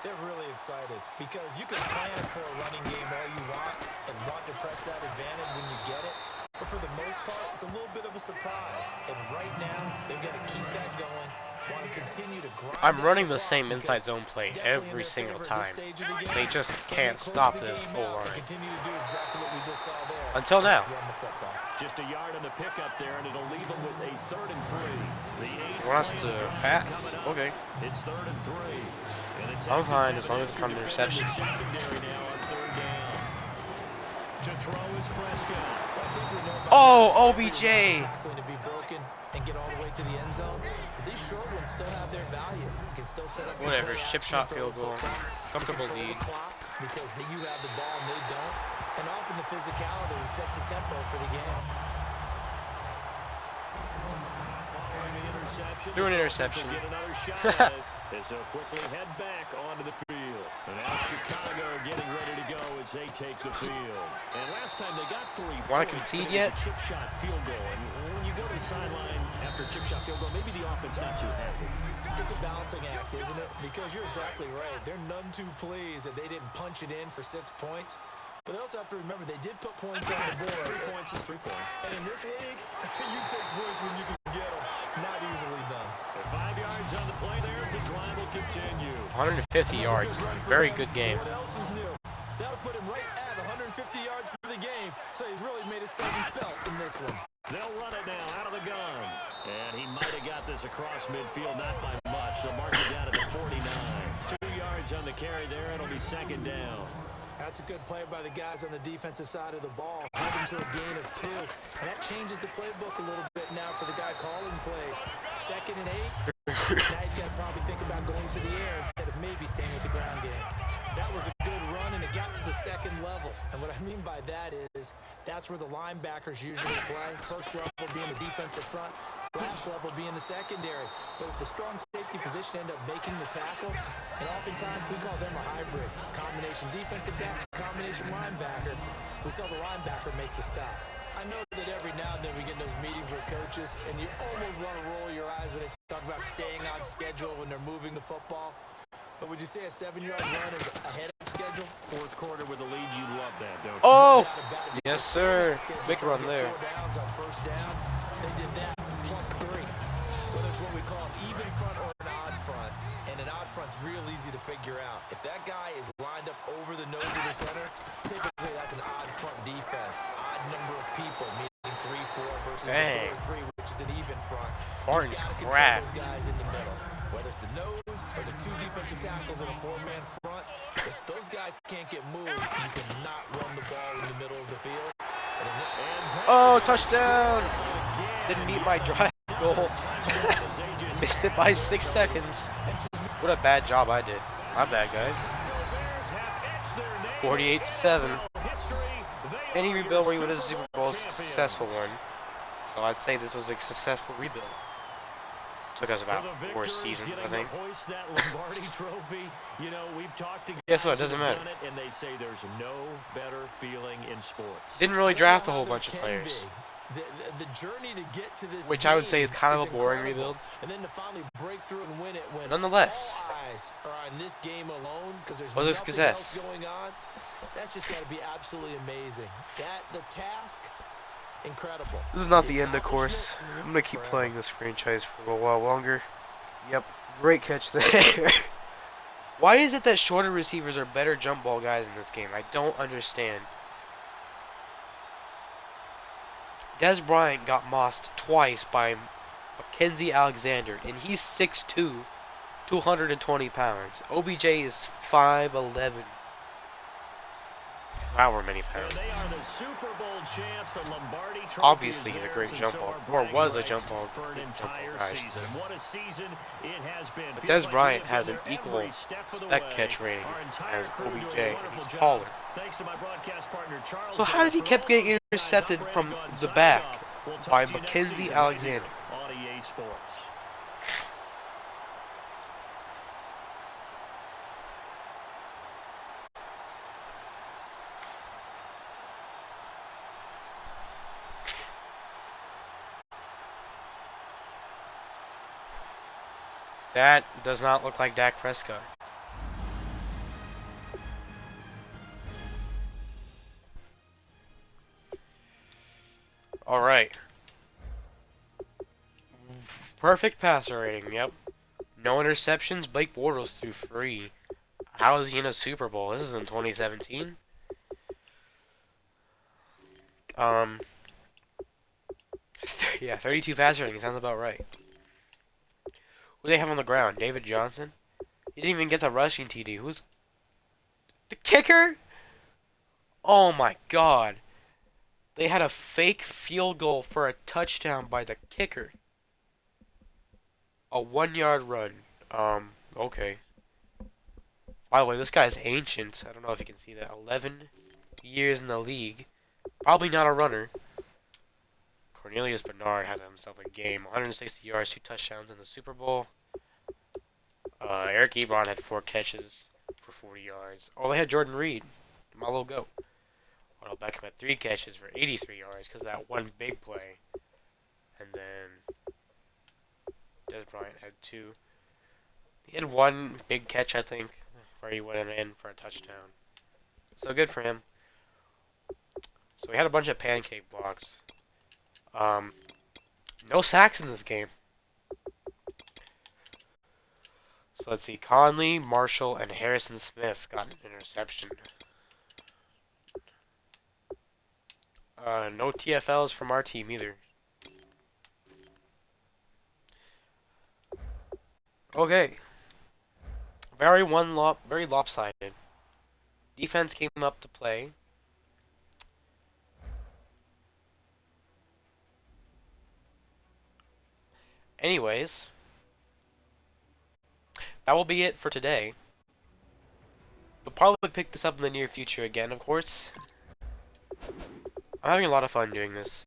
they're really excited because you can plan for a running game all you want and want to press that advantage when you get it. But for the most part, it's a little bit of a surprise. And right now, they're going to keep that going. Want to continue to grind. I'm running the same inside zone play every single time. They just can't stop this whole line. Until now. Just a yard on the pickup there, and it'll leave them with a 3rd and 3. You want us to pass? Okay. It's 3rd and 3. I'm fine as long as it's from the interception. To throw is Prescott. Oh, OBJ! Going to be broken and get all the way to the end zone. But these short ones still have their value. You can still set up whatever, chip shot, field goal, comfortable lead. Because you have the ball and they don't. And often the physicality sets the tempo for the game. Threw an interception. Get another shot at it as they'll quickly head back onto the field. And now Chicago getting ready to go as they take the field. And last time they got 3 points. Want to concede yet? Chip shot field goal. And when you go to the sideline after a chip shot field goal, maybe the offense not too happy. It's a balancing act, isn't it? Because you're exactly right. They're none too pleased that they didn't punch it in for 6 points. But they also have to remember they did put points on the board. 3 points is 3 points. And in this league, you take points when you can get them. Not easily done. 5 yards on the play there as the drive will continue. 150 yards. Very good game. What else is new? That'll put him right at 150 yards for the game. So he's really made his presence felt in this one. They'll run it now out of the gun. And he might have got this across midfield, not by much. They'll mark it down at the 49. 2 yards on the carry there. It'll be 2nd down. That's a good play by the guys on the defensive side of the ball. Heading to a gain of 2. And that changes the playbook a little bit now for the guy calling plays. 2nd and 8. Now he's got to probably think about going to the air instead of maybe staying with the ground game. That was a good run, and it got to the 2nd level. And what I mean by that is that's where the linebackers usually play. First level being the defensive front. Last level being the secondary. But the strong safety position end up making the tackle. And oftentimes we call them a hybrid. Combination defensive back, combination linebacker. We saw the linebacker make the stop. I know that every now and then we get in those meetings with coaches, and you almost want to roll your eyes when they talk about staying on schedule when they're moving the football. But would you say a 7-yard run is ahead of schedule? 4th quarter with a lead, you love that, don't you? Oh! Yes, sir. Big run there. 4 downs on 1st down. They did that plus 3. Whether it's what we call an even front or an odd front. And an odd front's real easy to figure out. If that guy is lined up over the nose of the center, typically that's an odd front defense. Odd number of people, meaning 3-4 versus 4-3, which is an even front. Barnes Those cracked. guys in the middle. Whether it's the nose or the 2 defensive tackles in a 4-man front, if those guys can't get moved, you cannot run the ball in the middle of the field. Oh, touchdown! Didn't meet my drive goal. Missed it by 6 seconds. What a bad job I did. My bad, guys. 48-7. Any rebuild where you win a Super Bowl is a successful one. So I'd say this was a successful rebuild. Took us about 4 seasons, I think. Guess what? It doesn't matter. And they say there's no better feeling in sports. Didn't really draft a whole bunch of players. The journey to get to this Which I would say is kind of a boring rebuild. And then to finally break through and win it when Nonetheless, all eyes are on this game alone because there's was a nothing success. else going on. That's just got to be absolutely amazing. The task, incredible. This is not the end, of course. I'm gonna keep playing this franchise for a while longer. Yep, great catch there. Why is it that shorter receivers are better jump ball guys in this game? I don't understand. Des Bryant got mossed twice by Mackenzie Alexander, and he's 6'2", 220 pounds. OBJ is 5'11". However many pounds. They are the Super Bowl champs, the Lombardi Trophy. Obviously, he's a great jump ball, or was a jump ball for an entire season. What a season it has been. But Des Bryant has an equal spec catch rating as OBJ, and he's taller. Thanks to my broadcast partner Charles. So how did he keep getting intercepted from the back by Mackenzie Alexander? On EA Sports. That does not look like Dak Prescott. Alright. Perfect passer rating, yep. No interceptions, Blake Bortles threw 3. How is he in a Super Bowl? This is in 2017. Yeah, 32 passer rating, sounds about right. Who do they have on the ground? David Johnson? He didn't even get the rushing TD. Who's the kicker? Oh my god. They had a fake field goal for a touchdown by the kicker. A 1-yard run. Okay. By the way, this guy's ancient. I don't know if you can see that. 11 years in the league. Probably not a runner. Cornelius Bernard had himself a game. 160 yards, 2 touchdowns in the Super Bowl. Eric Ebron had 4 catches for 40 yards. Oh, they had Jordan Reed, my little goat. Odell Beckham had 3 catches for 83 yards because of that one big play. And then Des Bryant had 2. He had 1 big catch, I think, where he went in for a touchdown. So good for him. So we had a bunch of pancake blocks. No sacks in this game. So let's see. Conley, Marshall, and Harrison Smith got an interception. No TFLs from our team either. Okay. Very lopsided. Defense came up to play. Anyways, that will be it for today. We'll probably pick this up in the near future again, of course. I'm having a lot of fun doing this.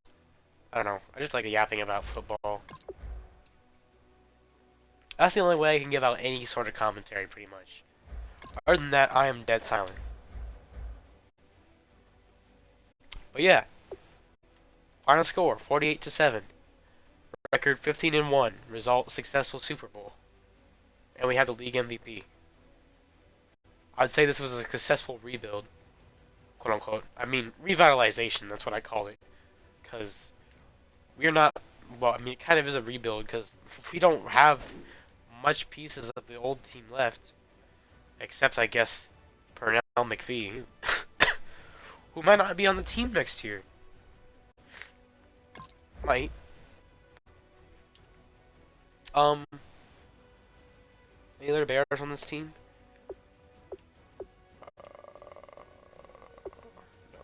I don't know. I just like yapping about football. That's the only way I can give out any sort of commentary, pretty much. Other than that, I am dead silent. But yeah. Final score, 48-7. Record 15-1. Result, successful Super Bowl. And we have the league MVP. I'd say this was a successful rebuild. Quote unquote. I mean, revitalization, that's what I call it. Because we're not, well, I mean, it kind of is a rebuild because we don't have much pieces of the old team left. Except, I guess, Pernell McPhee. Who might not be on the team next year. Might. Any other Bears on this team? No.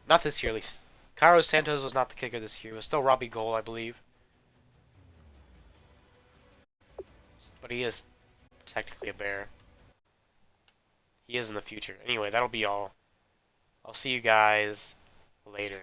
Not this year, at least. Cairo Santos was not the kicker this year. It was still Robbie Gould, I believe. But he is technically a Bear. He is in the future. Anyway, that'll be all. I'll see you guys later.